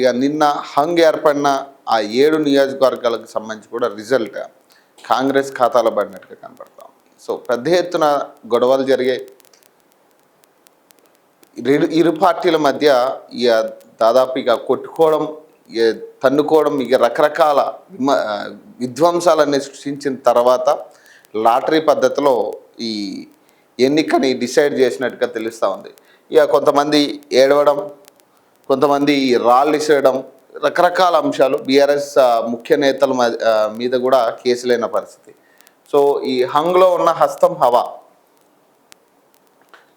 ఇక నిన్న హంగ్ ఏర్పడిన ఆ 7 నియోజకవర్గాలకు సంబంధించి కూడా రిజల్ట్ కాంగ్రెస్ ఖాతాలో పడినట్టుగా కనపడతాం. సో పెద్ద ఎత్తున గొడవలు జరిగాయి. ఇరు పార్టీల మధ్య ఇక దాదాపు ఇక కొట్టుకోవడం, తన్నుకోవడం, ఇక రకరకాల విధ్వంసాలన్నీ సృష్టించిన తర్వాత లాటరీ పద్ధతిలో ఈ ఎన్నికని డిసైడ్ చేసినట్టుగా తెలుస్తూ ఉంది. ఇక కొంతమంది ఏడవడం, కొంతమంది రాళ్ళు ఇసేయడం, రకరకాల అంశాలు బీఆర్ఎస్ ముఖ్య నేతల మీద కూడా కేసులైన పరిస్థితి. సో ఈ హంగ్లో ఉన్న హస్తం హవా.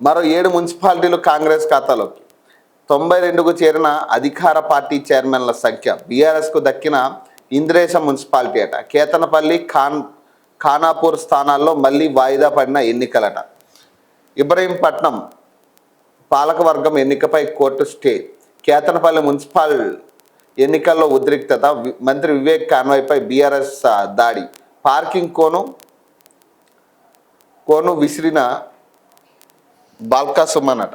మరో 7 మున్సిపాలిటీలు కాంగ్రెస్ ఖాతాలోకి. 92కు చేరిన అధికార పార్టీ చైర్మన్ల సంఖ్య. బీఆర్ఎస్కు దక్కిన ఇంద్రేశం మున్సిపాలిటీ అట. కేతనపల్లి, ఖానాపూర్ స్థానాల్లో మళ్ళీ వాయిదా పడిన ఎన్నికలట. ఇబ్రహీంపట్నం పాలకవర్గం ఎన్నికపై కోర్టు స్టే. కేతనపల్లి మున్సిపల్ ఎన్నికల్లో ఉద్రిక్తత. మంత్రి వివేక్ కాన్వాయ్పై బీఆర్ఎస్ దాడి. పార్కింగ్ కోను విసిరిన బాల్కా సుమన్ అట.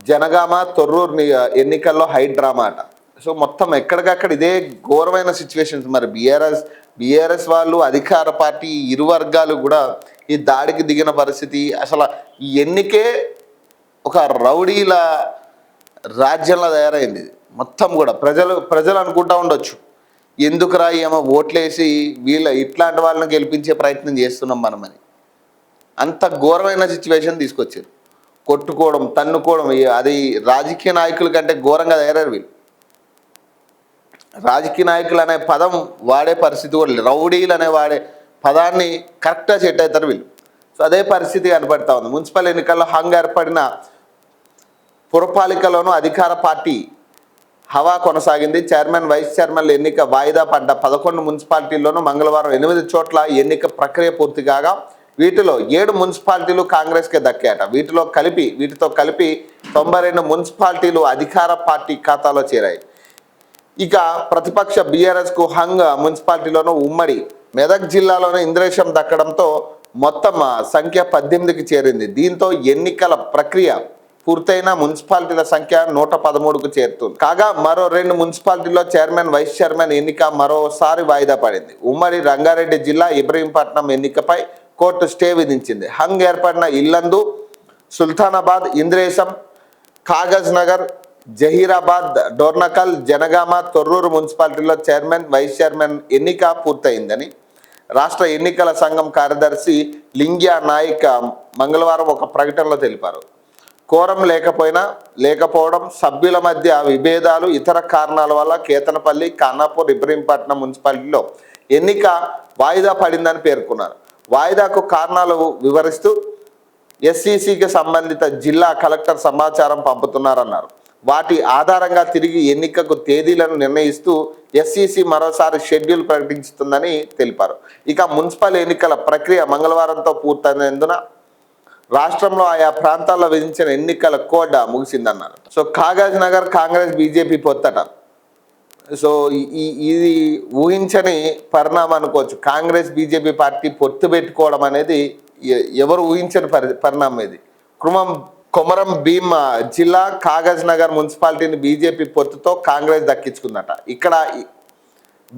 జనగామ, తొర్రూరు ఎన్నికల్లో హై డ్రామా అట. సో మొత్తం ఎక్కడికక్కడ ఇదే ఘోరమైన సిచ్యువేషన్స్. మరి బీఆర్ఎస్ వాళ్ళు, అధికార పార్టీ ఇరు వర్గాలు కూడా ఈ దాడికి దిగిన పరిస్థితి. అసలు ఈ ఎన్నికే ఒక రౌడీల రాజ్యంలో తయారైంది. మొత్తం కూడా ప్రజలు అనుకుంటా ఉండొచ్చు, ఎందుకురా ఏమో ఓట్లేసి ఇట్లాంటి వాళ్ళని గెలిపించే ప్రయత్నం చేస్తున్నాం మనమని. అంత ఘోరమైన సిచ్యువేషన్ తీసుకొచ్చారు. కొట్టుకోవడం, తన్నుకోవడం, అది రాజకీయ నాయకుల కంటే ఘోరంగా తయారయ్యారు వీళ్ళు. రాజకీయ నాయకులు అనే పదం వాడే పరిస్థితి కూడా లేదు. రౌడీలు అనే వాడే పదాన్ని కరెక్ట్గా సెట్ అవుతారు వీళ్ళు. సో అదే పరిస్థితి కనపడతా ఉంది. మున్సిపల్ ఎన్నికల్లో హంగ్ ఏర్పడిన పురపాలికలోనూ అధికార పార్టీ హవా కొనసాగింది. చైర్మన్, వైస్ చైర్మన్ల ఎన్నిక వాయిదా పడ్డ 11 మున్సిపాలిటీల్లోనూ మంగళవారం 8 చోట్ల ఎన్నిక ప్రక్రియ పూర్తి కాగా వీటిలో 7 మున్సిపాలిటీలు కాంగ్రెస్కే దక్కాయట. వీటితో కలిపి 92 మున్సిపాలిటీలు అధికార పార్టీ ఖాతాలో చేరాయి. ఇక ప్రతిపక్ష బీఆర్ఎస్కు హంగ్ మున్సిపాలిటీలోనూ ఉమ్మడి మెదక్ జిల్లాలోనే ఇంద్రేశం దక్కడంతో మొత్తం సంఖ్య 18కి చేరింది. దీంతో ఎన్నికల ప్రక్రియ పూర్తయిన మున్సిపాలిటీల సంఖ్య 113కు చేరుతుంది. కాగా మరో 2 మున్సిపాలిటీల్లో చైర్మన్, వైస్ చైర్మన్ ఎన్నిక మరోసారి వాయిదా పడింది. ఉమ్మడి రంగారెడ్డి జిల్లా ఇబ్రహీంపట్నం ఎన్నికపై కోర్టు స్టే విధించింది. హంగ్ ఏర్పడిన ఇల్లందు, సుల్తానాబాద్, ఇంద్రేశం, కాగజ్ నగర్, జహీరాబాద్, డోర్నకల్, జనగామ, తొర్రూరు మున్సిపాలిటీల్లో చైర్మన్, వైస్ చైర్మన్ ఎన్నిక పూర్తయిందని రాష్ట్ర ఎన్నికల సంఘం కార్యదర్శి లింగ్యా నాయక్ మంగళవారం ఒక ప్రకటనలో తెలిపారు. కోరం లేకపోవడం, సభ్యుల మధ్య విభేదాలు, ఇతర కారణాల వల్ల కేతనపల్లి, ఖానాపూర్, ఇబ్రహీంపట్నం మున్సిపాలిటీలో ఎన్నిక వాయిదా పడిందని పేర్కొన్నారు. వాయిదాకు కారణాలు వివరిస్తూ ఎస్సీసీకి సంబంధిత జిల్లా కలెక్టర్ సమాచారం పంపుతున్నారన్నారు. వాటి ఆధారంగా తిరిగి ఎన్నికకు తేదీలను నిర్ణయిస్తూ ఎస్సీసీ మరోసారి షెడ్యూల్ ప్రకటిస్తుందని తెలిపారు. ఇక మున్సిపల్ ఎన్నికల ప్రక్రియ మంగళవారంతో పూర్తయినందున రాష్ట్రంలో ఆయా ప్రాంతాల్లో విధించిన ఎన్నికల కోడ్ ముగిసిందన్నారు. So Kaghaznagar Congress BJP పొత్తట. సో ఇది ఊహించని పరిణామం అనుకోవచ్చు. కాంగ్రెస్ బీజేపీ పార్టీ పొత్తు పెట్టుకోవడం అనేది ఎవరు ఊహించని పరిణామం. ఇది కొమరం భీం జిల్లా కాగజ్ నగర్ మున్సిపాలిటీని బీజేపీ పొత్తుతో కాంగ్రెస్ దక్కించుకుందట. ఇక్కడ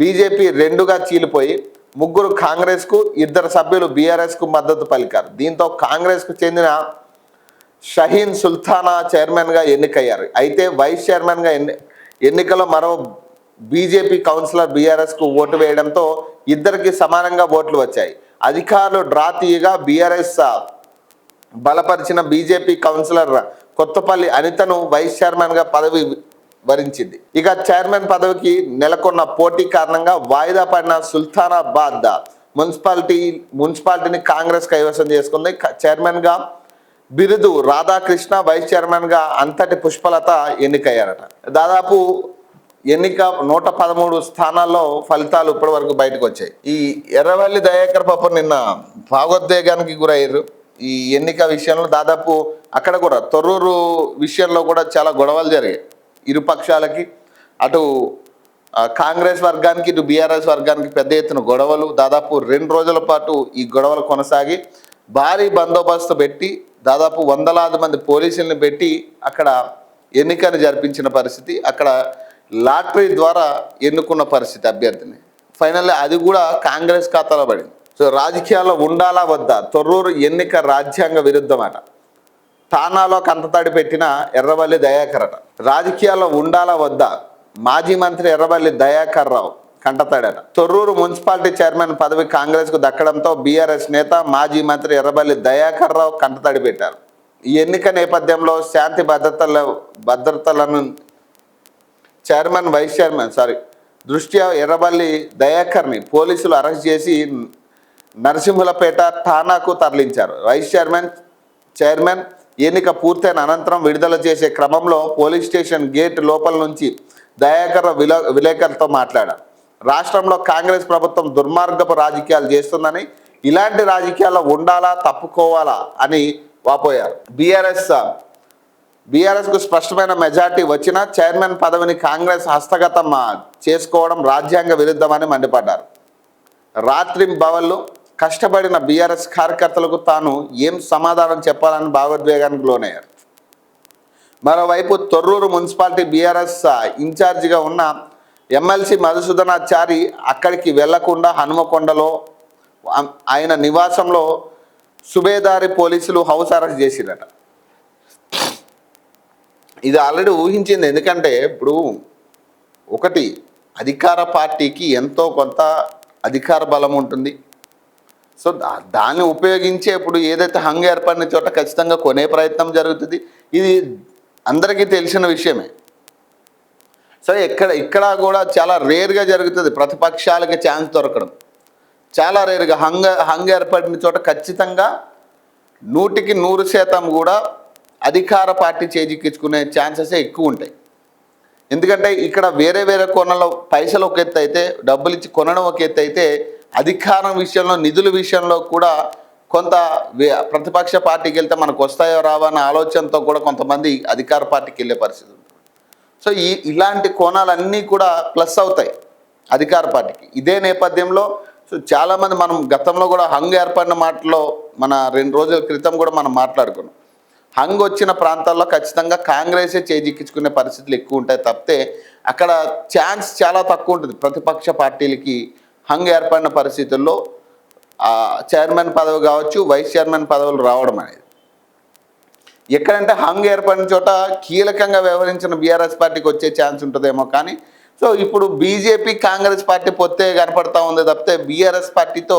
బీజేపీ 2గా చీలిపోయి 3 కాంగ్రెస్కు, 2 సభ్యులు బీఆర్ఎస్కు మద్దతు పలికారు. దీంతో కాంగ్రెస్కు చెందిన షహీన్ సుల్తానా చైర్మన్గా ఎన్నికయ్యారు. అయితే వైస్ చైర్మన్గా ఎన్నికలో మరో బీజేపీ కౌన్సిలర్ బీఆర్ఎస్కు ఓటు వేయడంతో ఇద్దరికి సమానంగా ఓట్లు వచ్చాయి. అధికారులు డ్రా తీయగా బీఆర్ఎస్ బలపరిచిన బీజేపీ కౌన్సిలర్ కొత్తపల్లి అనితను వైస్ చైర్మన్గా పదవి వరించింది. ఇక చైర్మన్ పదవికి నెలకొన్న పోటీ కారణంగా వాయిదా పడిన సుల్తానాబాద్ మున్సిపాలిటీని కాంగ్రెస్ కైవసం చేసుకుంది. చైర్మన్గా బిరుదు రాధాకృష్ణ, వైస్ చైర్మన్గా అంతటి పుష్పలత ఎన్నికయ్యారట. దాదాపు ఎన్నిక 113 స్థానాల్లో ఫలితాలు ఇప్పటి వరకు బయటకు వచ్చాయి. ఈ ఎర్రవల్లి దయాకర్ పాప నిన్న భావోద్వేగానికి గురయ్యారు ఈ ఎన్నిక విషయంలో. దాదాపు అక్కడ కూడా తొర్రూరు విషయంలో కూడా చాలా గొడవలు జరిగాయి ఇరు పక్షాలకి. అటు కాంగ్రెస్ వర్గానికి, ఇటు బీఆర్ఎస్ వర్గానికి పెద్ద ఎత్తున గొడవలు. దాదాపు 2 రోజుల పాటు ఈ గొడవలు కొనసాగి భారీ బందోబస్తు పెట్టి దాదాపు వందలాది మంది పోలీసులను పెట్టి అక్కడ ఎన్నికను జరిపించిన పరిస్థితి. అక్కడ లాటరీ ద్వారా ఎన్నుకున్న పరిస్థితి అభ్యర్థిని. ఫైనల్లీ అది కూడా కాంగ్రెస్ ఖాతాలో పడింది. సో రాజకీయాల్లో ఉండాలా వద్దా? తొర్రూరు ఎన్నిక రాజ్యాంగ విరుద్ధమట. తానాలో కంటతడి పెట్టిన ఎర్రబల్లి దయాకర్ అట. రాజకీయాల్లో ఉండాలా వద్దా? మాజీ మంత్రి ఎర్రబల్లి దయాకర్ రావు కంటతడట. తొర్రూరు మున్సిపాలిటీ చైర్మన్ పదవి కాంగ్రెస్కు దక్కడంతో బీఆర్ఎస్ నేత మాజీ మంత్రి ఎర్రబల్లి దయాకర్ రావు కంటతడి పెట్టారు. ఈ ఎన్నిక నేపథ్యంలో శాంతి భద్రతలను చైర్మన్ వైస్ చైర్మన్ దృష్ట్యా ఎర్రబల్లి దయాకర్ని పోలీసులు అరెస్ట్ చేసి నరసింహులపేట ఠాణాకు తరలించారు. వైస్ చైర్మన్ ఎన్నిక పూర్తయిన అనంతరం విడుదల చేసే క్రమంలో పోలీస్ స్టేషన్ గేట్ లోపల నుంచి దయాకర్ విలేకరులతో మాట్లాడారు. రాష్ట్రంలో కాంగ్రెస్ ప్రభుత్వం దుర్మార్గపు రాజకీయాలు చేస్తుందని, ఇలాంటి రాజకీయాల్లో ఉండాలా తప్పుకోవాలా అని వాపోయారు. బీఆర్ఎస్కు స్పష్టమైన మెజార్టీ వచ్చినా చైర్మన్ పదవిని కాంగ్రెస్ హస్తగతం చేసుకోవడం రాజ్యాంగ విరుద్ధమని మండిపడ్డారు. రాత్రి బవళ్ళు కష్టపడిన బీఆర్ఎస్ కార్యకర్తలకు తాను ఏం సమాధానం చెప్పాలని భావోద్వేగానికి లోనయ్యారు. మరోవైపు తొర్రూరు మున్సిపాలిటీ బీఆర్ఎస్ ఇన్ఛార్జిగా ఉన్న ఎమ్మెల్సీ మధుసూదనాచారి అక్కడికి వెళ్లకుండా హనుమకొండలో ఆయన నివాసంలో సుబేదారి పోలీసులు హౌస్ అరెస్ట్ చేసిరట. ఇది ఆల్రెడీ ఊహించింది. ఎందుకంటే ఇప్పుడు ఒకటి, అధికార పార్టీకి ఎంతో కొంత అధికార బలం ఉంటుంది. సో దాన్ని ఉపయోగించే ఇప్పుడు ఏదైతే హంగు ఏర్పడిన చోట ఖచ్చితంగా కొనే ప్రయత్నం జరుగుతుంది. ఇది అందరికీ తెలిసిన విషయమే. సో ఇక్కడ కూడా చాలా రేర్గా జరుగుతుంది ప్రతిపక్షాలకి ఛాన్స్ దొరకడం. చాలా రేరుగా హంగు ఏర్పడిన చోట ఖచ్చితంగా 100% కూడా అధికార పార్టీ చేజిక్కించుకునే ఛాన్సెస్ ఎక్కువ ఉంటాయి. ఎందుకంటే ఇక్కడ వేరే కోణంలో పైసలు ఒక ఎత్తు అయితే, డబ్బులు ఇచ్చి కొనడం ఒక ఎత్తు అయితే, అధికారం విషయంలో నిధుల విషయంలో కూడా కొంత ప్రతిపక్ష పార్టీకి వెళ్తే మనకు వస్తాయో రావా అన్న ఆలోచనతో కూడా కొంతమంది అధికార పార్టీకి వెళ్ళే పరిస్థితి ఉంటుంది. సో ఇలాంటి కోణాలన్నీ కూడా ప్లస్ అవుతాయి అధికార పార్టీకి. ఇదే నేపథ్యంలో సో చాలామంది మనం గతంలో కూడా హంగు ఏర్పడిన మాటలో మన 2 రోజుల క్రితం కూడా మనం మాట్లాడుకున్నాం. హంగు వచ్చిన ప్రాంతాల్లో ఖచ్చితంగా కాంగ్రెసే చేజిక్కించుకునే పరిస్థితులు ఎక్కువ ఉంటాయి తప్పితే అక్కడ ఛాన్స్ చాలా తక్కువ ఉంటుంది ప్రతిపక్ష పార్టీలకి హంగు ఏర్పడిన పరిస్థితుల్లో చైర్మన్ పదవి కావచ్చు, వైస్ చైర్మన్ పదవులు రావడం అనేది. ఎక్కడంటే హంగు ఏర్పడిన చోట కీలకంగా వ్యవహరించిన బీఆర్ఎస్ పార్టీకి వచ్చే ఛాన్స్ ఉంటుందేమో. కానీ సో ఇప్పుడు బీజేపీ కాంగ్రెస్ పార్టీ పొత్తే కనపడతా ఉంది తప్పితే బీఆర్ఎస్ పార్టీతో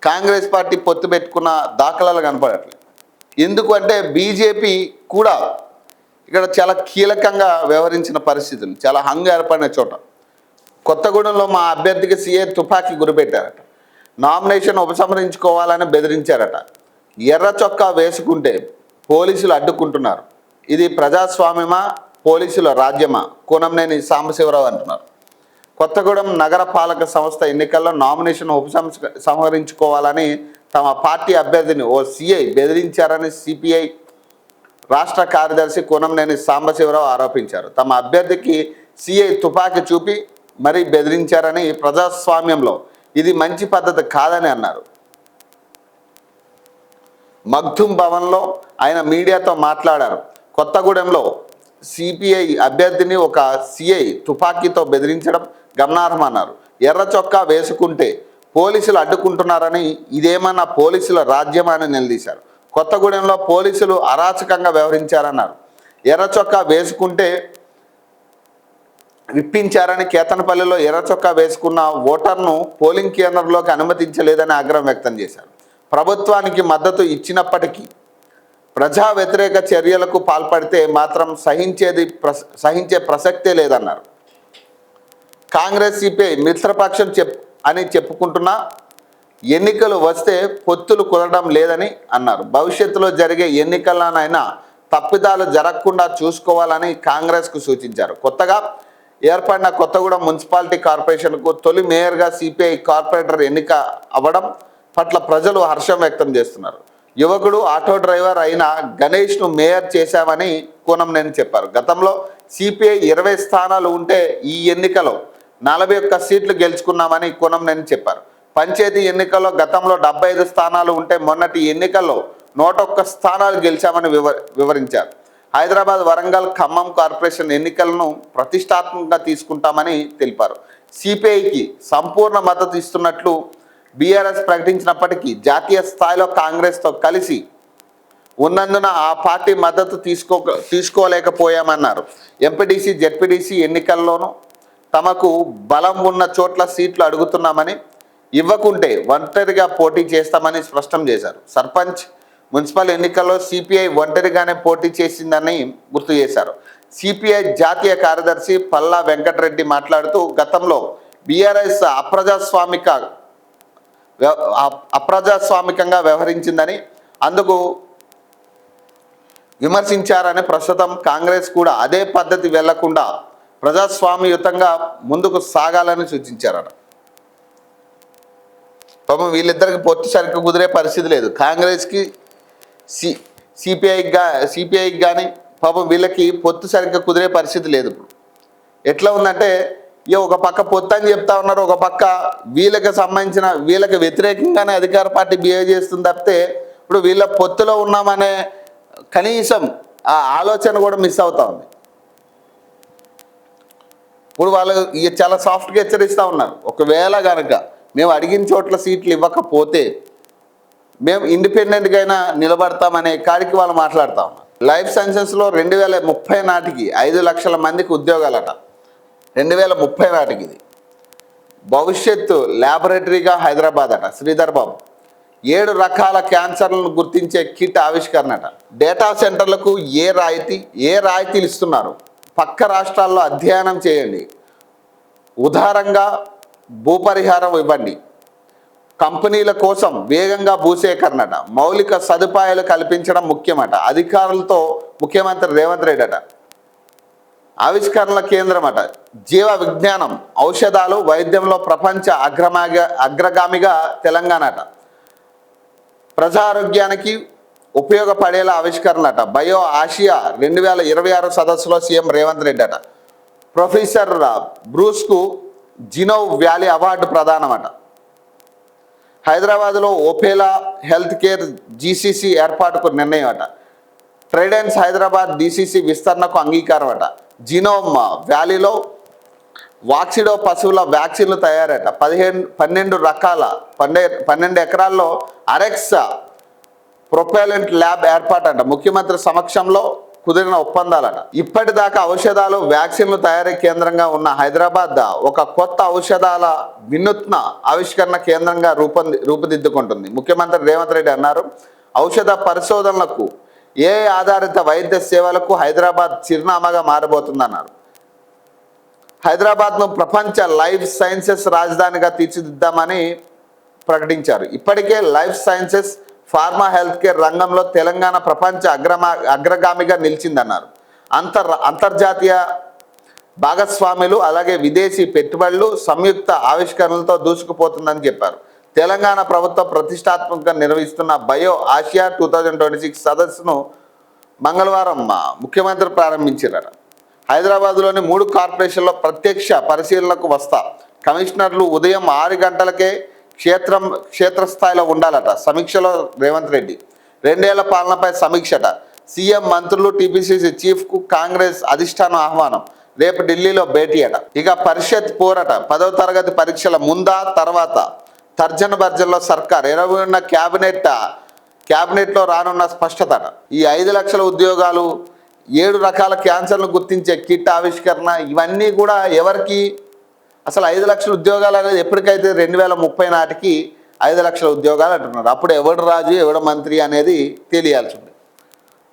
కాంగ్రెస్ పార్టీ పొత్తు పెట్టుకున్న దాఖలాలు కనపడట్లేదు. ఎందుకంటే బీజేపీ కూడా ఇక్కడ చాలా కీలకంగా వ్యవహరించిన పరిస్థితులు, చాలా హంగు ఏర్పడిన చోట. కొత్తగూడెంలో మా అభ్యర్థికి సీఏ తుపాకీ గురిపెట్టారట. నామినేషన్ ఉపసంహరించుకోవాలని బెదిరించారట. ఎర్ర చొక్కా వేసుకుంటే పోలీసులు అడ్డుకుంటున్నారు. ఇది ప్రజాస్వామ్యమా, పోలీసుల రాజ్యమా? కూనంనేని సాంబశివరావు అంటున్నారు. కొత్తగూడెం నగర పాలక సంస్థ ఎన్నికల్లో నామినేషన్ ఉపసంహరించుకోవాలని తమ పార్టీ అభ్యర్థిని ఓ సీఐ బెదిరించారని సిపిఐ రాష్ట్ర కార్యదర్శి కూనంనేని సాంబశివరావు ఆరోపించారు. తమ అభ్యర్థికి సీఐ తుపాకీ చూపి మరీ బెదిరించారని, ప్రజాస్వామ్యంలో ఇది మంచి పద్ధతి కాదని అన్నారు. మగ్దుమ్ భవన్లో ఆయన మీడియాతో మాట్లాడారు. కొత్తగూడెంలో సిపిఐ అభ్యర్థిని ఒక సిఐ తుపాకీతో బెదిరించడం గమనార్హమన్నారు. ఎర్ర చొక్కా వేసుకుంటే పోలీసులు అడ్డుకుంటున్నారని, ఇదేమన్నా పోలీసుల రాజ్యమా అని నిలదీశారు. కొత్తగూడెంలో పోలీసులు అరాచకంగా వ్యవహరించారన్నారు. ఎర్ర చొక్కా వేసుకుంటే విప్పించారని, కేతనపల్లిలో ఎర్ర చొక్కా వేసుకున్న ఓటర్ను పోలింగ్ కేంద్రంలోకి అనుమతించలేదని ఆగ్రహం వ్యక్తం చేశారు. ప్రభుత్వానికి మద్దతు ఇచ్చినప్పటికీ ప్రజా వ్యతిరేక చర్యలకు పాల్పడితే మాత్రం సహించే ప్రసక్తే లేదన్నారు. కాంగ్రెస్ సిపిఐ మిత్రపక్షం అని చెప్పుకుంటున్నా ఎన్నికలు వస్తే పొత్తులు కుదరడం లేదని అన్నారు. భవిష్యత్తులో జరిగే ఎన్నికల్లోనైనా తప్పిదాలు జరగకుండా చూసుకోవాలని కాంగ్రెస్కు సూచించారు. కొత్తగా ఏర్పడిన కొత్తగూడెం మున్సిపాలిటీ కార్పొరేషన్కు తొలి మేయర్గా సిపిఐ కార్పొరేటర్ ఎన్నిక అవ్వడం పట్ల ప్రజలు హర్షం వ్యక్తం చేస్తున్నారు. యువకుడు ఆటో డ్రైవర్ అయిన గణేష్ను మేయర్ చేశామని కూనంనేని చెప్పారు. గతంలో సిపిఐ 20 స్థానాలు ఉంటే ఈ ఎన్నికలో 41 సీట్లు గెలుచుకున్నామని కూనంనేని చెప్పారు. పంచాయతీ ఎన్నికల్లో గతంలో 75 స్థానాలు ఉంటే మొన్నటి ఎన్నికల్లో 101 స్థానాలు గెలిచామని వివరించారు. హైదరాబాద్, వరంగల్, ఖమ్మం కార్పొరేషన్ ఎన్నికలను ప్రతిష్టాత్మకంగా తీసుకుంటామని తెలిపారు. సిపిఐకి సంపూర్ణ మద్దతు ఇస్తున్నట్లు బీఆర్ఎస్ ప్రకటించినప్పటికీ జాతీయ స్థాయిలో కాంగ్రెస్తో కలిసి ఉన్నందున ఆ పార్టీ మద్దతు తీసుకోలేకపోయామన్నారు. ఎంపీటీసీ, జెడ్పీటీసీ ఎన్నికల్లోనూ తమకు బలం ఉన్న చోట్ల సీట్లు అడుగుతున్నామని, ఇవ్వకుంటే ఒంటరిగా పోటీ చేస్తామని స్పష్టం చేశారు. సర్పంచ్, మున్సిపల్ ఎన్నికల్లో సిపిఐ ఒంటరిగానే పోటీ చేసిందని గుర్తు చేశారు. సిపిఐ జాతీయ కార్యదర్శి పల్లా వెంకటరెడ్డి మాట్లాడుతూ గతంలో బీఆర్ఎస్ అప్రజాస్వామికంగా వ్యవహరించిందని అందుకు విమర్శించారని, ప్రస్తుతం కాంగ్రెస్ కూడా అదే పద్ధతి వెళ్లకుండా ప్రజాస్వామ్యయుతంగా ముందుకు సాగాలని సూచించారట. పాపం వీళ్ళిద్దరికి పొత్తు సరిగ్గా కుదిరే పరిస్థితి లేదు. కాంగ్రెస్కి సిపిఐకి కానీ పాపం వీళ్ళకి పొత్తు సరిగ్గా కుదిరే పరిస్థితి లేదు. ఇప్పుడు ఎట్లా ఉందంటే ఒక పక్క పొత్తు అని చెప్తా ఉన్నారు, ఒక పక్క వీళ్ళకి వ్యతిరేకంగానే అధికార పార్టీ బిహేవ్ చేస్తుంది తప్పితే ఇప్పుడు వీళ్ళ పొత్తులో ఉన్నామనే కనీసం ఆ ఆలోచన కూడా మిస్ అవుతా ఉంది. ఇప్పుడు వాళ్ళు చాలా సాఫ్ట్గా హెచ్చరిస్తూ ఉన్నారు, ఒకవేళ కనుక మేము అడిగిన చోట్ల సీట్లు ఇవ్వకపోతే మేము ఇండిపెండెంట్గా అయినా నిలబడతామనే కాడికి వాళ్ళు మాట్లాడుతూ ఉన్నారు. లైఫ్ సైన్సెస్లో 2030 నాటికి 5 లక్షల మందికి ఉద్యోగాలట. 2030 నాటికి ఇది భవిష్యత్తు ల్యాబొరేటరీగా హైదరాబాద్ అట. శ్రీధర్ బాబు 7 రకాల క్యాన్సర్లను గుర్తించే కిట్ ఆవిష్కరణట. డేటా సెంటర్లకు ఏ రాయితీలు ఇస్తున్నారు, పక్క రాష్ట్రాల్లో అధ్యయనం చేయండి, ఉదారంగా భూపరిహారం ఇవ్వండి, కంపెనీల కోసం వేగంగా భూసేకరణట, మౌలిక సదుపాయాలు కల్పించడం ముఖ్యమట. అధికారులతో ముఖ్యమంత్రి రేవంత్ రెడ్డి అట. ఆవిష్కరణల కేంద్రం అట. జీవ విజ్ఞానం, ఔషధాలు, వైద్యంలో ప్రపంచ అగ్రగామిగా తెలంగాణ అట. ప్రజారోగ్యానికి ఉపయోగపడేలా ఆవిష్కరణట. బయో ఆసియా 2026 సదస్సులో సీఎం రేవంత్ రెడ్డి అట. ప్రొఫెసర్ బ్రూస్కు జినోవ్ వ్యాలీ అవార్డు ప్రదానమట. హైదరాబాద్లో ఓపెలా హెల్త్ కేర్ జీసీసీ ఏర్పాటుకు నిర్ణయం అట. ట్రైడెన్స్ హైదరాబాద్ డీసీసీ విస్తరణకు అంగీకారం అట. జినోమ్ వ్యాలీలో వాక్సిడో పశువుల వ్యాక్సిన్లు తయారట. 12 ఎకరాల్లో అరెక్స్ ప్రొపెలెంట్ ల్యాబ్ ఏర్పాటంట. ముఖ్యమంత్రి సమక్షంలో కుదిరిన ఒప్పందాలట. ఇప్పటిదాకా ఔషధాలు, వ్యాక్సిన్లు తయారీ కేంద్రంగా ఉన్న హైదరాబాద్ ఒక కొత్త ఔషధాల వినూత్న ఆవిష్కరణ కేంద్రంగా రూపుదిద్దుకుంటుంది. ముఖ్యమంత్రి రేవంత్ రెడ్డి అన్నారు, ఔషధ పరిశోధనలకు, ఆధారిత వైద్య సేవలకు హైదరాబాద్ చిరునామాగా మారబోతుందన్నారు. హైదరాబాద్ను ప్రపంచ లైఫ్ సైన్సెస్ రాజధానిగా తీర్చిదిద్దామని ప్రకటించారు. ఇప్పటికే life sciences, pharma, health care రంగంలో తెలంగాణ ప్రపంచ అగ్రగామిగా నిలిచిందన్నారు. అంతర్జాతీయ భాగస్వాములు అలాగే విదేశీ పెట్టుబడులు సంయుక్త ఆవిష్కరణలతో దూసుకుపోతుందని చెప్పారు. తెలంగాణ ప్రభుత్వం ప్రతిష్టాత్మకంగా నిర్వహిస్తున్న బయో ఆసియా 2026 సదస్సును మంగళవారం ముఖ్యమంత్రి ప్రారంభించారు. హైదరాబాద్లోని 3 కార్పొరేషన్లో ప్రత్యక్ష పరిశీలనకు వస్తా. కమిషనర్లు ఉదయం 6 గంటలకే క్షేత్రస్థాయిలో ఉండాలట. సమీక్షలో రేవంత్ రెడ్డి 2 ఏళ్ల పాలనపై సమీక్షట. సీఎం, మంత్రులు, టీపీసీసీ చీఫ్కు కాంగ్రెస్ అధిష్టానం ఆహ్వానం. రేపు ఢిల్లీలో భేటీ అట. ఇక పరిషత్ పోరట. 10వ తరగతి పరీక్షల ముందా తర్వాత తర్జన భర్జనలో సర్కార్. 21 క్యాబినెట్లో రానున్న స్పష్టత. ఈ 5 లక్షల ఉద్యోగాలు, 7 రకాల క్యాన్సర్ను గుర్తించే కిట్ ఆవిష్కరణ, ఇవన్నీ కూడా ఎవరికి? అసలు 5 లక్షల ఉద్యోగాలు అనేది ఎప్పటికైతే 2030 నాటికి 5 లక్షల ఉద్యోగాలు అంటున్నారు. అప్పుడు ఎవడు రాజు, ఎవడు మంత్రి అనేది తెలియాల్సి ఉంది.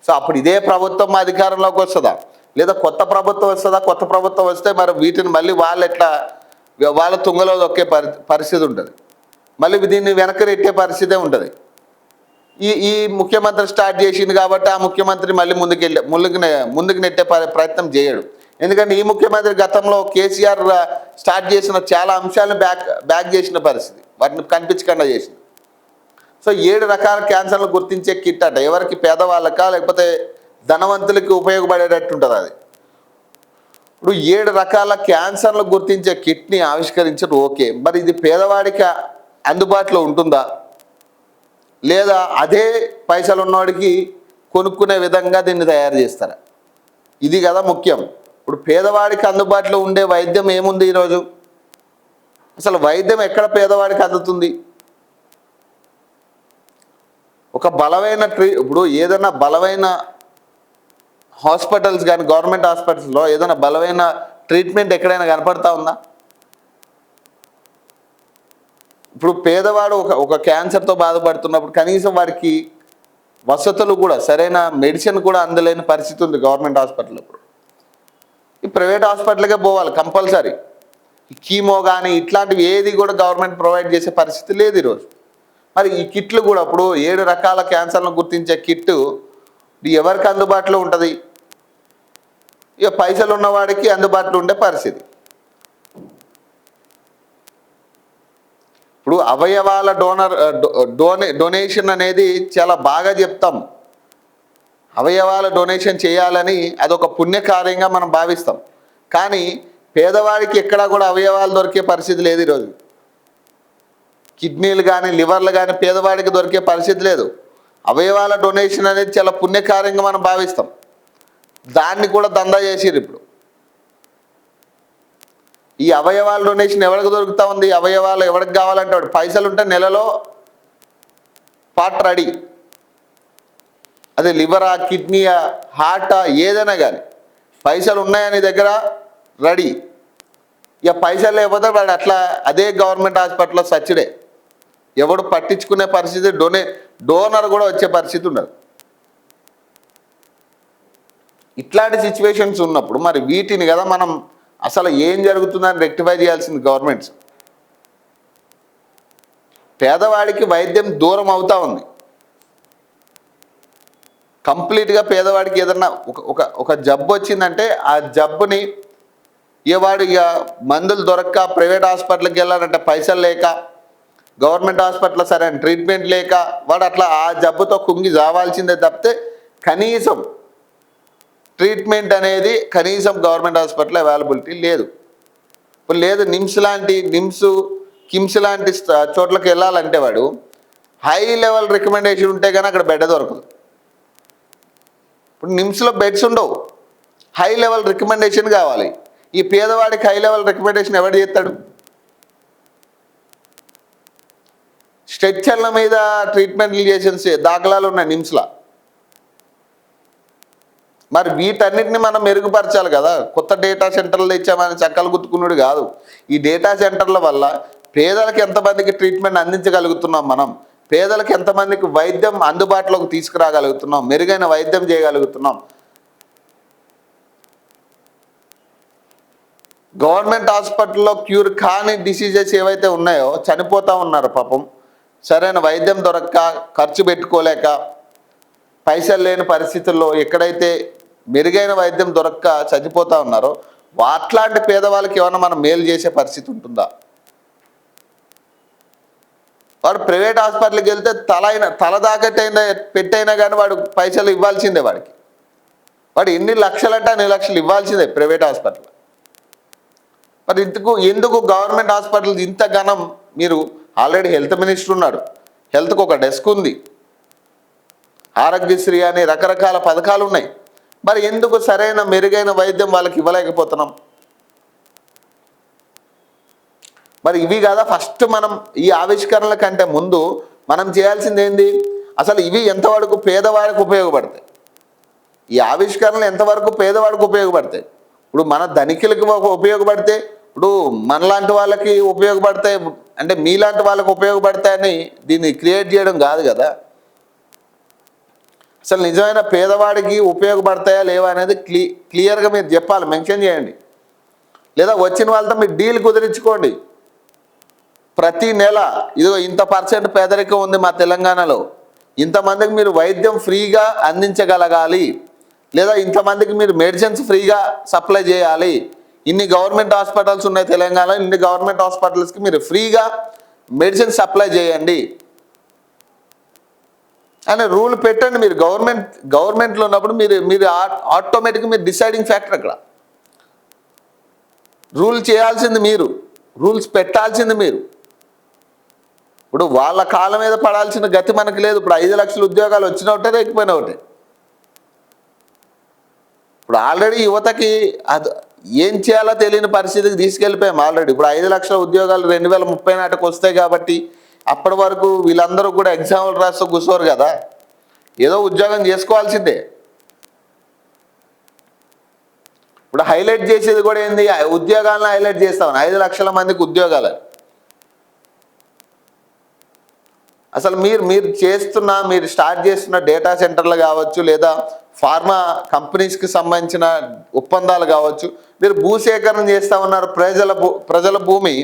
సో అప్పుడు ఇదే ప్రభుత్వం అధికారంలోకి వస్తుందా, లేదా కొత్త ప్రభుత్వం వస్తుందా? కొత్త ప్రభుత్వం వస్తే మరి వీటిని మళ్ళీ వాళ్ళ తుంగలో దొక్కే పరిస్థితి ఉంటుంది. మళ్ళీ దీన్ని వెనక్కి నెట్టే పరిస్థితే ఉంటుంది. ఈ ముఖ్యమంత్రి స్టార్ట్ చేసింది కాబట్టి ఆ ముఖ్యమంత్రి మళ్ళీ ముందుకు నెట్టే ప్రయత్నం చేయడు. ఎందుకంటే ఈ ముఖ్యమంత్రి గతంలో కేసీఆర్ స్టార్ట్ చేసిన చాలా అంశాలను బ్యాక్ చేసిన పరిస్థితి, వాటిని కనిపించకుండా చేసింది. సో 7 రకాల క్యాన్సర్లు గుర్తించే కిట్ అట. ఎవరికి? పేదవాళ్ళకా లేకపోతే ధనవంతులకి ఉపయోగపడేటట్టు ఉంటుంది అది. ఇప్పుడు 7 రకాల క్యాన్సర్లు గుర్తించే కిట్ని ఆవిష్కరించడం ఓకే, మరి ఇది పేదవాడికి అందుబాటులో ఉంటుందా, లేదా అదే పైసలు ఉన్నవాడికి కొనుక్కునే విధంగా దీన్ని తయారు చేస్తారా? ఇది కదా ముఖ్యం. ఇప్పుడు పేదవాడికి అందుబాటులో ఉండే వైద్యం ఏముంది ఈరోజు? అసలు వైద్యం ఎక్కడ పేదవాడికి అందుతుంది? ఒక బలమైన ఇప్పుడు ఏదైనా బలమైన హాస్పిటల్స్ కానీ గవర్నమెంట్ హాస్పిటల్స్లో ఏదైనా బలమైన ట్రీట్మెంట్ ఎక్కడైనా కనపడతా ఉందా? ఇప్పుడు పేదవాడు ఒక క్యాన్సర్తో బాధపడుతున్నప్పుడు కనీసం వారికి వసతులు కూడా సరైన మెడిసిన్ కూడా అందలేని పరిస్థితి ఉంది గవర్నమెంట్ హాస్పిటల్. ఇప్పుడు ఈ ప్రైవేట్ హాస్పిటల్కే పోవాలి కంపల్సరీ. కీమో కానీ ఇట్లాంటివి ఏది కూడా గవర్నమెంట్ ప్రొవైడ్ చేసే పరిస్థితి లేదు ఈరోజు. మరి ఈ కిట్లు కూడా ఇప్పుడు 7 రకాల క్యాన్సర్లను గుర్తించే కిట్టు ఎవరికి అందుబాటులో ఉంటుంది? ఇక పైసలు ఉన్నవాడికి అందుబాటులో ఉండే పరిస్థితి. ఇప్పుడు అవయవాల డొనేషన్ అనేది చాలా బాగా చెప్తాం. అవయవాల డొనేషన్ చేయాలని అదొక పుణ్యకార్యంగా మనం భావిస్తాం. కానీ పేదవాడికి ఎక్కడా కూడా అవయవాలు దొరికే పరిస్థితి లేదు ఈరోజు. కిడ్నీలు కానీ లివర్లు కానీ పేదవాడికి దొరికే పరిస్థితి లేదు. అవయవాల డొనేషన్ అనేది చాలా పుణ్యకార్యంగా మనం భావిస్తాం. దాన్ని కూడా దందా చేసిరు. ఇప్పుడు ఈ అవయవాల డొనేషన్ ఎవరికి దొరుకుతూ ఉంది? అవయవాలు ఎవరికి కావాలంటే వాడు పైసలు ఉంటే నెలలో పార్ట్ రెడీ. అదే లివరా, కిడ్నీయా, హార్టా ఏదైనా కానీ పైసలు ఉన్నాయని దగ్గర రెడీ. ఇక పైసలు లేకపోతే వాడు అట్లా అదే గవర్నమెంట్ హాస్పిటల్లో సచ్చిడే. ఎవడు పట్టించుకునే పరిస్థితి డోనర్ కూడా వచ్చే పరిస్థితి ఉండదు. ఇట్లాంటి సిచ్యువేషన్స్ ఉన్నప్పుడు మరి వీటిని కదా మనం అసలు ఏం జరుగుతుందని రెక్టిఫై చేయాల్సింది గవర్నమెంట్స్. పేదవాడికి వైద్యం దూరం అవుతా ఉంది కంప్లీట్గా. పేదవాడికి ఏదన్నా ఒక జబ్బు వచ్చిందంటే ఆ జబ్బుని వాడు ఇక మందులు దొరక్క ప్రైవేట్ హాస్పిటల్కి వెళ్ళాలంటే పైసలు లేక, గవర్నమెంట్ హాస్పిటల్లో సరైన ట్రీట్మెంట్ లేక వాడు అట్లా ఆ జబ్బుతో కుంగి జావాల్సిందే తప్పితే కనీసం ట్రీట్మెంట్ అనేది కనీసం గవర్నమెంట్ హాస్పిటల్ అవైలబిలిటీ లేదు. ఇప్పుడు లేదు నిమ్స్ కిమ్స్ లాంటి చోట్లకి వెళ్ళాలంటే వాడు హై లెవెల్ రికమెండేషన్ ఉంటే కానీ అక్కడ బెడ్ దొరకదు. ఇప్పుడు నిమ్స్లో బెడ్స్ ఉండవు, హై లెవెల్ రికమెండేషన్ కావాలి. ఈ పేదవాడికి హై లెవెల్ రికమెండేషన్ ఎవరు చేస్తాడు? స్ట్రెచ్చర్ల మీద ట్రీట్మెంట్లు చేసిన దాఖలాలు ఉన్నాయి నిమ్స్లో. మరి వీటన్నిటిని మనం మెరుగుపరచాలి కదా. కొత్త డేటా సెంటర్లు ఇచ్చామని చక్కలు గుర్తుకున్నాడు కాదు. ఈ డేటా సెంటర్ల వల్ల పేదలకు ఎంతమందికి ట్రీట్మెంట్ అందించగలుగుతున్నాం, మనం పేదలకు ఎంతమందికి వైద్యం అందుబాటులోకి తీసుకురాగలుగుతున్నాం, మెరుగైన వైద్యం చేయగలుగుతున్నాం. గవర్నమెంట్ హాస్పిటల్లో క్యూర్ కాని డిసీజెస్ ఏవైతే ఉన్నాయో చనిపోతూ ఉన్నారు పాపం. సరైన వైద్యం దొరక్క, ఖర్చు పెట్టుకోలేక, పైసలు లేని పరిస్థితుల్లో ఎక్కడైతే మెరుగైన వైద్యం దొరక్క చనిపోతూ ఉన్నారో అట్లాంటి పేదవాళ్ళకి ఏమైనా మనం మేలు చేసే పరిస్థితి ఉంటుందా? వాడు ప్రైవేట్ హాస్పిటల్కి వెళ్తే తల దాకట్టైనా పెట్టైనా కానీ వాడు పైసలు ఇవ్వాల్సిందే. వాడు ఎన్ని లక్షలంటే అన్ని లక్షలు ఇవ్వాల్సిందే ప్రైవేట్ హాస్పిటల్. మరి ఎందుకు గవర్నమెంట్ హాస్పిటల్ ఇంత ఘనం? మీరు ఆల్రెడీ హెల్త్ మినిస్టర్ ఉన్నాడు, హెల్త్కి ఒక డెస్క్ ఉంది, ఆరోగ్యశ్రీ అని రకరకాల పథకాలు ఉన్నాయి. మరి ఎందుకు సరైన మెరుగైన వైద్యం వాళ్ళకి ఇవ్వలేకపోతున్నాం? మరి ఇవి కదా ఫస్ట్ మనం ఈ ఆవిష్కరణల కంటే ముందు మనం చేయాల్సింది ఏంది? అసలు ఇవి ఎంతవరకు పేదవాడికి ఉపయోగపడతాయి? ఈ ఆవిష్కరణలు ఎంతవరకు పేదవాడికి ఉపయోగపడతాయి? ఇప్పుడు మన ధనికులకి ఉపయోగపడితే, ఇప్పుడు మనలాంటి వాళ్ళకి ఉపయోగపడతాయి అంటే మీలాంటి వాళ్ళకి ఉపయోగపడతాయని దీన్ని క్రియేట్ చేయడం కాదు కదా. అసలు నిజమైన పేదవాడికి ఉపయోగపడతాయా లేవా అనేది క్లియర్గా మీరు చెప్పాలి, మెన్షన్ చేయండి. లేదా వచ్చిన వాళ్ళతో మీరు డీల్ కుదిరించుకోండి. ప్రతి నెల ఇదిగో ఇంత % పేదరికం ఉంది మా తెలంగాణలో, ఇంతమందికి మీరు వైద్యం ఫ్రీగా అందించగలగాలి, లేదా ఇంతమందికి మీరు మెడిసిన్స్ ఫ్రీగా సప్లై చేయాలి, ఇన్ని గవర్నమెంట్ హాస్పిటల్స్ ఉన్నాయి తెలంగాణలో, ఇన్ని గవర్నమెంట్ హాస్పిటల్స్కి మీరు ఫ్రీగా మెడిసిన్ సప్లై చేయండి అనే రూల్ పెట్టండి. మీరు గవర్నమెంట్లో ఉన్నప్పుడు మీరు ఆటోమేటిక్గా మీరు డిసైడింగ్ ఫ్యాక్టర్. అక్కడ రూల్ చేయాల్సింది మీరు, రూల్స్ పెట్టాల్సింది మీరు. ఇప్పుడు వాళ్ళ కాళ్ళ మీద పడాల్సిన గతి మనకు లేదు. ఇప్పుడు 5 లక్షల ఉద్యోగాలు వచ్చినా ఒకటే, లేకపోయినా ఒకటే. ఇప్పుడు ఆల్రెడీ యువతకి అది ఏం చేయాలో తెలియని పరిస్థితికి తీసుకెళ్ళిపోయాం ఆల్రెడీ. ఇప్పుడు 5 లక్షల ఉద్యోగాలు 2030 నాటికి వస్తాయి కాబట్టి అప్పటి వరకు వీళ్ళందరూ కూడా ఎగ్జామ్లు రాస్తూ కూర్చోరు కదా, ఏదో ఉద్యోగం చేసుకోవాల్సిందే. ఇప్పుడు హైలైట్ చేసేది కూడా ఏంది, ఉద్యోగాలను హైలైట్ చేస్తామని 5 లక్షల మందికి ఉద్యోగాలు. అసలు మీరు స్టార్ట్ చేస్తున్న డేటా సెంటర్లు కావచ్చు, లేదా ఫార్మా కంపెనీస్కి సంబంధించిన ఒప్పందాలు కావచ్చు, మీరు భూసేకరణ చేస్తూ ఉన్నారు. ప్రజల భూమి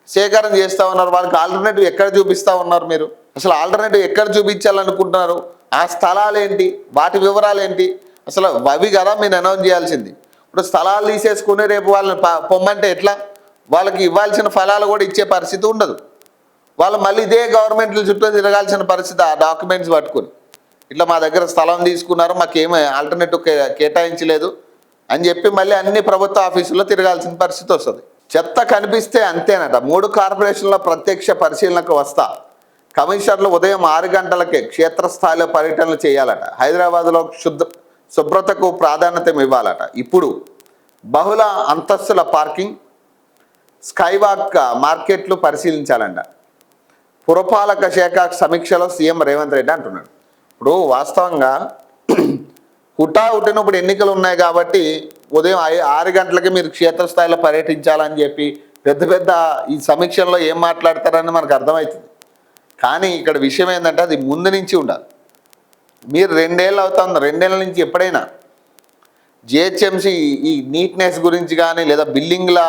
సేకరణ చేస్తూ ఉన్నారు. వాళ్ళకి ఆల్టర్నేటివ్ ఎక్కడ చూపిస్తూ ఉన్నారు? మీరు అసలు ఆల్టర్నేటివ్ ఎక్కడ చూపించాలనుకుంటున్నారు? ఆ స్థలాలు ఏంటి, వాటి వివరాలు ఏంటి? అసలు అవి కదా మీరు అనౌన్స్ చేయాల్సింది. ఇప్పుడు స్థలాలు తీసేసుకుని రేపు వాళ్ళని పొమ్మంటే ఎట్లా? వాళ్ళకి ఇవ్వాల్సిన ఫలాలు కూడా ఇచ్చే పరిస్థితి ఉండదు. వాళ్ళు మళ్ళీ ఇదే గవర్నమెంట్ల చుట్టూ తిరగాల్సిన పరిస్థితి ఆ డాక్యుమెంట్స్ పట్టుకుని. ఇట్లా మా దగ్గర స్థలం తీసుకున్నారు, మాకేమీ ఆల్టర్నేటివ్ కేటాయించలేదు అని చెప్పి మళ్ళీ అన్ని ప్రభుత్వ ఆఫీసుల్లో తిరగాల్సిన పరిస్థితి వస్తుంది. చెత్త కనిపిస్తే అంతేనట. 3 కార్పొరేషన్ల ప్రత్యక్ష పరిశీలనకు వస్తా. కమిషనర్లు ఉదయం 6 గంటలకే క్షేత్రస్థాయిలో పర్యటనలు చేయాలట. హైదరాబాద్లో శుభ్రతకు ప్రాధాన్యత ఇవ్వాలట. ఇప్పుడు బహుళ అంతస్తుల పార్కింగ్, స్కైవాక్ మార్కెట్లు పరిశీలించాలంట. పురపాలక శాఖ సమీక్షలో సీఎం రేవంత్ రెడ్డి అంటున్నాడు. ఇప్పుడు వాస్తవంగా హుటాహుటిన ఇప్పుడు ఎన్నికలు ఉన్నాయి కాబట్టి ఉదయం 6 గంటలకి మీరు క్షేత్రస్థాయిలో పర్యటించాలని చెప్పి పెద్ద ఈ సమీక్షల్లో ఏం మాట్లాడతారని మనకు అర్థమవుతుంది. కానీ ఇక్కడ విషయం ఏంటంటే అది ముందు నుంచి ఉండాలి. మీరు 2 ఏళ్ళు అవుతుంది, 2 ఏళ్ళ నుంచి ఎప్పుడైనా జిహెచ్ఎంసీ ఈ నీట్నెస్ గురించి కానీ లేదా బిల్డింగ్ల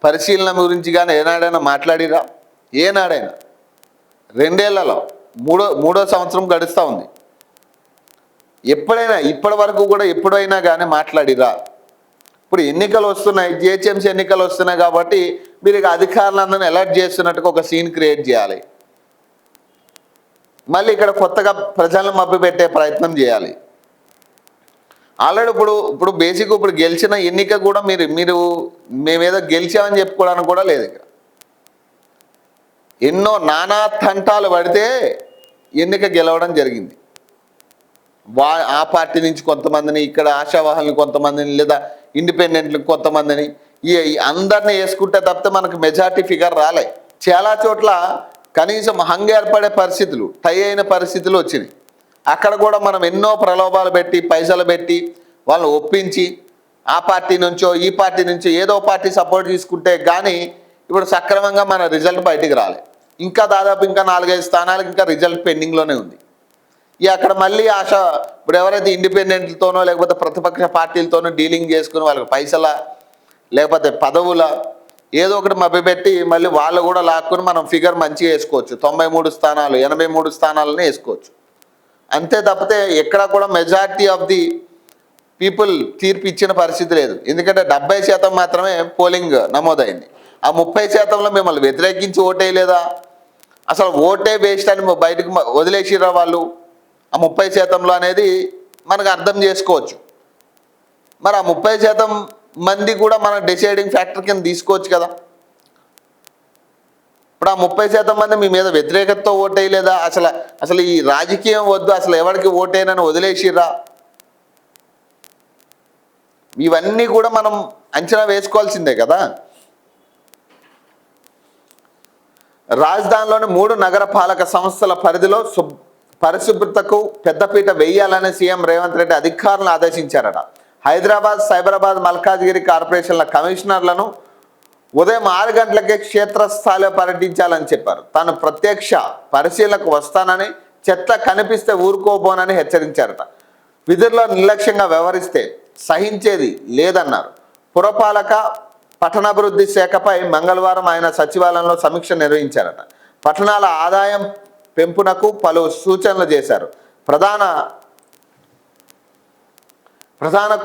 పరిశీలన గురించి కానీ ఏనాడైనా మాట్లాడిరా? ఏనాడైనా 2 ఏళ్లలో మూడో సంవత్సరం గడుస్తూ ఉంది. ఎప్పుడైనా ఇప్పటి వరకు కూడా ఎప్పుడైనా కానీ మాట్లాడిరా? ఇప్పుడు ఎన్నికలు వస్తున్నాయి, జిహెచ్ఎంసీ ఎన్నికలు వస్తున్నాయి కాబట్టి మీరు ఇక అధికారులందరినీ అలర్ట్ చేస్తున్నట్టుగా ఒక సీన్ క్రియేట్ చేయాలి. మళ్ళీ ఇక్కడ కొత్తగా ప్రజలను మభ్యపెట్టే ప్రయత్నం చేయాలి. ఆల్రెడీ ఇప్పుడు బేసిక్ ఇప్పుడు గెలిచిన ఎన్నిక కూడా మీరు మేమేదో గెలిచామని చెప్పుకోవడానికి కూడా లేదు. ఇక్కడ ఎన్నో నానా తంటాలు పడితే ఎన్నిక గెలవడం జరిగింది. ఆ పార్టీ నుంచి కొంతమందిని, ఇక్కడ ఆశావాహుల్ని కొంతమందిని, లేదా ఇండిపెండెంట్లకు కొంతమందిని, అందరినీ వేసుకుంటే తప్పితే మనకు మెజార్టీ ఫిగర్ రాలే. చాలా చోట్ల కనీసం హంగ్ ఏర్పడే పరిస్థితులు, టై అయిన పరిస్థితులు వచ్చినాయి. అక్కడ కూడా మనం ఎన్నో ప్రలోభాలు పెట్టి, పైసలు పెట్టి వాళ్ళని ఒప్పించి ఆ పార్టీ నుంచో ఈ పార్టీ నుంచో ఏదో పార్టీ సపోర్ట్ తీసుకుంటే కానీ ఇప్పుడు సక్రమంగా మన రిజల్ట్ బయటికి రాలే. ఇంకా దాదాపు ఇంకా 4-5 స్థానాలకు ఇంకా రిజల్ట్ పెండింగ్లోనే ఉంది. అక్కడ మళ్ళీ ఇప్పుడు ఎవరైతే ఇండిపెండెంట్లతోనో లేకపోతే ప్రతిపక్ష పార్టీలతోనో డీలింగ్ చేసుకుని వాళ్ళకి పైసల లేకపోతే పదవుల ఏదో ఒకటి మభ్యపెట్టి మళ్ళీ వాళ్ళు కూడా లాక్కుని మనం ఫిగర్ మంచిగా వేసుకోవచ్చు. 93 స్థానాలు 83 స్థానాలని వేసుకోవచ్చు. అంతే తప్పితే ఎక్కడ కూడా మెజారిటీ ఆఫ్ ది పీపుల్ తీర్పు ఇచ్చిన పరిస్థితి లేదు. ఎందుకంటే 70% మాత్రమే పోలింగ్ నమోదైంది. ఆ 30%లో మిమ్మల్ని వ్యతిరేకించి ఓటేయలేదా? అసలు ఓటే వేస్ట్ అని బయటకు వదిలేసిరా వాళ్ళు ఆ 30%లో అనేది మనకు అర్థం చేసుకోవచ్చు. మరి ఆ 30% మంది కూడా మనం డిసైడింగ్ ఫ్యాక్టర్ కింద తీసుకోవచ్చు కదా. ఇప్పుడు ఆ 30% మంది మీ మీద వ్యతిరేకతతో ఓటేయలేదా? అసలు ఈ రాజకీయం వద్దు, అసలు ఎవరికి ఓటేనని వదిలేసిర్రా? ఇవన్నీ కూడా మనం అంచనా వేసుకోవాల్సిందే కదా. రాజధానిలోని 3 నగర పాలక సంస్థల పరిధిలో పరిశుభ్రతకు పెద్దపీట వేయాలని సీఎం రేవంత్ రెడ్డి అధికారులను ఆదేశించారట. హైదరాబాద్, సైబరాబాద్, మల్కాజ్గిరి కార్పొరేషన్ల కమిషనర్లను ఉదయం 6 గంటలకే క్షేత్రస్థాయిలో పర్యటించాలని చెప్పారు. తాను ప్రత్యక్ష పరిశీలనకు వస్తానని, చెత్త కనిపిస్తే ఊరుకోబోనని హెచ్చరించారట. విధుల్లో నిర్లక్ష్యంగా వ్యవహరిస్తే సహించేది లేదన్నారు. పురపాలక పట్టణాభివృద్ధి శాఖపై మంగళవారం ఆయన సచివాలయంలో సమీక్ష నిర్వహించారట. పట్టణాల ఆదాయం పెంపునకు పలు సూచనలు చేశారు. ప్రధాన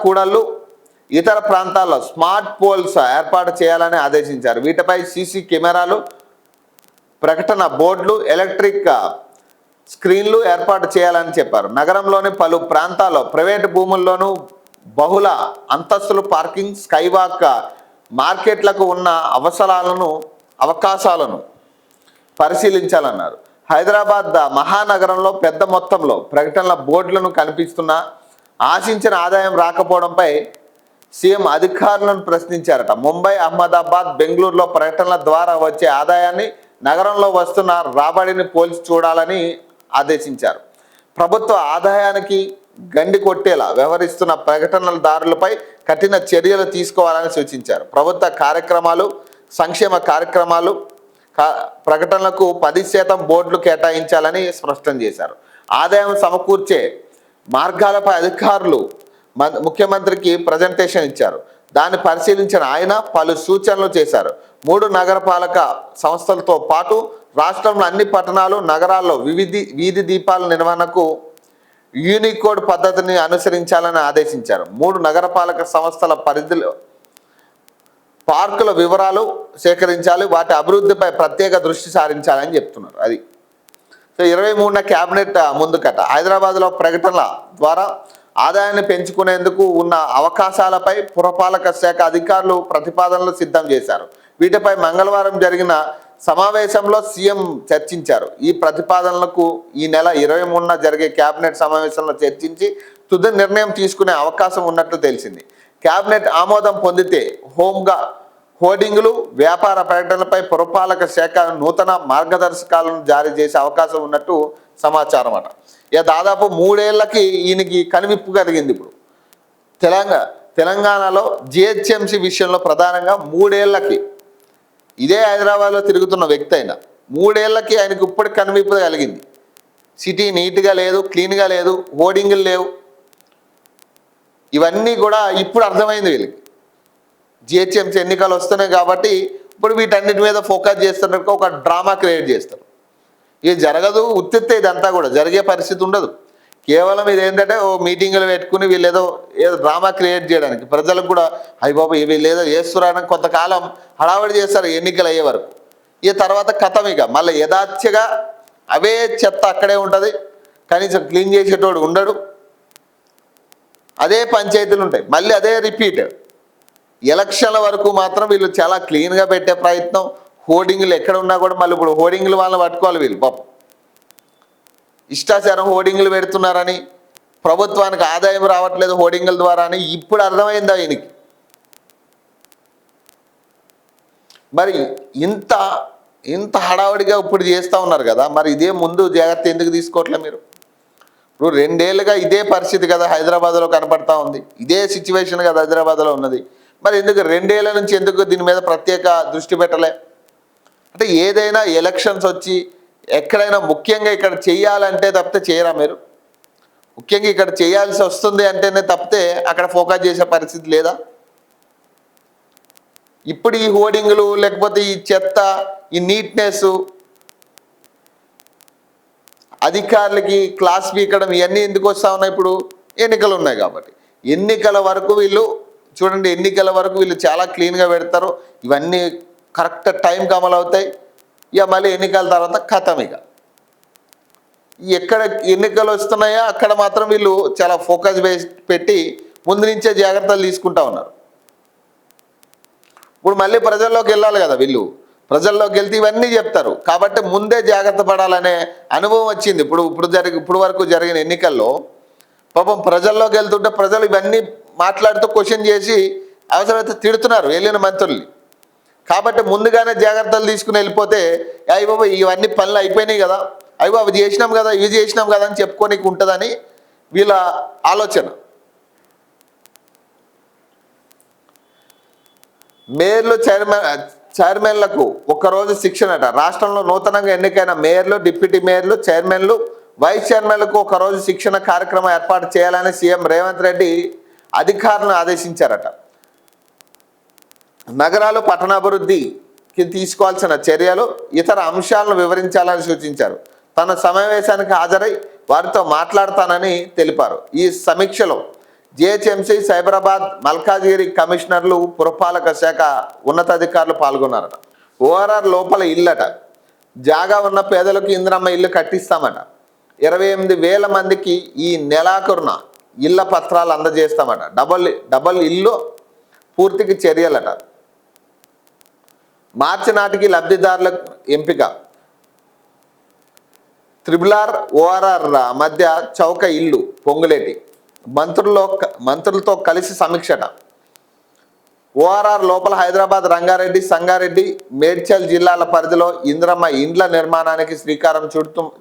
కూడళ్లు, ఇతర ప్రాంతాల్లో స్మార్ట్ పోల్స్ ఏర్పాటు చేయాలని ఆదేశించారు. వీటిపై సీసీ కెమెరాలు, ప్రకటన బోర్డులు, ఎలక్ట్రిక్ స్క్రీన్లు ఏర్పాటు చేయాలని చెప్పారు. నగరంలోని పలు ప్రాంతాల్లో ప్రైవేటు భూముల్లోనూ బహుళ అంతస్తులు పార్కింగ్, స్కైవాక్ మార్కెట్లకు ఉన్న అవకాశాలను పరిశీలించాలన్నారు. హైదరాబాద్ మహానగరంలో పెద్ద మొత్తంలో ప్రకటనల బోర్డులను కనిపిస్తున్న ఆశించిన ఆదాయం రాకపోవడంపై సీఎం అధికారులను ప్రశ్నించారట. ముంబై, అహ్మదాబాద్, బెంగళూరులో పర్యటనల ద్వారా వచ్చే ఆదాయాన్ని నగరంలో వస్తున్న రాబడిని పోల్చి చూడాలని ఆదేశించారు. ప్రభుత్వ ఆదాయానికి గండి కొట్టేలా వ్యవహరిస్తున్న ప్రకటనదారులపై కఠిన చర్యలు తీసుకోవాలని సూచించారు. ప్రభుత్వ కార్యక్రమాలు, సంక్షేమ కార్యక్రమాలు ప్రకటనలకు 10% బోర్డులు కేటాయించాలని స్పష్టం చేశారు. ఆదాయం సమకూర్చే మార్గాలపై అధికారులు ముఖ్యమంత్రికి ప్రజెంటేషన్ ఇచ్చారు. దాన్ని పరిశీలించిన ఆయన పలు సూచనలు చేశారు. 3 నగరపాలక సంస్థలతో పాటు రాష్ట్రంలో అన్ని పట్టణాలు, నగరాల్లో వీధి దీపాల నిర్వహణకు యూనికోడ్ పద్ధతిని అనుసరించాలని ఆదేశించారు. 3 నగరపాలక సంస్థల పరిధిలో పార్కుల వివరాలు సేకరించాలి, వాటి అభివృద్ధిపై ప్రత్యేక దృష్టి సారించాలని చెప్తున్నారు. అది సో 23న క్యాబినెట్ ముందుకట. హైదరాబాద్లో ప్రకటనల ద్వారా ఆదాయాన్ని పెంచుకునేందుకు ఉన్న అవకాశాలపై పురపాలక శాఖ అధికారులు ప్రతిపాదనలు సిద్ధం చేశారు. వీటిపై మంగళవారం జరిగిన సమావేశంలో సీఎం చర్చించారు. ఈ ప్రతిపాదనలకు ఈ నెల 23న జరిగే క్యాబినెట్ సమావేశంలో చర్చించి తుది నిర్ణయం తీసుకునే అవకాశం ఉన్నట్లు తెలిసింది. క్యాబినెట్ ఆమోదం పొందితే హోర్డింగులు, వ్యాపార ప్రకటనలపై పురపాలక శాఖ నూతన మార్గదర్శకాలను జారీ చేసే అవకాశం ఉన్నట్టు సమాచారం అట. ఇక దాదాపు 3 ఏళ్లకి ఈయనకి కనువిప్పు కలిగింది. ఇప్పుడు తెలంగాణలో జిహెచ్ఎంసీ విషయంలో ప్రధానంగా 3 ఏళ్లకి ఇదే హైదరాబాద్లో తిరుగుతున్న వ్యక్తి అయినా 3 ఏళ్లకి ఆయనకు ఇప్పుడు కనువిప్పు కలిగింది. సిటీ నీట్గా లేదు, క్లీన్గా లేదు, హోర్డింగులు లేవు. ఇవన్నీ కూడా ఇప్పుడు అర్థమైంది వీళ్ళకి. జిహెచ్ఎంసీ ఎన్నికలు వస్తున్నాయి కాబట్టి ఇప్పుడు వీటన్నిటి మీద ఫోకస్ చేస్తున్నట్టు ఒక డ్రామా క్రియేట్ చేస్తారు. ఇది జరగదు, ఉత్తిత్తే ఇదంతా కూడా జరిగే పరిస్థితి ఉండదు. కేవలం ఇదేంటంటే ఓ మీటింగులు పెట్టుకుని వీళ్ళు ఏదో డ్రామా క్రియేట్ చేయడానికి, ప్రజలకు కూడా అయ్యి బాబు వీళ్ళు ఏదో చేస్తున్నారని కొంతకాలం హడావడి చేస్తారు ఎన్నికలు అయ్యే వరకు. ఈ తర్వాత కథం ఇక మళ్ళీ యథాచ్ఛగా అవే చెత్త అక్కడే ఉంటుంది, కనీసం క్లీన్ చేసేటోడు ఉండడు, అదే పంచాయతీలు ఉంటాయి, మళ్ళీ అదే రిపీట్. ఎలక్షన్ల వరకు మాత్రం వీళ్ళు చాలా క్లీన్గా పెట్టే ప్రయత్నం, హోర్డింగులు ఎక్కడ ఉన్నా కూడా మళ్ళీ ఇప్పుడు హోర్డింగులు వాళ్ళని పట్టుకోవాలి వీళ్ళు. పాపం ఇష్టాచారం హోర్డింగులు పెడుతున్నారని, ప్రభుత్వానికి ఆదాయం రావట్లేదు హోర్డింగుల ద్వారా అని ఇప్పుడు అర్థమైందా ఈయనకి. మరి ఇంత హడావుడిగా ఇప్పుడు చేస్తూ ఉన్నారు కదా, మరి ఇదే ముందు జాగ్రత్త ఎందుకు తీసుకోవట్లే మీరు? ఇప్పుడు 2 ఏళ్ళుగా ఇదే పరిస్థితి కదా హైదరాబాద్లో కనపడతా ఉంది, ఇదే సిచ్యువేషన్ కదా హైదరాబాద్లో ఉన్నది. మరి ఎందుకు 2 ఏళ్ల నుంచి ఎందుకు దీని మీద ప్రత్యేక దృష్టి పెట్టలే? అంటే ఏదైనా ఎలక్షన్స్ వచ్చి ఎక్కడైనా ముఖ్యంగా ఇక్కడ చేయాలంటే తప్పితే చేయరా మీరు? ముఖ్యంగా ఇక్కడ చేయాల్సి వస్తుంది అంటేనే తప్పితే అక్కడ ఫోకస్ చేసే పరిస్థితి లేదా? ఇప్పుడు ఈ హోర్డింగులు లేకపోతే ఈ చెత్త, ఈ నీట్నెస్, అధికారులకి క్లాస్ పీకడం ఇవన్నీ ఎందుకు వస్తూ ఉన్నాయి? ఇప్పుడు ఎన్నికలు ఉన్నాయి కాబట్టి. ఎన్నికల వరకు వీళ్ళు చూడండి, ఎన్నికల వరకు వీళ్ళు చాలా క్లీన్గా పెడతారు, ఇవన్నీ కరెక్ట్ టైంకి అమలు అవుతాయి. ఇక మళ్ళీ ఎన్నికల తర్వాత ఖతం. ఇక ఎక్కడ ఎన్నికలు వస్తున్నాయో అక్కడ మాత్రం వీళ్ళు చాలా ఫోకస్ పెట్టి ముందు నుంచే జాగ్రత్తలు తీసుకుంటా ఉన్నారు. ఇప్పుడు మళ్ళీ ప్రజల్లోకి వెళ్ళాలి కదా వీళ్ళు, ప్రజల్లోకి వెళ్తే ఇవన్నీ చెప్తారు కాబట్టి ముందే జాగ్రత్త పడాలనే అనుభవం వచ్చింది. ఇప్పుడు వరకు జరిగిన ఎన్నికల్లో పాపం ప్రజల్లోకి వెళ్తుంటే ప్రజలు ఇవన్నీ మాట్లాడుతూ క్వశ్చన్ చేసి అవసరమైతే తిడుతున్నారు వెళ్ళిన మంత్రుల్ని. కాబట్టి ముందుగానే జాగ్రత్తలు తీసుకుని వెళ్ళిపోతే అయ్యి బాబు ఇవన్నీ పనులు అయిపోయినాయి కదా, అయ్యి అవి చేసినాం కదా, ఇవి చేసినాం కదా అని చెప్పుకోనికి ఉంటుందని వీళ్ళ ఆలోచన. మేయర్లు, చైర్మన్లకు ఒక్కరోజు శిక్షణట. రాష్ట్రంలో నూతనంగా ఎన్నికైన మేయర్లు, డిప్యూటీ మేయర్లు, చైర్మన్లు, వైస్ చైర్మన్లకు ఒకరోజు శిక్షణ కార్యక్రమం ఏర్పాటు చేయాలని సీఎం రేవంత్ రెడ్డి అధికారులను ఆదేశించారట. నగరాలు పట్టణాభివృద్ధికి తీసుకోవాల్సిన చర్యలు, ఇతర అంశాలను వివరించాలని సూచించారు. తన సమావేశానికి హాజరై వారితో మాట్లాడతానని తెలిపారు. ఈ సమీక్షలో జిహెచ్ఎంసీ, సైబరాబాద్, మల్కాజిగిరి కమిషనర్లు, పురపాలక శాఖ ఉన్నతాధికారులు పాల్గొన్నారట. ఓఆర్ఆర్ లోపల ఇల్లట. జాగా ఉన్న పేదలకు ఇందిరమ్మ ఇల్లు కట్టిస్తామట. 28,000 మందికి ఈ నెలాఖరున ఇళ్ల పత్రాలు అందజేస్తామట. డబల్ ఇల్లు పూర్తికి చర్యలట. మార్చి నాటికి లబ్ధిదారుల ఎంపిక. RRR, ORR మధ్య చౌక ఇల్లు పొంగులేటి. మంత్రులతో కలిసి సమీక్షట. ఓఆర్ఆర్ లోపల హైదరాబాద్, రంగారెడ్డి, సంగారెడ్డి, మేడ్చల్ జిల్లాల పరిధిలో ఇందిరమ్మ ఇండ్ల నిర్మాణానికి శ్రీకారం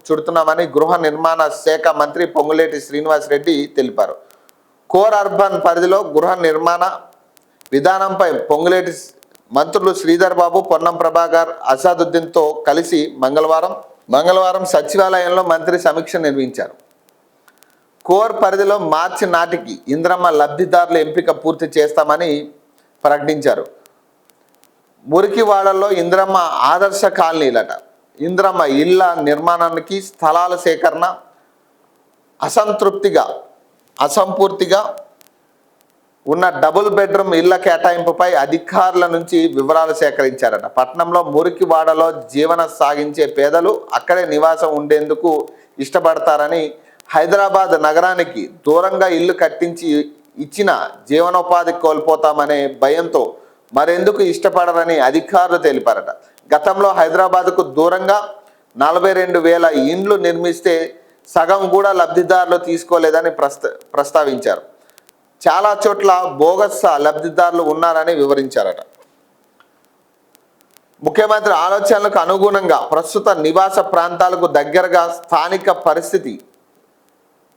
చుడుతున్నామని గృహ నిర్మాణ శాఖ మంత్రి పొంగులేటి శ్రీనివాసరెడ్డి తెలిపారు. కోర్ అర్బన్ పరిధిలో గృహ నిర్మాణ విధానంపై పొంగులేటి మంత్రులు శ్రీధర్ బాబు, పొన్నం ప్రభాకర్, అసాదుద్దీన్తో కలిసి మంగళవారం సచివాలయంలో మంత్రి సమీక్ష నిర్వహించారు. కోర్ పరిధిలో మార్చి నాటికి ఇందిరమ్మ లబ్ధిదారుల ఎంపిక పూర్తి చేస్తామని ప్రకటించారు. మురికివాడల్లో ఇందిరమ్మ ఆదర్శ కాలనీలట. ఇందిరమ్మ ఇళ్ల నిర్మాణానికి స్థలాల సేకరణ అసంపూర్తిగా ఉన్న డబుల్ బెడ్రూమ్ ఇళ్ల కేటాయింపుపై అధికారుల నుంచి వివరాలు సేకరించారట. పట్టణంలో మురికివాడలో జీవనం సాగించే పేదలు అక్కడే నివాసం ఉండేందుకు ఇష్టపడతారని, హైదరాబాద్ నగరానికి దూరంగా ఇల్లు కట్టించి ఇచ్చిన జీవనోపాధి కోల్పోతామనే భయంతో మరెందుకు ఇష్టపడరని అధికారులు తెలిపారట. గతంలో హైదరాబాద్కు దూరంగా 42,000 ఇండ్లు నిర్మిస్తే సగం కూడా లబ్ధిదారులు తీసుకోలేదని ప్రస్తావించారు. చాలా చోట్ల బోగస్ లబ్ధిదారులు ఉన్నారని వివరించారట. ముఖ్యమంత్రి ఆలోచనలకు అనుగుణంగా ప్రస్తుత నివాస ప్రాంతాలకు దగ్గరగా స్థానిక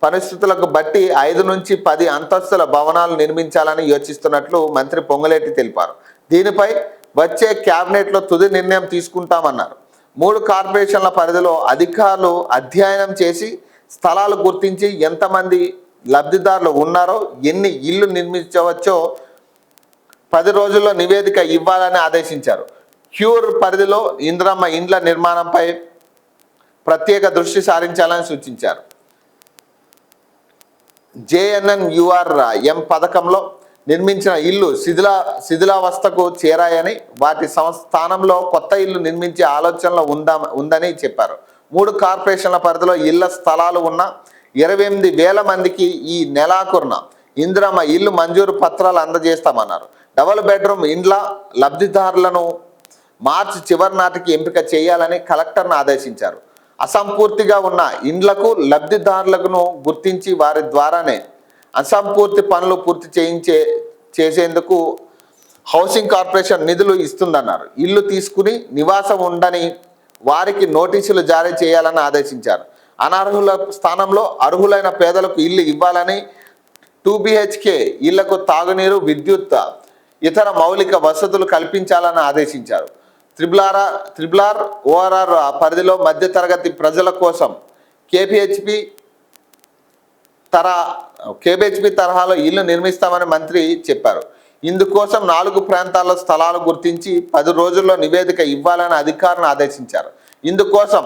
పరిస్థితులకు బట్టి 5 నుంచి 10 అంతస్తుల భవనాలు నిర్మించాలని యోచిస్తున్నట్లు మంత్రి పొంగులేటి తెలిపారు. దీనిపై వచ్చే క్యాబినెట్లో తుది నిర్ణయం తీసుకుంటామన్నారు. 3 కార్పొరేషన్ల పరిధిలో అధికారులు అధ్యయనం చేసి స్థలాలు గుర్తించి ఎంతమంది లబ్ధిదారులు ఉన్నారో, ఎన్ని ఇళ్లు నిర్మించవచ్చో 10 రోజుల్లో నివేదిక ఇవ్వాలని ఆదేశించారు. క్యూర్ పరిధిలో ఇందిరమ్మ ఇండ్ల నిర్మాణంపై ప్రత్యేక దృష్టి సారించాలని సూచించారు. JNNURM పథకంలో నిర్మించిన ఇల్లు శిథిలావస్థకు చేరాయని, వాటి స్థానంలో కొత్త ఇల్లు నిర్మించే ఆలోచనలో ఉందని చెప్పారు. 3 కార్పొరేషన్ల పరిధిలో ఇళ్ల స్థలాలు ఉన్న 28,000 మందికి ఈ నెలాఖరున ఇందిరమ్మ ఇల్లు మంజూరు పత్రాలు అందజేస్తామన్నారు. డబుల్ బెడ్రూమ్ ఇండ్ల లబ్ధిదారులను మార్చి చివరి నాటికి ఎంపిక చేయాలని కలెక్టర్ను ఆదేశించారు. అసంపూర్తిగా ఉన్న ఇండ్లకు లబ్ధిదారులను గుర్తించి వారి ద్వారానే అసంపూర్తి పనులు పూర్తి చేసేందుకు హౌసింగ్ కార్పొరేషన్ నిధులు ఇస్తుందన్నారు. ఇల్లు తీసుకుని నివాసం ఉండని వారికి నోటీసులు జారీ చేయాలని ఆదేశించారు. అనర్హుల స్థానంలో అర్హులైన పేదలకు ఇల్లు ఇవ్వాలని, 2 BHK ఇళ్లకు తాగునీరు, విద్యుత్, ఇతర మౌలిక వసతులు కల్పించాలని ఆదేశించారు. త్రిబుల్ ఆర్ ఓఆర్ఆర్ పరిధిలో మధ్యతరగతి ప్రజల కోసం కేబీహెచ్పి తరహాలో ఇల్లు నిర్మిస్తామని మంత్రి చెప్పారు. ఇందుకోసం 4 ప్రాంతాల్లో స్థలాలు గుర్తించి 10 రోజుల్లో నివేదిక ఇవ్వాలని అధికారులను ఆదేశించారు. ఇందుకోసం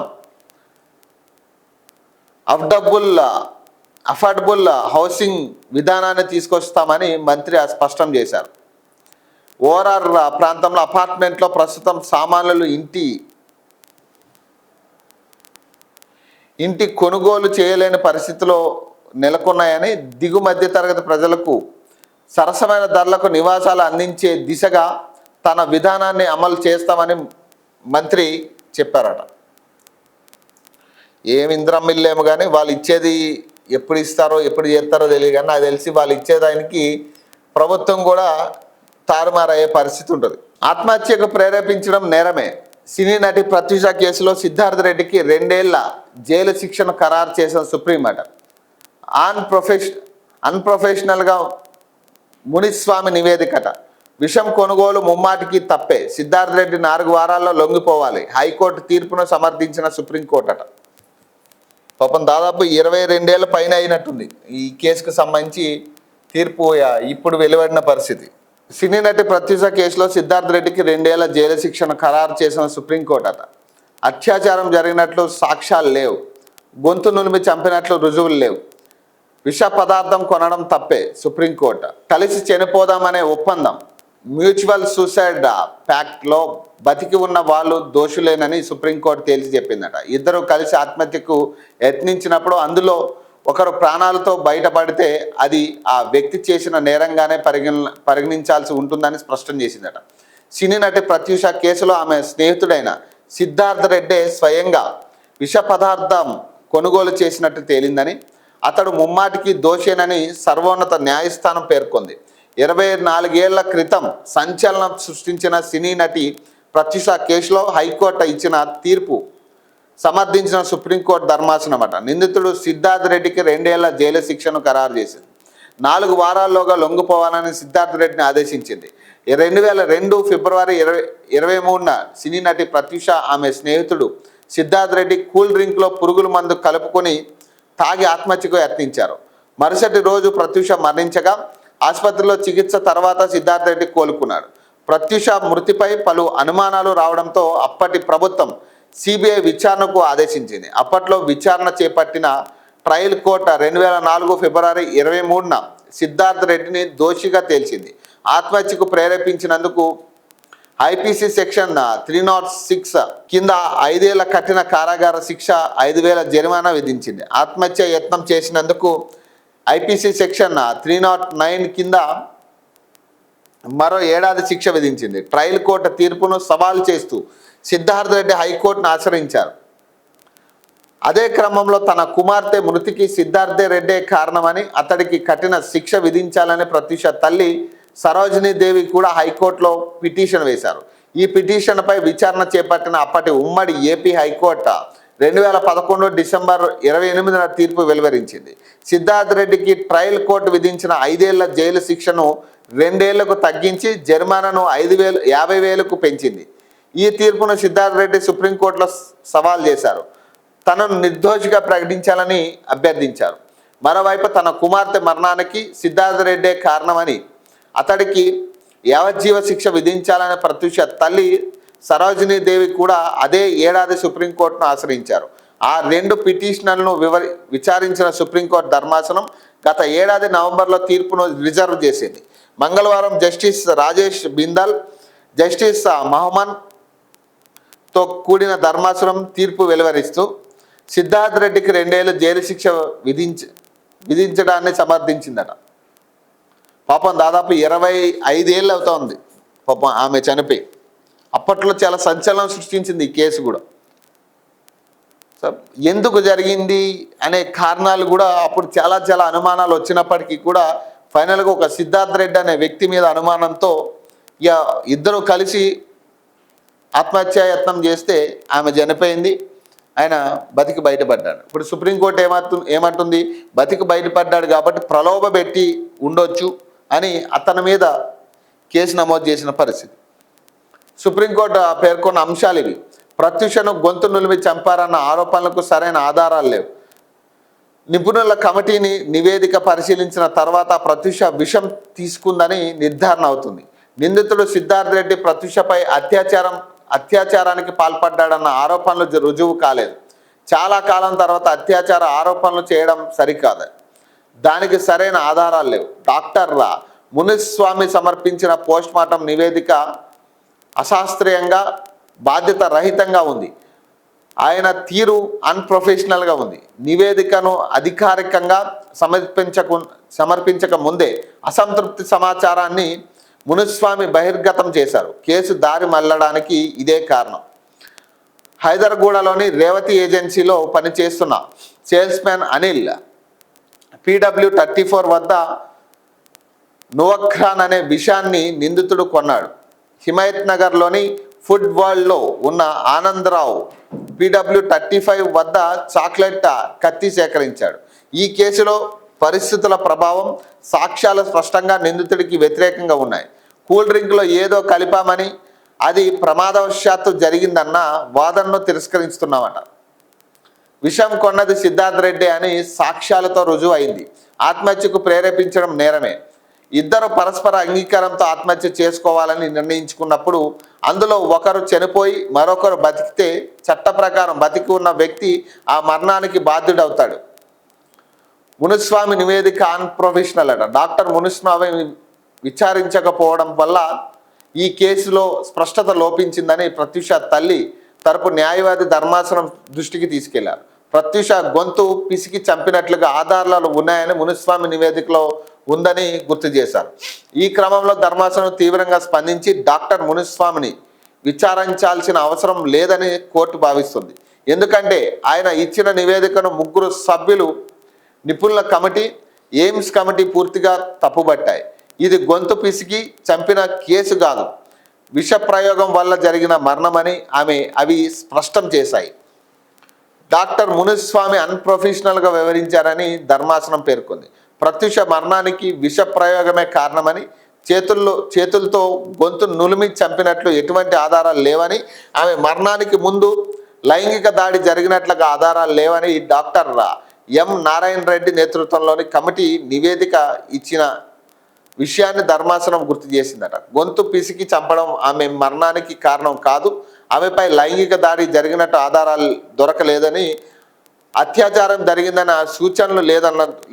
అఫోర్డబుల్ హౌసింగ్ విధానాన్ని తీసుకొస్తామని మంత్రి స్పష్టం చేశారు. ఓఆర్ఆర్ ప్రాంతంలో అపార్ట్మెంట్లో ప్రస్తుతం సామాన్లు ఇంటి కొనుగోలు చేయలేని పరిస్థితిలో నెలకొన్నాయని, దిగు మధ్య తరగతి ప్రజలకు సరసమైన ధరలకు నివాసాలు అందించే దిశగా తన విధానాన్ని అమలు చేస్తామని మంత్రి చెప్పారట. ఏమి ఇందిరమ్మ ఇల్లేమో కానీ వాళ్ళు ఇచ్చేది ఎప్పుడు ఇస్తారో ఎప్పుడు చేస్తారో తెలియదు. కానీ నాకు తెలిసి వాళ్ళు ఇచ్చేదానికి ప్రభుత్వం కూడా తారుమారయ్యే పరిస్థితి ఉంటుంది. ఆత్మహత్యకు ప్రేరేపించడం నేరమే. సినీ నటి ప్రత్యూష కేసులో సిద్ధార్థ రెడ్డికి 2 ఏళ్ల జైలు శిక్షను ఖరారు చేసిన సుప్రీం కోర్టు. అన్ప్రొఫెషనల్గా మునిస్వామి నివేదికట. విషం కొనుగోలు ముమ్మాటికి తప్పే, సిద్ధార్థ రెడ్డి 4 వారాల్లో లొంగిపోవాలి, హైకోర్టు తీర్పును సమర్థించిన సుప్రీంకోర్టు అట. పాపం దాదాపు 22 ఏళ్ళ పైన అయినట్టుంది ఈ కేసుకు సంబంధించి తీర్పు ఇప్పుడు వెలువడిన పరిస్థితి. సినీ నటి ప్రత్యూష కేసులో సిద్ధార్థ రెడ్డికి 2 ఏళ్ల జైలు శిక్షను ఖరారు చేసిన సుప్రీంకోర్టు అట. అత్యాచారం జరిగినట్లు సాక్ష్యాలు లేవు, గొంతు నులిమి చంపినట్లు రుజువులు లేవు, విష పదార్థం కొనడం తప్పే సుప్రీంకోర్టు. కలిసి చనిపోదామనే ఒప్పందం మ్యూచువల్ సూసైడ్ ప్యాక్ట్లో బతికి ఉన్న వాళ్ళు దోషులేనని సుప్రీంకోర్టు తేల్చి చెప్పిందట. ఇద్దరు కలిసి ఆత్మహత్యకు యత్నించినప్పుడు అందులో ఒకరు ప్రాణాలతో బయటపడితే అది ఆ వ్యక్తి చేసిన నేరంగానే పరిగణించాల్సి ఉంటుందని స్పష్టం చేసిందట. సినీ నటి ప్రత్యూష కేసులో ఆమె స్నేహితుడైన సిద్ధార్థ రెడ్డి స్వయంగా విష పదార్థం కొనుగోలు చేసినట్టు తేలిందని, అతడు ముమ్మాటికి దోషేనని సర్వోన్నత న్యాయస్థానం పేర్కొంది. 24 ఏళ్ల క్రితం సంచలనం సృష్టించిన సినీ నటి ప్రత్యూష కేసులో హైకోర్టు ఇచ్చిన తీర్పు సమర్థించిన సుప్రీంకోర్టు ధర్మాసనం నిందితుడు సిద్ధార్థ్ రెడ్డికి 2 ఏళ్ల జైలు శిక్షను ఖరారు చేసింది. 4 వారాల్లోగా లొంగిపోవాలని సిద్ధార్థ్ రెడ్డిని ఆదేశించింది. 2002 ఫిబ్రవరి 23న సినీ నటి ప్రత్యూష ఆమె స్నేహితుడు సిద్ధార్థ్ రెడ్డి కూల్ డ్రింక్లో పురుగుల మందు కలుపుకొని తాగి ఆత్మహత్యకు యత్నించారు. మరుసటి రోజు ప్రత్యూష మరణించగా ఆసుపత్రిలో చికిత్స తర్వాత సిద్ధార్థ్ రెడ్డి కోలుకున్నాడు. ప్రత్యూష మృతిపై పలు అనుమానాలు రావడంతో అప్పటి ప్రభుత్వం సిబిఐ విచారణకు ఆదేశించింది. అప్పట్లో విచారణ చేపట్టిన ట్రయల్ కోర్టు 2004 ఫిబ్రవరి 23న సిద్ధార్థ్ రెడ్డిని దోషిగా తేల్చింది. ఆత్మహత్యకు ప్రేరేపించినందుకు ఐపీసీ సెక్షన్ 306 కింద 5 ఏళ్ల కఠిన కారాగార శిక్ష, 5,000 జరిమానా విధించింది. ఆత్మహత్య యత్నం చేసినందుకు ఐపీసీ సెక్షన్ 309 కింద మరో 1 ఏడాది శిక్ష విధించింది. ట్రయల్ కోర్టు తీర్పును సవాల్ చేస్తూ సిద్ధార్థ్ రెడ్డి హైకోర్టును ఆశ్రయించారు. అదే క్రమంలో తన కుమార్తె మృతికి సిద్ధార్థ్ రెడ్డే కారణమని, అతడికి కఠిన శిక్ష విధించాలని ప్రత్యూష తల్లి సరోజినీ దేవి కూడా హైకోర్టులో పిటిషన్ వేశారు. ఈ పిటిషన్పై విచారణ చేపట్టిన అప్పటి ఉమ్మడి ఏపీ హైకోర్టు 2011 డిసెంబర్ 28న తీర్పు వెలువరించింది. సిద్ధార్థ్ రెడ్డికి ట్రయల్ కోర్టు విధించిన 5 ఏళ్ల జైలు శిక్షను 2 ఏళ్లకు తగ్గించి జరిమానాను 50,000కు పెంచింది. ఈ తీర్పును సిద్ధార్థ్ రెడ్డి సుప్రీంకోర్టులో సవాల్ చేశారు. తనను నిర్దోషిగా ప్రకటించాలని అభ్యర్థించారు. మరోవైపు తన కుమార్తె మరణానికి సిద్ధార్థ్ రెడ్డే కారణమని, అతడికి యావజ్జీవ శిక్ష విధించాలని ప్రత్యూష తల్లి సరోజినీ దేవి కూడా అదే ఏడాది సుప్రీంకోర్టును ఆశ్రయించారు. ఆ 2 పిటిషన్లను విచారించిన సుప్రీంకోర్టు ధర్మాసనం గత ఏడాది నవంబర్లో తీర్పును రిజర్వ్ చేసింది. మంగళవారం జస్టిస్ రాజేష్ బిందల్, జస్టిస్ మహమ్మన్తో కూడిన ధర్మాసనం తీర్పు వెలువరిస్తూ సిద్ధార్థ్ రెడ్డికి 2 ఏళ్ల జైలు శిక్ష విధించడాన్ని సమర్థించిందట. పాపం దాదాపు 25 ఏళ్ళు అవుతోంది పాపం ఆమె చనిపోయి. అప్పట్లో చాలా సంచలనం సృష్టించింది ఈ కేసు కూడా. ఎందుకు జరిగింది అనే కారణాలు కూడా అప్పుడు చాలా అనుమానాలు వచ్చినప్పటికీ కూడా ఫైనల్గా ఒక సిద్ధార్థ్ రెడ్డి అనే వ్యక్తి మీద అనుమానంతో ఇక ఇద్దరు కలిసి ఆత్మహత్యా యత్నం చేస్తే ఆమె చనిపోయింది, ఆయన బతికి బయటపడ్డాడు. ఇప్పుడు సుప్రీంకోర్టు ఏమంటుంది, బతికి బయటపడ్డాడు కాబట్టి ప్రలోభ పెట్టి ఉండొచ్చు అని అతని మీద కేసు నమోదు చేసిన పరిస్థితి. సుప్రీంకోర్టు పేర్కొన్న అంశాలు ఇవి. ప్రత్యూషను గొంతు నులిమి చంపారన్న ఆరోపణలకు సరైన ఆధారాలు లేవు. నిపుణుల కమిటీని నివేదిక పరిశీలించిన తర్వాత ప్రత్యూష విషం తీసుకుందని నిర్ధారణ అవుతుంది. నిందితుడు సిద్ధార్థ్ రెడ్డి ప్రత్యూషపై అత్యాచారానికి పాల్పడ్డాడన్న ఆరోపణలు రుజువు కాలేదు. చాలా కాలం తర్వాత అత్యాచార ఆరోపణలు చేయడం సరికాదు. దానికి సరైన ఆధారాలు లేవు. డాక్టర్ మునిస్వామి సమర్పించిన పోస్ట్మార్టం నివేదిక అశాస్త్రీయంగా, బాధ్యత రహితంగా ఉంది. ఆయన తీరు అన్ప్రొఫెషనల్గా ఉంది. నివేదికను అధికారికంగా సమర్పించక ముందే అసంతృప్తి సమాచారాన్ని మునిస్వామి బహిర్గతం చేశారు. కేసు దారి మళ్ళడానికి ఇదే కారణం. హైదర్గూడలోని రేవతి ఏజెన్సీలో పనిచేస్తున్న సేల్స్మెన్ అనిల్ PW34 వద్ద నువఖ్రాన్ అనే విషయాన్ని నిందితుడు కొన్నాడు. హిమాయత్ నగర్లోని ఫుడ్ వరల్డ్లో ఉన్న ఆనందరావు PW35 వద్ద చాక్లెట్ కత్తి సేకరించాడు. ఈ కేసులో పరిస్థితుల ప్రభావం, సాక్ష్యాలు స్పష్టంగా నిందితుడికి వ్యతిరేకంగా ఉన్నాయి. కూల్ డ్రింక్లో ఏదో కలిపామని, అది ప్రమాదవశాత్తు జరిగిందన్న వాదనను తిరస్కరిస్తున్నామట. విషం కొన్నది సిద్ధార్థ్ రెడ్డి అని సాక్ష్యాలతో రుజువు అయింది. ఆత్మహత్యకు ప్రేరేపించడం నేరమే. ఇద్దరు పరస్పర అంగీకారంతో ఆత్మహత్య చేసుకోవాలని నిర్ణయించుకున్నప్పుడు అందులో ఒకరు చనిపోయి మరొకరు బతికితే చట్ట ప్రకారం బతికి ఉన్న వ్యక్తి ఆ మరణానికి బాధ్యుడవుతాడు. మునుస్వామి నివేదిక అన్ప్రొఫెషనల్ అట. డాక్టర్ మునుస్వామి విచారించకపోవడం వల్ల ఈ కేసులో స్పష్టత లోపించిందని ప్రత్యూష తల్లి తరపు న్యాయవాది ధర్మాసనం దృష్టికి తీసుకెళ్లారు. ప్రత్యూష గొంతు పిసికి చంపినట్లుగా ఆధారాలు ఉన్నాయని మునుస్వామి నివేదికలో ఉందని గుర్తు చేశారు. ఈ క్రమంలో ధర్మాసనం తీవ్రంగా స్పందించి డాక్టర్ మునుస్వామిని విచారించాల్సిన అవసరం లేదని కోర్టు భావిస్తుంది. ఎందుకంటే ఆయన ఇచ్చిన నివేదికను 3 సభ్యులు నిపుణుల కమిటీ, ఎయిమ్స్ కమిటీ పూర్తిగా తప్పుబట్టాయి. ఇది గొంతు పిసికి చంపిన కేసు కాదు, విష ప్రయోగం వల్ల జరిగిన మరణమని అవి స్పష్టం చేశాయి. డాక్టర్ మునుస్వామి అన్ప్రొఫెషనల్గా వ్యవహరించారని ధర్మాసనం పేర్కొంది. ప్రత్యూష మరణానికి విష ప్రయోగమే కారణమని, చేతులతో గొంతు నులిమి చంపినట్లు ఎటువంటి ఆధారాలు లేవని, ఆమె మరణానికి ముందు లైంగిక దాడి జరిగినట్లుగా ఆధారాలు లేవని డాక్టర్ ఎం నారాయణ రెడ్డి నేతృత్వంలోని కమిటీ నివేదిక ఇచ్చిన విషయాన్ని ధర్మాసనం గుర్తు చేసిందట. గొంతు పిసికి చంపడం ఆమె మరణానికి కారణం కాదు, ఆమెపై లైంగిక దాడి జరిగినట్టు ఆధారాలు దొరకలేదని, అత్యాచారం జరిగిందన్న సూచనలు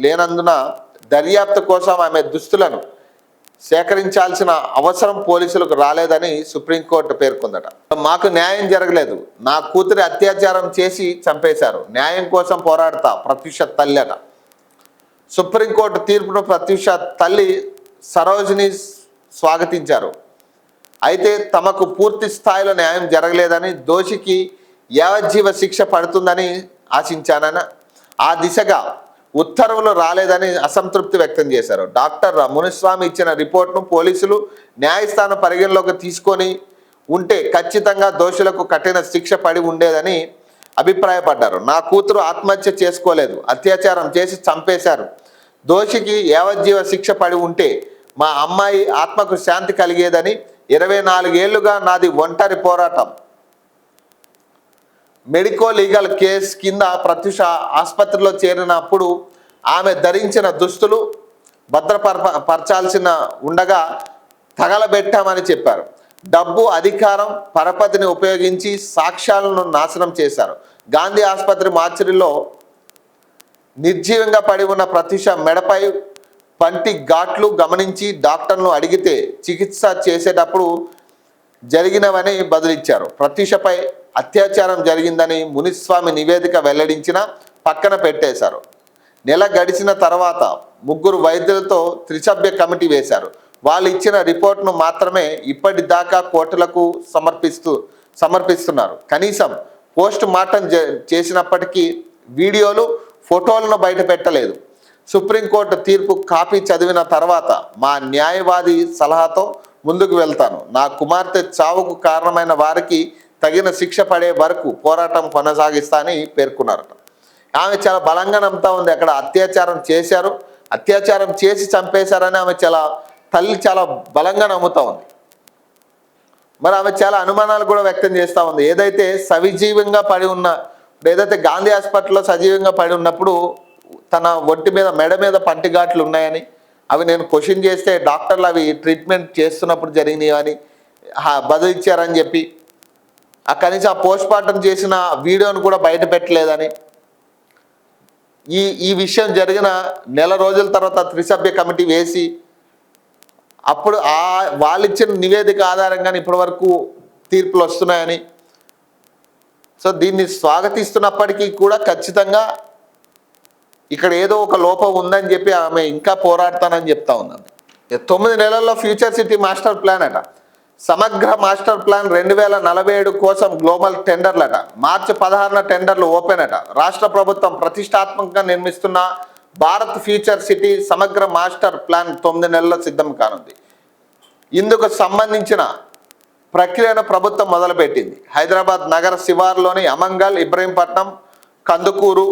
లేనందున దర్యాప్తు కోసం ఆమె దుస్తులను సేకరించాల్సిన అవసరం పోలీసులకు రాలేదని సుప్రీంకోర్టు పేర్కొందట. మాకు న్యాయం జరగలేదు, నా కూతురి అత్యాచారం చేసి చంపేశారు, న్యాయం కోసం పోరాడతా ప్రత్యూష తల్లి అట. సుప్రీంకోర్టు తీర్పును ప్రత్యూష తల్లి సరోజిని స్వాగతించారు. అయితే తమకు పూర్తి స్థాయిలో న్యాయం జరగలేదని, దోషికి యావజ్జీవ శిక్ష పడుతుందని ఆశించానని, ఆ దిశగా ఉత్తర్వులు రాలేదని అసంతృప్తి వ్యక్తం చేశారు. డాక్టర్ మునుస్వామి ఇచ్చిన రిపోర్ట్ను పోలీసులు న్యాయస్థానం పరిగణలోకి తీసుకొని ఉంటే ఖచ్చితంగా దోషులకు కఠిన శిక్ష పడి ఉండేదని అభిప్రాయపడ్డారు. నా కూతురు ఆత్మహత్య చేసుకోలేదు, అత్యాచారం చేసి చంపేశారు, దోషికి యావజ్జీవ శిక్ష పడి ఉంటే మా అమ్మాయి ఆత్మకు శాంతి కలిగేదని, 24 ఏళ్లుగా నాది ఒంటరి పోరాటం. మెడికో లీగల్ కేసు కింద ప్రత్యూష ఆసుపత్రిలో చేరినప్పుడు ఆమె ధరించిన దుస్తులు భద్రపరచాల్సిన ఉండగా తగలబెట్టామని చెప్పారు. డబ్బు, అధికారం, పరపతిని ఉపయోగించి సాక్ష్యాలను నాశనం చేశారు. గాంధీ ఆసుపత్రి మార్చిలో నిర్జీవంగా పడి ఉన్న ప్రత్యూష మెడపై పంటి ఘాట్లు గమనించి డాక్టర్ను అడిగితే చికిత్స చేసేటప్పుడు జరిగినవని బదులిచ్చారు. ప్రత్యూషపై అత్యాచారం జరిగిందని మునిస్వామి నివేదిక వెల్లడించిన పక్కన పెట్టేశారు. నెల గడిచిన తర్వాత 3 వైద్యులతో త్రిసభ్య కమిటీ వేశారు. వాళ్ళు ఇచ్చిన రిపోర్ట్ను మాత్రమే ఇప్పటిదాకా కోర్టులకు సమర్పిస్తున్నారు. కనీసం పోస్ట్ మార్టం చేసినప్పటికీ వీడియోలు, ఫోటోలను బయట పెట్టలేదు. సుప్రీంకోర్టు తీర్పు కాపీ చదివిన తర్వాత మా న్యాయవాది సలహాతో ముందుకు వెళ్తాను. నా కుమార్తె చావుకు కారణమైన వారికి తగిన శిక్ష పడే వరకు పోరాటం కొనసాగిస్తా అని పేర్కొన్నారట. ఆమె చాలా బలంగా నమ్ముతా ఉంది. అక్కడ అత్యాచారం చేశారు, అత్యాచారం చేసి చంపేశారని ఆమె తల్లి చాలా బలంగా నమ్ముతా ఉంది. మరి ఆమె చాలా అనుమానాలు కూడా వ్యక్తం చేస్తూ ఉంది. ఏదైతే సజీవంగా పడి ఉన్న, ఏదైతే గాంధీ హాస్పిటల్లో సజీవంగా పడి ఉన్నప్పుడు తన ఒంటి మీద, మెడ మీద పంటిఘాట్లు ఉన్నాయని, అవి నేను క్వశ్చన్ చేస్తే డాక్టర్లు అవి ట్రీట్మెంట్ చేస్తున్నప్పుడు జరిగినాయి అని బదులిచ్చారని చెప్పి, కనీసం ఆ పోస్ట్ మార్టం చేసిన వీడియోను కూడా బయట పెట్టలేదని, ఈ విషయం జరిగిన నెల రోజుల తర్వాత త్రిసభ్య కమిటీ వేసి అప్పుడు వాళ్ళు ఇచ్చిన నివేదిక ఆధారంగానే ఇప్పటి వరకు తీర్పులు వస్తున్నాయని, సో దీన్ని స్వాగతిస్తున్నప్పటికీ కూడా ఖచ్చితంగా ఇక్కడ ఏదో ఒక లోపం ఉందని చెప్పి ఆమె ఇంకా పోరాడతానని చెప్తా ఉందండి. 9 నెలల్లో ఫ్యూచర్ సిటీ మాస్టర్ ప్లాన్ అట. సమగ్ర మాస్టర్ ప్లాన్ 2047 కోసం గ్లోబల్ టెండర్లట. మార్చి 16న టెండర్లు ఓపెన్ అట. రాష్ట్ర ప్రభుత్వం ప్రతిష్టాత్మకంగా నిర్మిస్తున్న భారత్ ఫ్యూచర్ సిటీ సమగ్ర మాస్టర్ ప్లాన్ 9 నెలల్లో సిద్ధం కానుంది. ఇందుకు సంబంధించిన ప్రక్రియను ప్రభుత్వం మొదలుపెట్టింది. హైదరాబాద్ నగర శివార్లోని అమంగల్, ఇబ్రహీంపట్నం, కందుకూరు,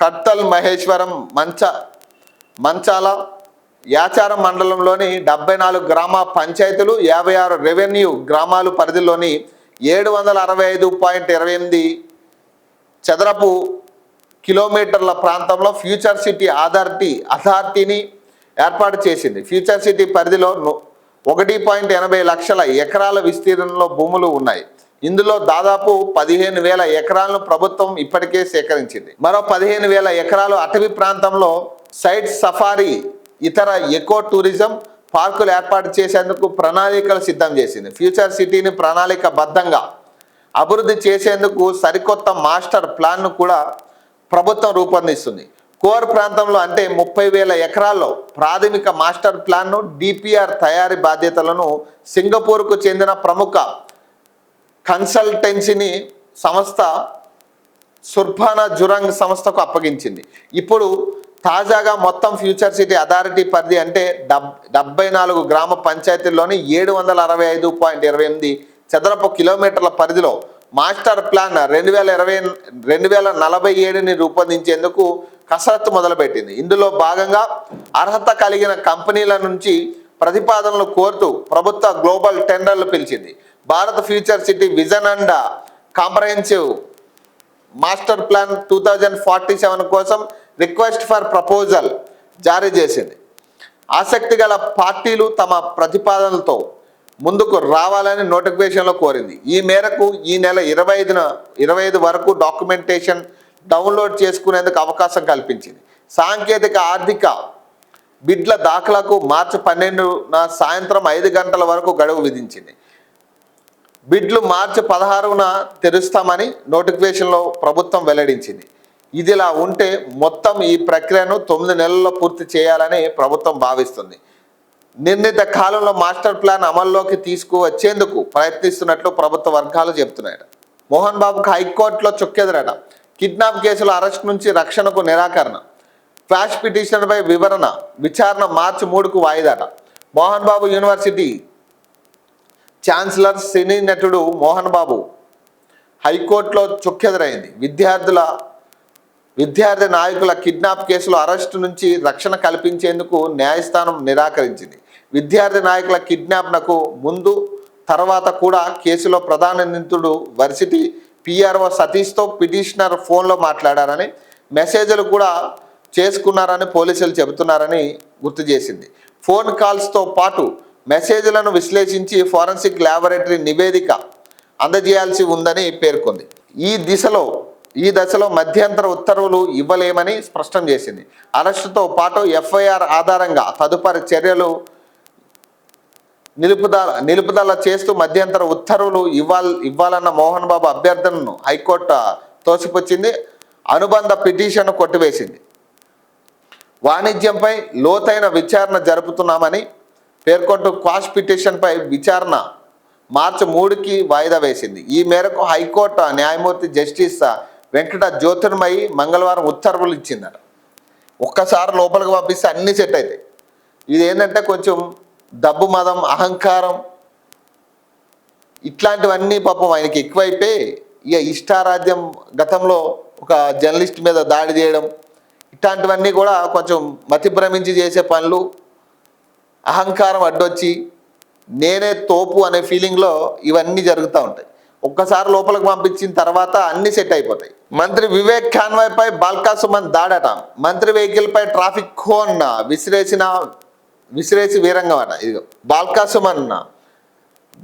కట్టల్, మహేశ్వరం, మంచాల, యాచారం మండలంలోని 74 గ్రామ పంచాయతీలు, 56 రెవెన్యూ గ్రామాలు పరిధిలోని 765.28 చదరపు కిలోమీటర్ల ప్రాంతంలో ఫ్యూచర్ సిటీ అథారిటీని ఏర్పాటు చేసింది. ఫ్యూచర్ సిటీ పరిధిలో 1.80 లక్షల ఎకరాల విస్తీర్ణంలో భూములు ఉన్నాయి. ఇందులో దాదాపు 15,000 ఎకరాలను ప్రభుత్వం ఇప్పటికే సేకరించింది. మరో 15,000 ఎకరాలు అటవీ ప్రాంతంలో సైట్ సఫారీ, ఇతర ఎకో టూరిజం పార్కులు ఏర్పాటు చేసేందుకు ప్రణాళికలు సిద్ధం చేసింది. ఫ్యూచర్ సిటీని ప్రణాళికబద్ధంగా అభివృద్ధి చేసేందుకు సరికొత్త మాస్టర్ ప్లాన్ను కూడా ప్రభుత్వం రూపొందిస్తుంది. కోర్ ప్రాంతంలో అంటే 30,000 ఎకరాల్లో ప్రాథమిక మాస్టర్ ప్లాన్ను, డిపిఆర్ తయారీ బాధ్యతలను సింగపూర్కు చెందిన ప్రముఖ కన్సల్టెన్సీని సంస్థ సుర్భానా జురాంగ్ సంస్థకు అప్పగించింది. ఇప్పుడు తాజాగా మొత్తం ఫ్యూచర్ సిటీ అథారిటీ పరిధి అంటే 74 గ్రామ పంచాయతీల్లోని 765.28 చదరపు కిలోమీటర్ల పరిధిలో మాస్టర్ ప్లాన్ 2047ని రూపొందించేందుకు కసరత్తు మొదలుపెట్టింది. ఇందులో భాగంగా అర్హత కలిగిన కంపెనీల నుంచి ప్రతిపాదనలు కోరుతూ ప్రభుత్వ గ్లోబల్ టెండర్లు పిలిచింది. Bharat future city vision and comprehensive master plan 2047 కోసం రిక్వెస్ట్ ఫర్ ప్రపోజల్ జారీ చేసింది. ఆసక్తి గల పార్టీలు తమ ప్రతిపాదనలతో ముందుకు రావాలని నోటిఫికేషన్లో కోరింది. ఈ మేరకు ఈ నెల 25 వరకు డాక్యుమెంటేషన్ డౌన్లోడ్ చేసుకునేందుకు అవకాశం కల్పించింది. సాంకేతిక ఆర్థిక బిడ్ల దాఖలకు మార్చి 12న సాయంత్రం 5 గంటల వరకు గడువు విధించింది. బిడ్లు మార్చి 16న తెరుస్తామని నోటిఫికేషన్లో ప్రభుత్వం వెల్లడించింది. ఇదిలా ఉంటే మొత్తం ఈ ప్రక్రియను 9 నెలల్లో పూర్తి చేయాలని ప్రభుత్వం భావిస్తుంది. నిర్ణీత కాలంలో మాస్టర్ ప్లాన్ అమల్లోకి తీసుకువచ్చేందుకు ప్రయత్నిస్తున్నట్లు ప్రభుత్వ వర్గాలు చెబుతున్నాయట. మోహన్ బాబుకు హైకోర్టులో చుక్కెదురట. కిడ్నాప్ కేసులో అరెస్ట్ నుంచి రక్షణకు నిరాకరణ. క్వాష్ పిటిషన్పై విచారణ మార్చి 3కు వాయిదాట. మోహన్ బాబు యూనివర్సిటీ ఛాన్సలర్ సినీ నటుడు మోహన్ బాబు హైకోర్టులో చుక్కెదురైంది. విద్యార్థి నాయకుల కిడ్నాప్ కేసులో అరెస్టు నుంచి రక్షణ కల్పించేందుకు న్యాయస్థానం నిరాకరించింది. విద్యార్థి నాయకుల కిడ్నాప్నకు ముందు తర్వాత కూడా కేసులో ప్రధాన నిందితుడు వర్సిటీ పిఆర్ఓ సతీష్తో పిటిషనర్ ఫోన్లో మాట్లాడారని, మెసేజ్లు కూడా చేసుకున్నారని పోలీసులు చెబుతున్నారని గుర్తు చేసింది. ఫోన్ కాల్స్తో పాటు మెసేజ్లను విశ్లేషించి ఫోరెన్సిక్ ల్యాబొరేటరీ నివేదిక అందజేయాల్సి ఉందని పేర్కొంది. ఈ దశలో మధ్యంతర ఉత్తర్వులు ఇవ్వలేమని స్పష్టం చేసింది. అరెస్టుతో పాటు ఎఫ్ఐఆర్ ఆధారంగా తదుపరి చర్యలు నిలుపుదల చేస్తూ మధ్యంతర ఉత్తర్వులు ఇవ్వాలన్న మోహన్ బాబు అభ్యర్థనను హైకోర్టు తోసిపుచ్చింది. అనుబంధ పిటిషన్ను కొట్టివేసింది. వాణిజ్యంపై లోతైన విచారణ జరుపుతున్నామని పేర్కొంటూ క్వాష్ పిటిషన్పై విచారణ మార్చి 3కి వాయిదా వేసింది. ఈ మేరకు హైకోర్టు న్యాయమూర్తి జస్టిస్ వెంకట జ్యోతిర్మయి మంగళవారం ఉత్తర్వులు ఇచ్చిందట. ఒక్కసారి లోపలికి పంపిస్తే అన్నీ సెట్ అవుతాయి. ఇది ఏంటంటే కొంచెం డబ్బు మదం, అహంకారం ఇట్లాంటివన్నీ పాపం ఆయనకి ఎక్కువైపోయి ఇక ఇష్టారాజ్యం, గతంలో ఒక జర్నలిస్ట్ మీద దాడి చేయడం, ఇట్లాంటివన్నీ కూడా కొంచెం మతి భ్రమించి చేసే పనులు, అహంకారం అడ్డొచ్చి నేనే తోపు అనే ఫీలింగ్లో ఇవన్నీ జరుగుతూ ఉంటాయి. ఒక్కసారి లోపలికి పంపించిన తర్వాత అన్ని సెట్ అయిపోతాయి. మంత్రి వివేక్ ఖాన్వాయ్పై బాల్కా సుమన్ దాడట. మంత్రి వెహికల్పై ట్రాఫిక్ కోన్ విసిరేసి వీరంగం అట. ఇది బాల్కా సుమన్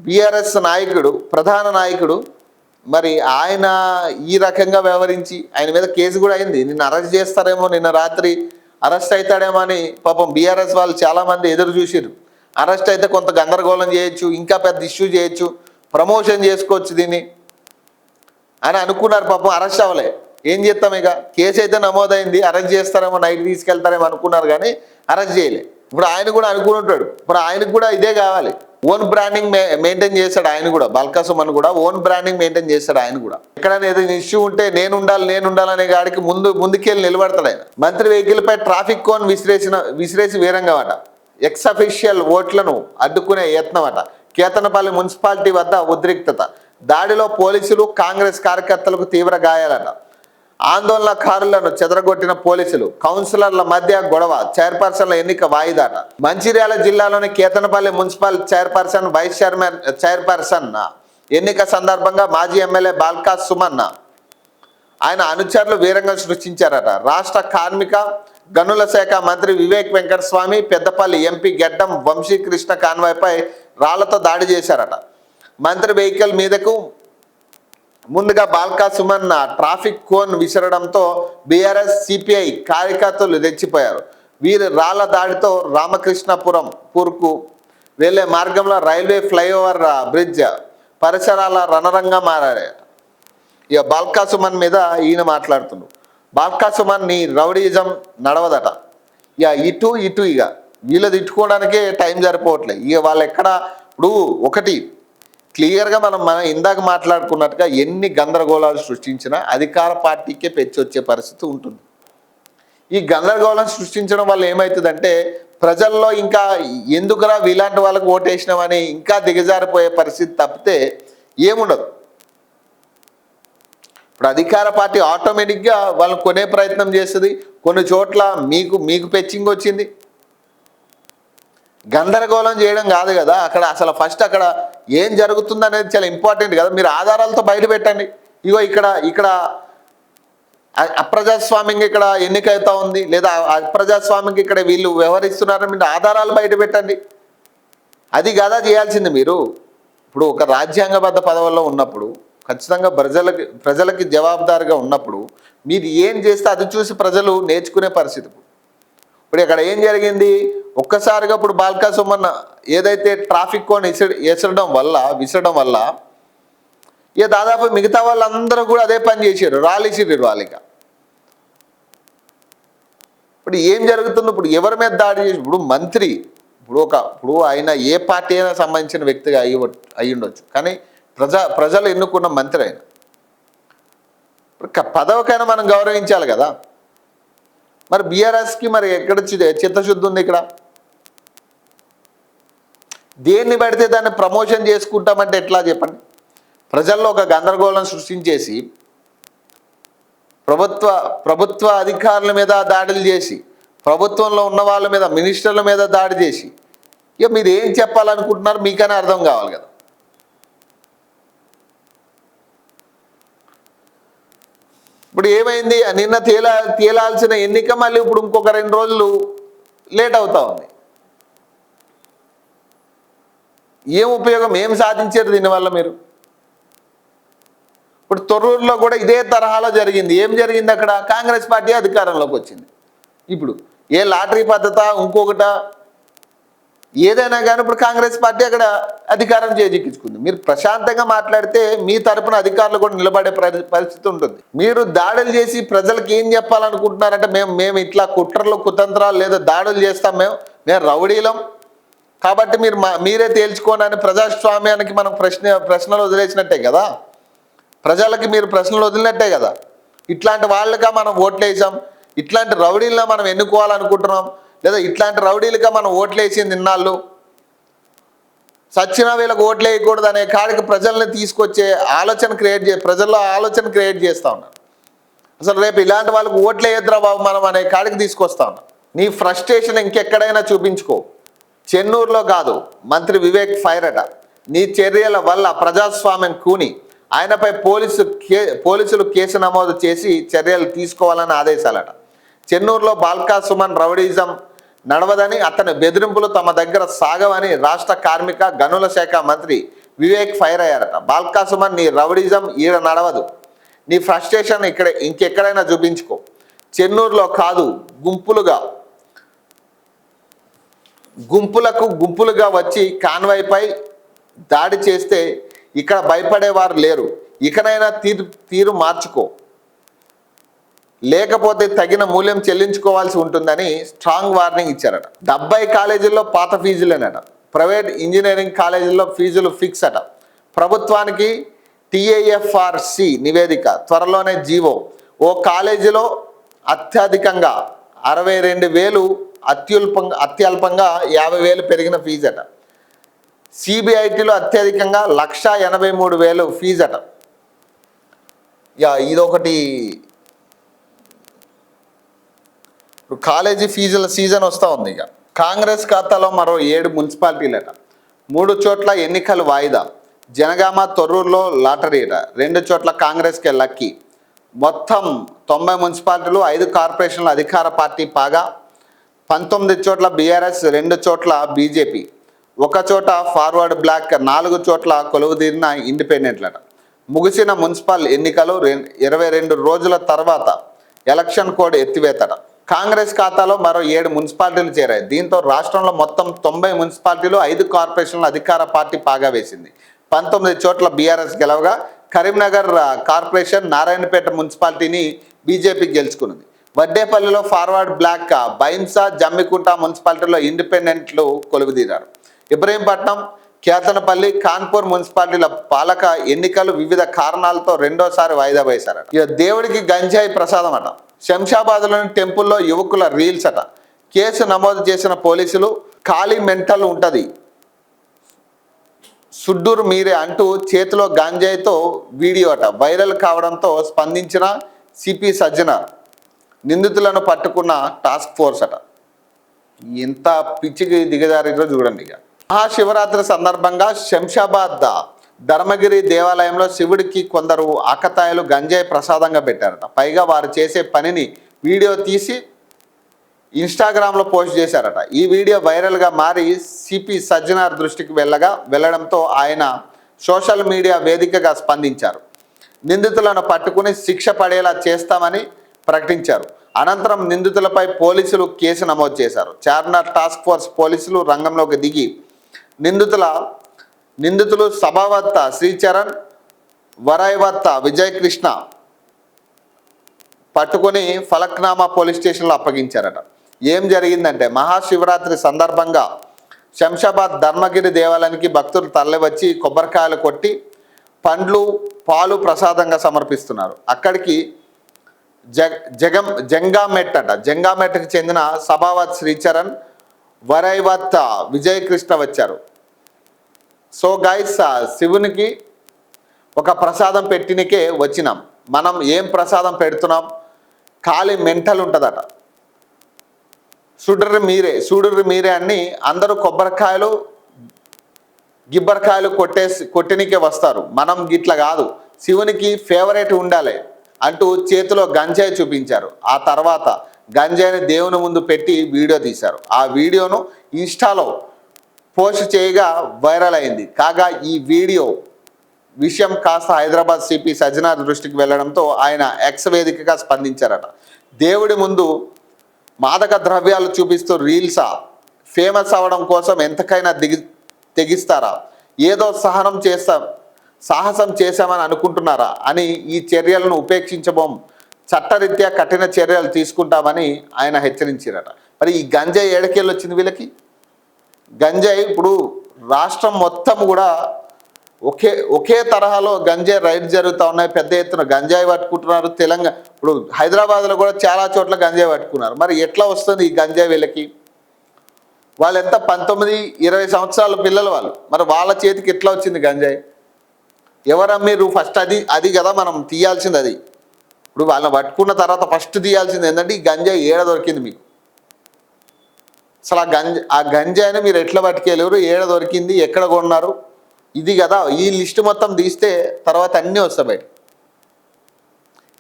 బీఆర్ఎస్ నాయకుడు, ప్రధాన నాయకుడు. మరి ఆయన ఈ రకంగా వ్యవహరించి ఆయన మీద కేసు కూడా అయింది. నిన్న అరెస్ట్ చేస్తారేమో, నిన్న రాత్రి అరెస్ట్ అవుతాడేమో అని పాపం బీఆర్ఎస్ వాళ్ళు చాలామంది ఎదురు చూసిరు. అరెస్ట్ అయితే కొంత గందరగోళం చేయొచ్చు, ఇంకా పెద్ద ఇష్యూ చేయొచ్చు, ప్రమోషన్ చేసుకోవచ్చు దీన్ని అని అనుకున్నారు. పాపం అరెస్ట్ అవ్వలే. ఏం చేస్తాం, ఇక కేసు అయితే నమోదైంది, అరెస్ట్ చేస్తారేమో, నైట్ తీసుకెళ్తారేమో అనుకున్నారు కానీ అరెస్ట్ చేయలే. ఇప్పుడు ఆయన కూడా అనుకుని ఉంటాడు, ఇప్పుడు ఆయనకు కూడా ఇదే కావాలి. ఓన్ బ్రాండింగ్ మెయింటైన్ చేస్తాడు ఆయన కూడా. బాల్కా సుమన్ కూడా ఓన్ బ్రాండింగ్ మెయింటైన్ చేస్తాడు ఆయన కూడా. ఎక్కడైనా ఏదైనా ఇష్యూ ఉంటే నేను ఉండాలనే గాడికి ముందుకెళ్ళి నిలబడతాడు ఆయన. మంత్రి వెహికల్పై ట్రాఫిక్ కోన్ విసిరేసి వీరంగం అట. ఎక్స్ అఫీషియల్ ఓట్లను అడ్డుకునే యత్నం అట. కేతనపల్లి మున్సిపాలిటీ వద్ద ఉద్రిక్తత. దాడిలో పోలీసులు, కాంగ్రెస్ కార్యకర్తలకు తీవ్ర గాయాలట. ఆందోళనకారులను చెదరగొట్టిన పోలీసులు, కౌన్సిలర్ల మధ్య గొడవ. చైర్పర్సన్ల ఎన్నిక వాయిదాట. మంచిర్యాల జిల్లాలోని Kethanapalli municipal chairperson, vice chairperson ఎన్నిక సందర్భంగా మాజీ ఎమ్మెల్యే బాల్కా సుమన్ ఆయన అనుచరులు వీరంగం సృష్టించారట. రాష్ట్ర కార్మిక గనుల శాఖ మంత్రి వివేక్ వెంకటస్వామి, పెద్దపల్లి ఎంపీ గెడ్డం వంశీకృష్ణ కాన్వాయ్పై రాళ్లతో దాడి చేశారట. మంత్రి వెహికల్ మీదకు ముందుగా బాల్కా సుమన్ ట్రాఫిక్ కోన్ విసరడంతో బీఆర్ఎస్, సిపిఐ కార్యకర్తలు రెచ్చిపోయారు. వీరి రాళ్ల దాడితో రామకృష్ణపురంకు వెళ్లే మార్గంలో రైల్వే ఫ్లైఓవర్ బ్రిడ్జ్ పరిసరాల రణరంగా మారారు. ఇక బాల్కా సుమన్ మీద ఈయన మాట్లాడుతున్నాడు. బాల్కా సుమన్ నీ రౌడీజం నడవదట. ఇక ఇటు ఇక వీళ్ళు తిట్టుకోవడానికే టైం సరిపోవట్లేదు. ఇక వాళ్ళు ఎక్కడ ఇప్పుడు ఒకటి క్లియర్గా మనం ఇందాక మాట్లాడుకున్నట్టుగా ఎన్ని గందరగోళాలు సృష్టించినా అధికార పార్టీకే పెచ్చొచ్చే పరిస్థితి ఉంటుంది. ఈ గందరగోళం సృష్టించడం వల్ల ఏమవుతుందంటే ప్రజల్లో ఇంకా ఎందుకురా వీలాంటి వాళ్ళకు ఓటేసినామని ఇంకా దిగజారిపోయే పరిస్థితి తప్పితే ఏముండదు. ఇప్పుడు అధికార పార్టీ ఆటోమేటిక్గా వాళ్ళని కొనే ప్రయత్నం చేస్తుంది. కొన్ని చోట్ల మీకు పెచ్చింగ్ వచ్చింది. గందరగోళం చేయడం కాదు కదా అక్కడ, అసలు ఫస్ట్ అక్కడ ఏం జరుగుతుంది అనేది చాలా ఇంపార్టెంట్ కదా. మీరు ఆధారాలతో బయట పెట్టండి. ఇగో ఇక్కడ అప్రజాస్వామ్యంగా ఇక్కడ ఎన్నిక అవుతా ఉంది, లేదా అప్రజాస్వామ్యంగా ఇక్కడ వీళ్ళు వ్యవహరిస్తున్నారని మీరు ఆధారాలు బయట పెట్టండి. అది కదా చేయాల్సింది మీరు. ఇప్పుడు ఒక రాజ్యాంగబద్ధ పదవుల్లో ఉన్నప్పుడు ఖచ్చితంగా ప్రజలకి జవాబుదారిగా ఉన్నప్పుడు మీరు ఏం చేస్తే అది చూసి ప్రజలు నేర్చుకునే పరిస్థితి. ఇప్పుడు ఇక్కడ ఏం జరిగింది, ఒక్కసారిగా ఇప్పుడు బాల్కా సుమన్ ఏదైతే ట్రాఫిక్ కోన్ విసరడం వల్ల ఇక దాదాపు మిగతా వాళ్ళందరూ కూడా అదే పని చేశారు, రాలిసిరు వాళ్ళకి. ఇప్పుడు ఏం జరుగుతుంది, ఇప్పుడు ఎవరి మీద దాడి చేసి, ఇప్పుడు మంత్రి ఇప్పుడు ఆయన ఏ పార్టీ అయినా సంబంధించిన వ్యక్తిగా అయి ఉండొచ్చు, కానీ ప్రజలు ఎన్నుకున్న మంత్రి ఆయన. పదవికైనా మనం గౌరవించాలి కదా. మరి బీఆర్ఎస్కి మరి ఎక్కడ చిత్తశుద్ధి ఉంది ఇక్కడ? దేన్ని పడితే దాన్ని ప్రమోషన్ చేసుకుంటామంటే ఎట్లా చెప్పండి? ప్రజల్లో ఒక గందరగోళం సృష్టించేసి ప్రభుత్వ అధికారుల మీద దాడులు చేసి, ప్రభుత్వంలో ఉన్న వాళ్ళ మీద, మినిస్టర్ల మీద దాడి చేసి, ఇక మీరు ఏం చెప్పాలనుకుంటున్నారు మీకనే అర్థం కావాలి కదా. ఇప్పుడు ఏమైంది, నిన్న తేలాల్సిన ఎన్నిక మళ్ళీ ఇప్పుడు ఇంకొక 2 రోజులు లేట్ అవుతా ఉంది. ఏం ఉపయోగం, ఏం సాధించారు దీనివల్ల మీరు? ఇప్పుడు తొర్రూరులో కూడా ఇదే తరహాలో జరిగింది. ఏం జరిగింది అక్కడ? కాంగ్రెస్ పార్టీ అధికారంలోకి వచ్చింది. ఇప్పుడు ఏ లాటరీ పద్ధత ఇంకొకట ఏదైనా కానీ ఇప్పుడు కాంగ్రెస్ పార్టీ అక్కడ అధికారం చేజిక్కించుకుంది. మీరు ప్రశాంతంగా మాట్లాడితే మీ తరపున అధికారులు కూడా నిలబడే పరిస్థితి ఉంటుంది. మీరు దాడులు చేసి ప్రజలకు ఏం చెప్పాలనుకుంటున్నారంటే మేము ఇట్లా కుట్రలు కుతంత్రాలు లేదా దాడులు చేస్తాం, మేము రౌడీలం కాబట్టి మీరే తేల్చుకోనని ప్రజాస్వామ్యానికి మనం ప్రశ్నలు వదిలేసినట్టే కదా. ప్రజలకి మీరు ప్రశ్నలు వదిలినట్టే కదా. ఇట్లాంటి వాళ్ళగా మనం ఓట్లు వేసాం, ఇట్లాంటి రౌడీలను మనం ఎన్నుకోవాలనుకుంటున్నాం, లేదా ఇట్లాంటి రౌడీలుగా మనం ఓట్లు వేసింది ఇన్నాళ్ళు, సచ్చిన వీళ్ళకి ఓట్లు వేయకూడదు అనే కాడికి ప్రజల్ని తీసుకొచ్చే ప్రజల్లో ఆలోచన క్రియేట్ చేస్తూ ఉన్నారు. అసలు రేపు ఇలాంటి వాళ్ళకి ఓట్లు వేయద్దురా బాబు మనం అనే కాడికి తీసుకొస్తా ఉన్నాం. నీ ఫ్రస్ట్రేషన్ ఇంకెక్కడైనా చూపించుకో. చెన్నూరులో కాదు, మంత్రి వివేక్ ఫైర్ అట. నీ చర్యల వల్ల ప్రజాస్వామ్యం కూని ఆయనపై పోలీసులు కేసు నమోదు చేసి చర్యలు తీసుకోవాలని ఆదేశాలట. చెన్నూరులో బాల్కా సుమన్ రౌడీజం నడవదని, అతని బెదిరింపులు తమ దగ్గర సాగవని రాష్ట్ర కార్మిక గనుల శాఖ మంత్రి వివేక్ ఫైర్ అయ్యారట. బాల్కా సుమన్, నీ రౌడీజం ఈడ నడవదు, నీ ఫ్రస్ట్రేషన్ ఇంకెక్కడైనా చూపించుకో. చెన్నూరులో కాదు, గుంపులుగా వచ్చి కాన్వాయ్పై దాడి చేస్తే ఇక్కడ భయపడేవారు లేరు. ఇకనైనా తీరు మార్చుకో, లేకపోతే తగిన మూల్యం చెల్లించుకోవాల్సి ఉంటుందని స్ట్రాంగ్ వార్నింగ్ ఇచ్చారట. 70 కాలేజీల్లో పాత ఫీజులేనట. ప్రైవేట్ ఇంజనీరింగ్ కాలేజీల్లో ఫీజులు ఫిక్స్ అట. ప్రభుత్వానికి TIFRC నివేదిక, త్వరలోనే జీవో. ఓ కాలేజీలో అత్యధికంగా 62,000, అత్యల్పంగా 50,000 పెరిగిన ఫీజు అట. CBITలో అత్యధికంగా 1,83,000 ఫీజు అట. ఇదొకటి. ఇప్పుడు కాలేజీ ఫీజుల సీజన్ వస్తూ ఉంది. ఇక కాంగ్రెస్ ఖాతాలో మరో 7 మున్సిపాలిటీలట. 3 చోట్ల ఎన్నికలు వాయిదా. జనగామ, తొర్రూరులో లాటరీ అట. 2 చోట్ల కాంగ్రెస్కే లక్కీ. మొత్తం 90 మున్సిపాలిటీలు, 5 కార్పొరేషన్ల అధికార పార్టీ పాగా. 19 చోట్ల BRS, 2 చోట్ల BJP, 1 చోట ఫార్వర్డ్ బ్లాక్, 4 చోట్ల కొలువుదీరిన ఇండిపెండెంట్లట. ముగిసిన మున్సిపల్ ఎన్నికలు 22 రోజుల తర్వాత ఎలక్షన్ కోడ్ ఎత్తివేతట. కాంగ్రెస్ ఖాతాలో మరో 7 మున్సిపాలిటీలు చేరాయి. దీంతో రాష్ట్రంలో మొత్తం 90 మున్సిపాలిటీలు, 5 కార్పొరేషన్ల అధికార పార్టీ పాగా వేసింది. 19 చోట్ల BRS గెలవగా కరీంనగర్ కార్పొరేషన్, నారాయణపేట మున్సిపాలిటీని BJP గెలుచుకున్నది. వడ్డేపల్లిలో ఫార్వర్డ్ బ్లాక్, బైంసా, జమ్మికుంట మున్సిపాలిటీలో ఇండిపెండెంట్లు కొలువుదీరారు. ఇబ్రహీంపట్నం, కేతనపల్లి, కాన్పూర్ మున్సిపాలిటీల పాలక ఎన్నికలు వివిధ కారణాలతో 2వ సారి వాయిదా వేశారట. ఇక దేవుడికి గంజాయి ప్రసాదం అట. శంషాబాద్లోని టెంపుల్లో యువకుల రీల్స్ అట. కేసు నమోదు చేసిన పోలీసులు ఖాళీ మెంటల్ ఉంటుంది సుడ్డూరు మీరే అంటూ చేతిలో గాంజాయితో వీడియో అట వైరల్ కావడంతో స్పందించిన సిపి సజ్జనార్. నిందితులను పట్టుకున్న టాస్క్ ఫోర్స్ అట. ఎంత పిచ్చికి దిగజారిలో చూడండి. ఇక మహాశివరాత్రి సందర్భంగా శంషాబాద్ ధర్మగిరి దేవాలయంలో శివుడికి కొందరు ఆకతాయిలు గంజాయి ప్రసాదంగా పెట్టారట. పైగా వారు చేసే పనిని వీడియో తీసి ఇన్స్టాగ్రామ్లో పోస్ట్ చేశారట. ఈ వీడియో వైరల్గా మారి సిపి సజ్జనార్ దృష్టికి వెళ్ళడంతో ఆయన సోషల్ మీడియా వేదికగా స్పందించారు. నిందితులను పట్టుకుని శిక్ష పడేలా చేస్తామని ప్రకటించారు. అనంతరం నిందితులపై పోలీసులు కేసు నమోదు చేశారు. చార్మినార్ టాస్క్ ఫోర్స్ పోలీసులు రంగంలోకి దిగి నిందితులు సభావత్త శ్రీచరణ్, వరైవత్త విజయకృష్ణ పట్టుకొని ఫలక్నామా పోలీస్ స్టేషన్లో అప్పగించారట. ఏం జరిగిందంటే మహాశివరాత్రి సందర్భంగా శంషాబాద్ ధర్మగిరి దేవాలయానికి భక్తులు తరలివచ్చి కొబ్బరికాయలు కొట్టి పండ్లు పాలు ప్రసాదంగా సమర్పిస్తున్నారు. అక్కడికి జంగామెట్కి చెందిన సభావత్ శ్రీచరణ్, వరైవత్ విజయకృష్ణ వచ్చారు. సో గైస్, శివునికి ఒక ప్రసాదం పెట్టినకే వచ్చినాం. మనం ఏం ప్రసాదం పెడుతున్నాం? ఖాళీ మెంటల్ ఉంటుందట. సూడుర్రి మీరే అని అందరూ కొబ్బరికాయలు గిబ్బరికాయలు కొట్టినికే వస్తారు. మనం గిట్ల కాదు, శివునికి ఫేవరెట్ ఉండాలి అంటూ చేతిలో గంజాయి చూపించారు. ఆ తర్వాత గంజాయిని దేవుని ముందు పెట్టి వీడియో తీశారు. ఆ వీడియోను ఇన్స్టాలో పోస్ట్ చేయగా వైరల్ అయింది. కాగా ఈ వీడియో విషయం కాస్త హైదరాబాద్ సిపి సజ్జనార్ దృష్టికి వెళ్లడంతో ఆయన ఎక్స్ వేదికగా స్పందించారట. దేవుడి ముందు మాదక ద్రవ్యాలు చూపిస్తూ రీల్సా? ఫేమస్ అవ్వడం కోసం ఎంతకైనా తెగిస్తారా? ఏదో సాహసం చేశామని అనుకుంటున్నారా అని ఈ చర్యలను ఉపేక్షించబోం, చట్టరీత్యా కఠిన చర్యలు తీసుకుంటామని ఆయన హెచ్చరించారట. మరి ఈ గంజాయి ఏడకేళ్ళు వచ్చింది వీళ్ళకి? గంజాయి ఇప్పుడు రాష్ట్రం మొత్తం కూడా ఒకే తరహాలో గంజాయి రైడ్ జరుగుతూ ఉన్నాయి. పెద్ద ఎత్తున గంజాయి పట్టుకుంటున్నారు. తెలంగాణ ఇప్పుడు హైదరాబాద్లో కూడా చాలా చోట్ల గంజాయి పట్టుకున్నారు. మరి ఎట్లా వస్తుంది ఈ గంజాయి వీళ్ళకి? వాళ్ళు ఎంత 19-20 సంవత్సరాల పిల్లలు వాళ్ళు. మరి వాళ్ళ చేతికి ఎట్లా వచ్చింది గంజాయి? ఎవరమ్మిరు? ఫస్ట్ అది కదా మనం తీయాల్సింది. అది ఇప్పుడు వాళ్ళని పట్టుకున్న తర్వాత ఫస్ట్ తీయాల్సింది ఏంటంటే ఈ గంజాయి ఏడ దొరికింది మీకు. అసలు ఆ గంజాయిని మీరు ఎట్లా పట్టుకెళ్ళారు? ఏడ దొరికింది? ఎక్కడ కొన్నారు? ఇది కదా. ఈ లిస్ట్ మొత్తం తీస్తే తర్వాత అన్నీ వస్తాయి బయట.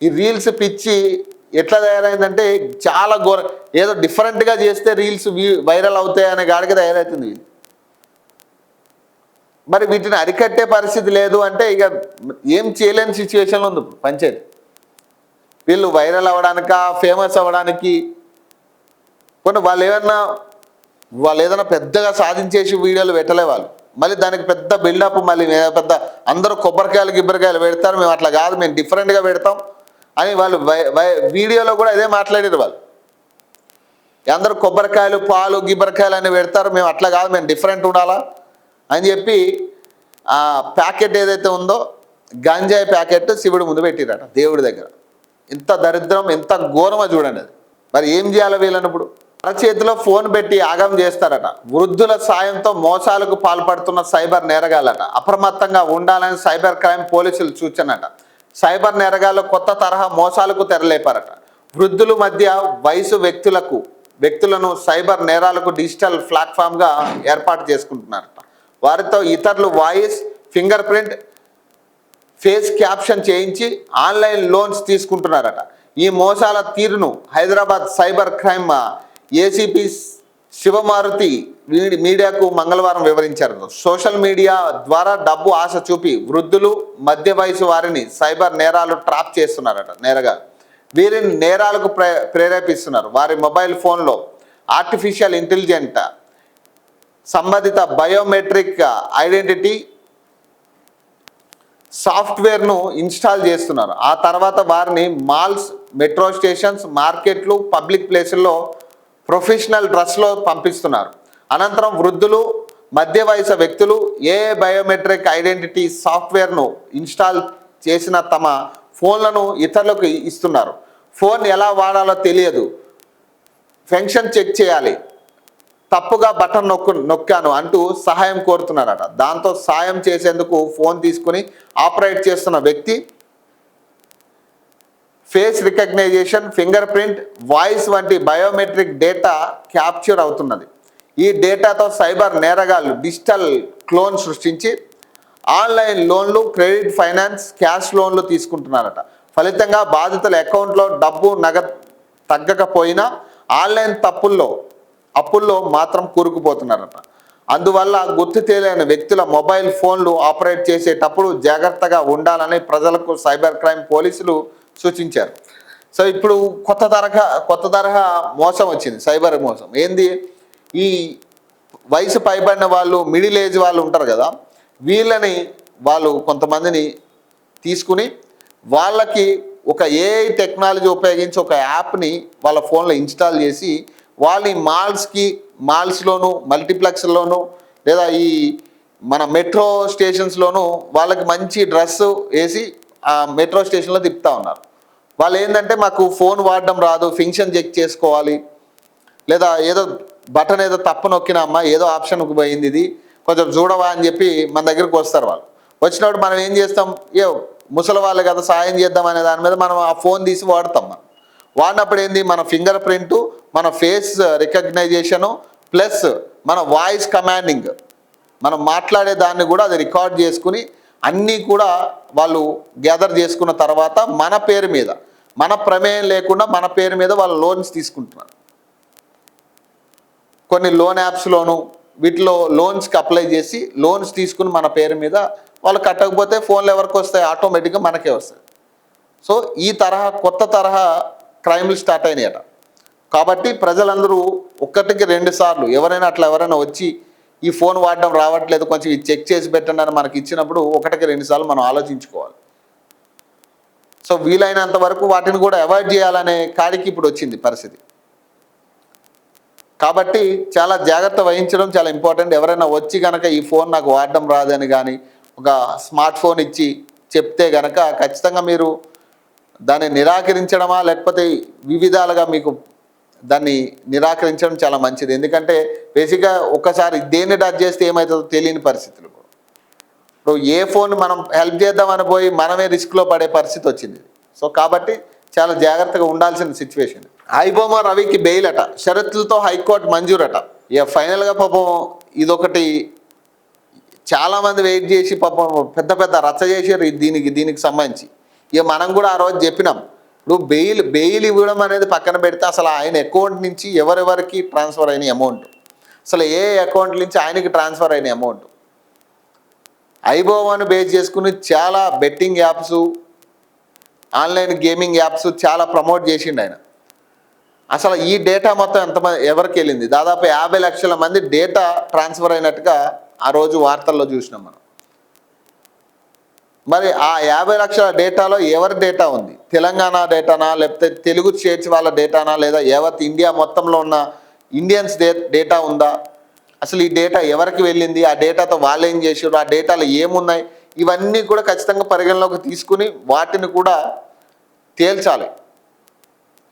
ఈ రీల్స్ పిచ్చి ఎట్లా తయారైందంటే చాలా ఏదో డిఫరెంట్గా చేస్తే రీల్స్ వైరల్ అవుతాయి అనే గాడికి తయారవుతుంది. మరి వీటిని అరికట్టే పరిస్థితి లేదు అంటే ఇక ఏం చేయలేని సిచ్యువేషన్లో ఉంది పంచాయతీ. వీళ్ళు వైరల్ అవ్వడానిక, ఫేమస్ అవ్వడానికి, కొన్ని వాళ్ళు ఏదైనా పెద్దగా సాధించేసి వీడియోలు పెట్టలే వాళ్ళు. మళ్ళీ దానికి పెద్ద బిల్డప్, మళ్ళీ పెద్ద అందరూ గిబ్బరికాయలు పెడతారు. మేము అట్లా కాదు, మేము డిఫరెంట్గా పెడతాం అని వాళ్ళు వీడియోలో కూడా ఇదే మాట్లాడారు. వాళ్ళు అందరూ కొబ్బరికాయలు పాలు గిబ్బరికాయలు అని పెడతారు. మేము అట్లా కాదు, మేము డిఫరెంట్ ఉండాలా అని చెప్పి ఆ ప్యాకెట్ ఏదైతే ఉందో గంజాయి ప్యాకెట్ శివుడి ముందు పెట్టిరట దేవుడి దగ్గర. ఎంత దరిద్రం, ఎంత ఘోరమో చూడండి అది. మరి ఏం చేయాలి వీళ్ళని? ఇప్పుడు అరచేతిలో ఫోన్ పెట్టి ఆగం చేస్తారట. వృద్ధుల సాయంతో మోసాలకు పాల్పడుతున్న సైబర్ నేరగాలట. అప్రమత్తంగా ఉండాలని సైబర్ క్రైమ్ పోలీసులు సూచనట. సైబర్ నేరగాళ్ళు కొత్త తరహా మోసాలకు తెరలేపారట. వృద్ధుల మధ్య వయసు వ్యక్తులను సైబర్ నేరాలకు డిజిటల్ ప్లాట్ఫామ్గా ఏర్పాటు చేసుకుంటున్నారట. వారితో ఇతరులు voice, finger print, face caption చేయించి ఆన్లైన్ లోన్స్ తీసుకుంటున్నారట. ఈ మోసాల తీరును Hyderabad cyber crime ACP Shivamaruthi మీడియాకు మంగళవారం వివరించారు. సోషల్ మీడియా ద్వారా డబ్బు ఆశ చూపి వృద్ధులు, మధ్య వయసు వారిని సైబర్ నేరాలు ట్రాప్ చేస్తున్నారట. వీరిని నేరాలకు ప్రేరేపిస్తున్నారు. వారి మొబైల్ ఫోన్లో ఆర్టిఫిషియల్ ఇంటెలిజెంట్ సంబంధిత బయోమెట్రిక్ ఐడెంటిటీ సాఫ్ట్వేర్ను ఇన్స్టాల్ చేస్తున్నారు. ఆ తర్వాత వారిని మాల్స్, మెట్రో స్టేషన్స్, మార్కెట్లు, పబ్లిక్ ప్లేసుల్లో ప్రొఫెషనల్ డ్రెస్లో పంపిస్తున్నారు. అనంతరం వృద్ధులు, మధ్య వయసు వ్యక్తులు బయోమెట్రిక్ ఐడెంటిటీ సాఫ్ట్వేర్ను ఇన్స్టాల్ చేసిన తమ ఫోన్లను ఇతరులకు ఇస్తున్నారు. ఫోన్ ఎలా వాడాలో తెలియదు, ఫంక్షన్ చెక్ చేయాలి, తప్పుగా బటన్ నొక్కాను అంటూ సహాయం కోరుతున్నారట. దాంతో సాయం చేసేందుకు ఫోన్ తీసుకుని ఆపరేట్ చేస్తున్న వ్యక్తి face recognition, finger print, voice వంటి బయోమెట్రిక్ డేటా క్యాప్చర్ అవుతున్నది. ఈ డేటాతో సైబర్ నేరగాళ్లు డిజిటల్ క్లోన్ సృష్టించి ఆన్లైన్ లోన్లు, క్రెడిట్, ఫైనాన్స్, క్యాష్ లోన్లు తీసుకుంటున్నారట. ఫలితంగా బాధితుల అకౌంట్లో డబ్బు నగదు తగ్గకపోయినా ఆన్లైన్ అప్పుల్లో మాత్రం కూరుకుపోతున్నారట. అందువల్ల గుర్తు తెలియని వ్యక్తుల మొబైల్ ఫోన్లు ఆపరేట్ చేసేటప్పుడు జాగ్రత్తగా ఉండాలని ప్రజలకు సైబర్ క్రైమ్ పోలీసులు సూచించారు. సో ఇప్పుడు కొత్త తరహా మోసం వచ్చింది, సైబర్ మోసం. ఏంది, ఈ వయసు పైబడిన వాళ్ళు, మిడిల్ ఏజ్ వాళ్ళు ఉంటారు కదా, వీళ్ళని వాళ్ళు కొంతమందిని తీసుకుని వాళ్ళకి ఒక ఏఐ టెక్నాలజీ ఉపయోగించి ఒక యాప్ని వాళ్ళ ఫోన్లో ఇన్స్టాల్ చేసి వాళ్ళని మాల్స్లోను, మల్టీప్లెక్స్లోను, లేదా ఈ మన మెట్రో స్టేషన్స్లోను వాళ్ళకి మంచి డ్రెస్సు వేసి ఆ మెట్రో స్టేషన్లో తిప్పుతూ ఉన్నారు. వాళ్ళు ఏంటంటే, మాకు ఫోన్ వాడడం రాదు, ఫంక్షన్ చెక్ చేసుకోవాలి, లేదా ఏదో బటన్ ఏదో తప్పు నొక్కినమ్మా, ఏదో ఆప్షన్కి పోయింది, ఇది కొంచెం చూడవా అని చెప్పి మన దగ్గరికి వస్తారు. వాళ్ళు వచ్చినప్పుడు మనం ఏం చేస్తాం, ముసలి వాళ్ళు కదా సాయం చేద్దాం అనే దాని మీద మనం ఆ ఫోన్ తీసి వాడతాం. మనం వాడినప్పుడు ఏంది, మన ఫింగర్ ప్రింట్, మన ఫేస్ రికగ్నైజేషను, ప్లస్ మన వాయిస్ కమాండింగ్, మనం మాట్లాడే దాన్ని కూడా అది రికార్డ్ చేసుకుని అన్నీ కూడా వాళ్ళు గ్యాదర్ చేసుకున్న తర్వాత మన పేరు మీద, మన ప్రమేయం లేకుండా మన పేరు మీద వాళ్ళు లోన్స్ తీసుకుంటున్నారు. కొన్ని లోన్ యాప్స్లోను వీటిలో లోన్స్కి అప్లై చేసి లోన్స్ తీసుకుని మన పేరు మీద వాళ్ళు కట్టకపోతే ఫోన్లు ఎవరికి వస్తాయి, ఆటోమేటిక్గా మనకే వస్తాయి. సో ఈ కొత్త తరహా క్రైమ్లు స్టార్ట్ అయినాయట. కాబట్టి ప్రజలందరూ ఒకటికి 2 సార్లు ఎవరైనా వచ్చి ఈ ఫోన్ వాడడం రావట్లేదు, కొంచెం ఇది చెక్ చేసి పెట్టండి అని మనకి ఇచ్చినప్పుడు 1-2 సార్లు మనం ఆలోచించుకోవాలి. సో వీలైనంత వరకు వాటిని కూడా అవాయిడ్ చేయాలనే కాడికి ఇప్పుడు వచ్చింది పరిస్థితి. కాబట్టి చాలా జాగ్రత్త వహించడం చాలా ఇంపార్టెంట్. ఎవరైనా వచ్చి కనుక ఈ ఫోన్ నాకు వాడడం రాదని కానీ ఒక స్మార్ట్ ఫోన్ ఇచ్చి చెప్తే కనుక ఖచ్చితంగా మీరు దాన్ని నిరాకరించడమా, లేకపోతే వివిధాలుగా మీకు దాన్ని నిరాకరించడం చాలా మంచిది. ఎందుకంటే బేసిక్గా ఒక్కసారి దేన్ని టచ్ చేస్తే ఏమవుతుందో తెలియని పరిస్థితులు. ఇప్పుడు ఏ ఫోన్ మనం హెల్ప్ చేద్దామని పోయి మనమే రిస్క్లో పడే పరిస్థితి వచ్చింది. సో కాబట్టి చాలా జాగ్రత్తగా ఉండాల్సిన సిచ్యువేషన్. ఐబొమ్మ రవికి బెయిల్ అట, షరతులతో హైకోర్టు మంజూరట. ఇక ఫైనల్గా పాపం ఇదొకటి చాలామంది వెయిట్ చేసి పాపం పెద్ద రచ్చ చేశారు దీనికి సంబంధించి. ఇక మనం కూడా ఆ రోజు చెప్పినాం, ఇప్పుడు బెయిల్ ఇవ్వడం అనేది పక్కన పెడితే అసలు ఆయన అకౌంట్ నుంచి ఎవరెవరికి ట్రాన్స్ఫర్ అయిన అమౌంట్, అసలు ఏ అకౌంట్ నుంచి ఆయనకి ట్రాన్స్ఫర్ అయిన అమౌంట్, ఐబొమ్మను బేస్ చేసుకుని చాలా betting apps, online gaming apps చాలా ప్రమోట్ చేసిండు ఆయన. అసలు ఈ డేటా మొత్తం ఎవరికి వెళ్ళింది, దాదాపు 50 లక్షల మంది డేటా ట్రాన్స్ఫర్ అయినట్టుగా ఆ రోజు వార్తల్లో చూసినాం మనం. మరి ఆ 50 లక్షల డేటాలో ఎవరి డేటా ఉంది, తెలంగాణ డేటానా, లేకపోతే తెలుగు స్టేట్స్ వాళ్ళ డేటానా, లేదా యావత్ ఇండియా మొత్తంలో ఉన్న ఇండియన్స్ డేటా ఉందా, అసలు ఈ డేటా ఎవరికి వెళ్ళింది, ఆ డేటాతో వాళ్ళు ఏం చేసారు, ఆ డేటాలో ఏమున్నాయి, ఇవన్నీ కూడా ఖచ్చితంగా పరిగణలోకి తీసుకుని వాటిని కూడా తేల్చాలి.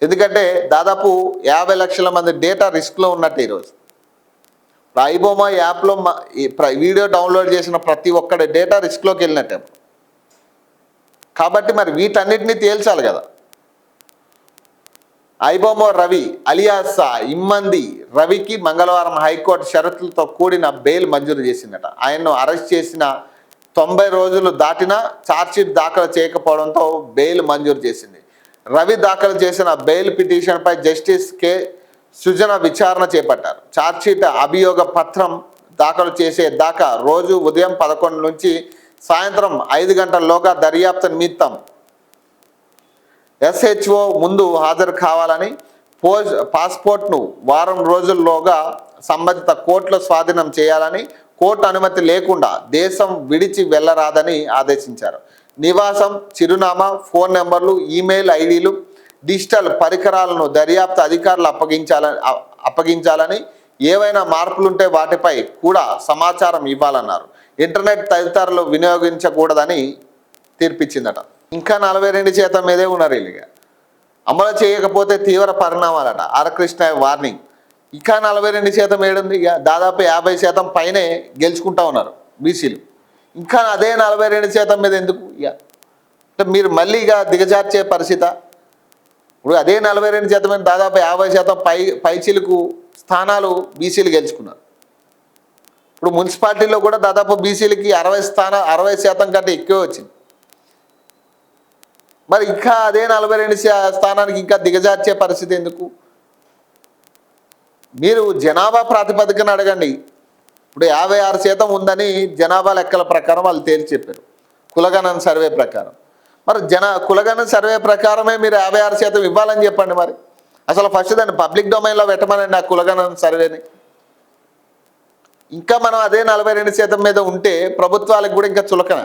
ఎందుకంటే దాదాపు 50 లక్షల మంది డేటా రిస్క్లో ఉన్నట్టు ఈరోజు. ఐబొమ్మ యాప్లో వీడియో డౌన్లోడ్ చేసిన ప్రతి ఒక్కడి డేటా రిస్క్లోకి వెళ్ళినట్టే. కాబట్టి మరి వీటన్నిటిని తేల్చాలి కదా. ఐబొమ్మ రవి అలియాస్ ఇమ్మంది రవికి మంగళవారం హైకోర్టు షరతులతో కూడిన బెయిల్ మంజూరు చేసిందట. ఆయన్ను అరెస్ట్ చేసిన 90 రోజులు దాటినా ఛార్జ్షీట్ దాఖలు చేయకపోవడంతో బెయిల్ మంజూరు చేసింది. రవి దాఖలు చేసిన బెయిల్ పిటిషన్పై జస్టిస్ కె సుజన విచారణ చేపట్టారు. ఛార్జ్షీట్ అభియోగ పత్రం దాఖలు చేసే దాకా రోజు ఉదయం 11 నుంచి సాయంత్రం 5 గంటల్లోగా దర్యాప్తు నిమిత్తం SHO ముందు హాజరు కావాలని, పాస్పోర్ట్ను వారం రోజుల్లోగా సంబంధిత కోర్టులో స్వాధీనం చేయాలని, కోర్టు అనుమతి లేకుండా దేశం విడిచి వెళ్ళరాదని ఆదేశించారు. నివాసం, చిరునామా, ఫోన్ నెంబర్లు, ఈమెయిల్ ఐడీలు, డిజిటల్ పరికరాలను దర్యాప్తు అధికారులు అప్పగించాలని, ఏవైనా మార్పులుంటే వాటిపై కూడా సమాచారం ఇవ్వాలన్నారు. ఇంటర్నెట్ తదితరులు వినియోగించకూడదని తీర్పిచ్చిందట. ఇంకా 42% మీదే ఉన్నారు వీళ్ళుగా. అమలు చేయకపోతే తీవ్ర పరిణామాలట. Are Krishna warning. ఇంకా 42% ఏడుంది, ఇక దాదాపు 50% పైనే గెలుచుకుంటా ఉన్నారు బీసీలు. ఇంకా అదే 42% మీద ఎందుకు? ఇక అంటే మీరు మళ్ళీ ఇక దిగజార్చే పరిస్థితి. ఇప్పుడు అదే 42% మీద దాదాపు 50% పైచీలకు స్థానాలు బీసీలు గెలుచుకున్నారు. ఇప్పుడు మున్సిపాలిటీలో కూడా దాదాపు బీసీలకి 60% కంటే ఎక్కువ వచ్చింది. మరి ఇంకా అదే 42 స్థానానికి ఇంకా దిగజార్చే పరిస్థితి ఎందుకు? మీరు జనాభా ప్రాతిపదికన అడగండి. ఇప్పుడు 56% ఉందని జనాభా లెక్కల ప్రకారం వాళ్ళు తేల్చి చెప్పారు, కులగణన సర్వే ప్రకారం. మరి కులగణన సర్వే ప్రకారమే మీరు 56% ఇవ్వాలని చెప్పండి. మరి అసలు ఫస్ట్ దాన్ని పబ్లిక్ డొమైన్లో పెట్టమనండి ఆ కులగణన సర్వేని. ఇంకా మనం అదే 42% మీద ఉంటే ప్రభుత్వాలకు కూడా ఇంకా చులకన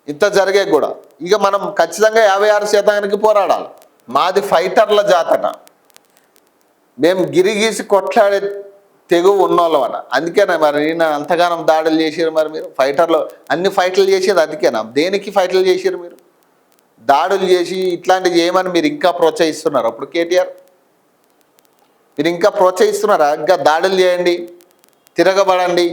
ఇంత జరిగే కూడా. ఇక మనం ఖచ్చితంగా 56%కి పోరాడాలి. మాది ఫైటర్ల జాతట, మేము గిరిగీసి కొట్లాడే తెగువ ఉన్నోళ్ళం అట. అందుకేనా మరి నేను అంతగానం దాడులు చేసారు? మరి మీరు ఫైటర్లు అన్ని ఫైట్లు చేసేది అందుకేనా? దేనికి ఫైట్లు చేసారు మీరు? దాడులు చేసి ఇట్లాంటివి చేయమని మీరు ఇంకా ప్రోత్సహిస్తున్నారు. అప్పుడు కేటీఆర్ మీరు ఇంకా ప్రోత్సహిస్తున్నారా? ఇంకా దాడులు చేయండి, తిరగబడండి,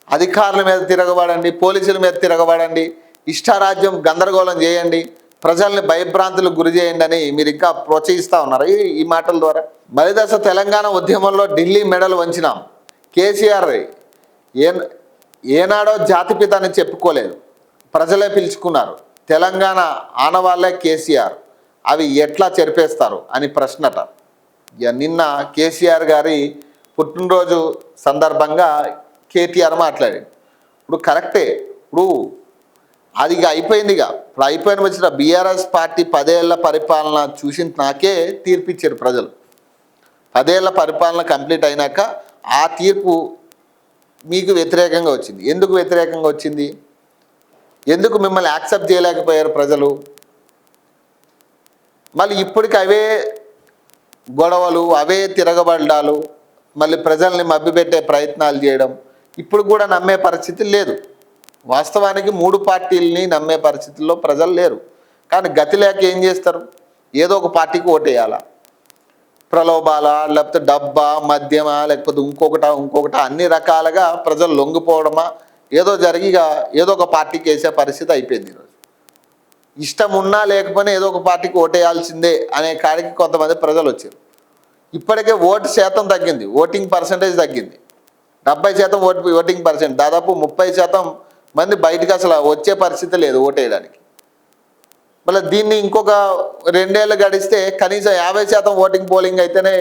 అధికారుల మీద తిరగబడండి, పోలీసుల మీద తిరగబడండి, ఇష్టారాజ్యం గందరగోళం చేయండి, ప్రజల్ని భయభ్రాంతులకు గురి చేయండి అని మీరు ఇంకా ప్రోత్సహిస్తూ ఉన్నారు ఈ మాటల ద్వారా. మలిదశ తెలంగాణ ఉద్యమంలో ఢిల్లీ మెడలు వంచినాం. కేసీఆర్ ఏనాడో జాతిపిత అని చెప్పుకోలేదు, ప్రజలే పిలుచుకున్నారు. తెలంగాణ ఆనవాళ్లే కేసీఆర్, అవి ఎట్లా చెరిపేస్తారు అని ప్రశ్నట. నిన్న కేసీఆర్ గారి పుట్టినరోజు సందర్భంగా కేటీఆర్ మాట్లాడాడు. ఇప్పుడు కరెక్టే, ఇప్పుడు అది ఇక అయిపోయింది. ఇప్పుడు అయిపోయిన వచ్చిన బీఆర్ఎస్ పార్టీ 10 ఏళ్ల పరిపాలన చూసిన నాకే తీర్పిచ్చారు ప్రజలు. 10 ఏళ్ల పరిపాలన కంప్లీట్ అయినాక ఆ తీర్పు మీకు వ్యతిరేకంగా వచ్చింది. ఎందుకు వ్యతిరేకంగా వచ్చింది? ఎందుకు మిమ్మల్ని యాక్సెప్ట్ చేయలేకపోయారు ప్రజలు? మళ్ళీ ఇప్పటికి అవే గొడవలు, అవే తిరగబడ్డాలు, మళ్ళీ ప్రజల్ని మభ్యపెట్టే ప్రయత్నాలు చేయడం ఇప్పుడు కూడా నమ్మే పరిస్థితి లేదు. వాస్తవానికి 3 పార్టీలని నమ్మే పరిస్థితుల్లో ప్రజలు లేరు. కానీ గతి లేక ఏం చేస్తారు? ఏదో ఒక పార్టీకి ఓటేయాలా, ప్రలోభాల, లేకపోతే డబ్బా, మద్యమా, లేకపోతే ఇంకొకట అన్ని రకాలుగా ప్రజలు లొంగిపోవడమా ఏదో జరిగిగా ఏదో ఒక పార్టీకి వేసే పరిస్థితి అయిపోయింది. ఈరోజు ఇష్టం ఉన్నా లేకపోయినా ఏదో ఒక పార్టీకి ఓటేయాల్సిందే అనే కాడికి కొంతమంది ప్రజలు వచ్చారు. ఇప్పటికే ఓటు శాతం తగ్గింది, ఓటింగ్ పర్సంటేజ్ తగ్గింది. 70% ఓటింగ్ పర్సెంట్, దాదాపు 30% మంది బయటకు అసలు వచ్చే పరిస్థితి లేదు ఓటేయడానికి. మళ్ళీ దీన్ని ఇంకొక 2 ఏళ్ళు గడిస్తే కనీసం 50% ఓటింగ్ పోలింగ్ అయితేనే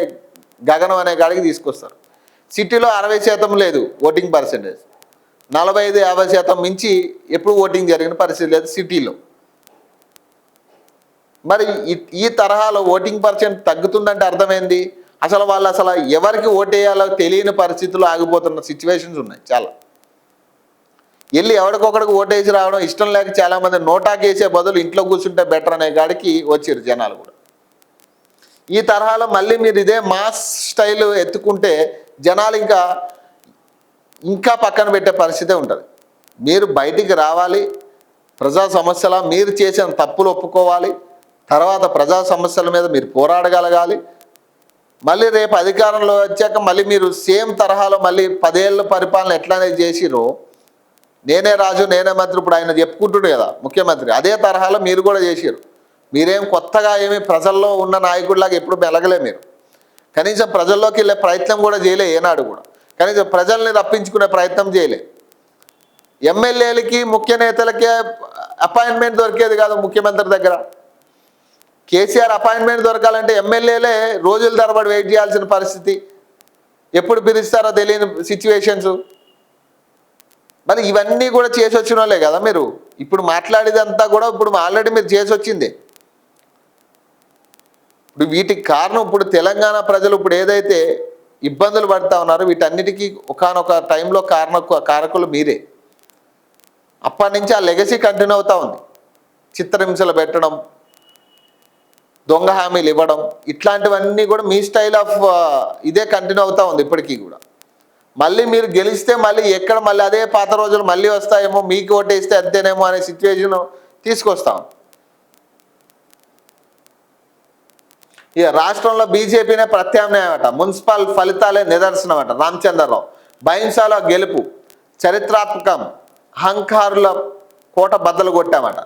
గగనం అనే కాడికి తీసుకొస్తారు. సిటీలో 60% లేదు ఓటింగ్ పర్సెంటేజ్, 45-50% మించి ఎప్పుడు ఓటింగ్ జరిగిన పరిస్థితి లేదు సిటీలో. మరి ఈ తరహాలో ఓటింగ్ పర్సెంట్ తగ్గుతుందంటే అర్థమైంది. వాళ్ళు అసలు ఎవరికి ఓటేయాలో తెలియని పరిస్థితుల్లో ఆగిపోతున్న సిచ్యువేషన్స్ ఉన్నాయి చాలా. వెళ్ళి ఎవరికొకడికి ఓటేసి రావడం ఇష్టం లేక చాలామంది నోటాకేసే బదులు ఇంట్లో కూర్చుంటే బెటర్ అనే కాడికి వచ్చారు జనాలు కూడా. ఈ తరహాలో మళ్ళీ మీరు ఇదే మాస్ స్టైల్ ఎత్తుకుంటే జనాలు ఇంకా పక్కన పెట్టే పరిస్థితే ఉంటుంది. మీరు బయటికి రావాలి, ప్రజా సమస్యల మీరు చేసిన తప్పులు ఒప్పుకోవాలి, తర్వాత ప్రజా సమస్యల మీద మీరు పోరాడగలగాలి. మళ్ళీ రేపు అధికారంలో వచ్చాక మళ్ళీ మీరు సేమ్ తరహాలో మళ్ళీ 10 ఏళ్ళ పరిపాలన ఎట్లానే చేసిరో, నేనే రాజు నేనే మంత్రి, ఇప్పుడు ఆయన చెప్పుకుంటుండే కదా ముఖ్యమంత్రి, అదే తరహాలో మీరు కూడా చేసారు. మీరేం కొత్తగా ఏమి ప్రజల్లో ఉన్న నాయకుడిలాగా ఎప్పుడు మెలగలే. మీరు కనీసం ప్రజల్లోకి వెళ్ళే ప్రయత్నం కూడా చేయలే ఏనాడు కూడా. కనీసం ప్రజల్ని రప్పించుకునే ప్రయత్నం చేయలే. ఎమ్మెల్యేలకి ముఖ్య నేతలకి అపాయింట్మెంట్ దొరికేది కాదు ముఖ్యమంత్రి దగ్గర. కేసీఆర్ అపాయింట్మెంట్ దొరకాలంటే ఎమ్మెల్యేలే రోజుల తరబడి వెయిట్ చేయాల్సిన పరిస్థితి, ఎప్పుడు పిలుస్తారో తెలియని సిచ్యువేషన్స్. మరి ఇవన్నీ కూడా చేసి వచ్చిన వాళ్ళే కదా మీరు. ఇప్పుడు మాట్లాడేదంతా కూడా ఇప్పుడు ఆల్రెడీ మీరు చేసి వచ్చిందే. ఇప్పుడు వీటికి కారణం ఇప్పుడు తెలంగాణ ప్రజలు ఇప్పుడు ఏదైతే ఇబ్బందులు పడుతూ ఉన్నారో వీటన్నిటికీ ఒకానొక టైంలో కారకులు మీరే. అప్పటి నుంచి ఆ లెగసీ కంటిన్యూ అవుతూ ఉంది. చిత్రహింసలు పెట్టడం, దొంగ హామీలు ఇవ్వడం, ఇట్లాంటివన్నీ కూడా మీ స్టైల్ ఆఫ్ ఇదే కంటిన్యూ అవుతూ ఉంది ఇప్పటికీ కూడా. మళ్ళీ మీరు గెలిస్తే మళ్ళీ ఎక్కడ మళ్ళీ అదే పాత రోజులు మళ్ళీ వస్తాయేమో, మీకు ఓటేస్తే అంతేనేమో అనే సిచ్యువేషన్ తీసుకొస్తాం. ఇక రాష్ట్రంలో బీజేపీనే ప్రత్యామ్నాయం అట, మున్సిపల్ ఫలితాలే నిదర్శనం అట. రామచంద్రరావు బైన్సాలో గెలుపు చరిత్రాత్మకం, అహంకారుల కోట బద్దలు కొట్టామట.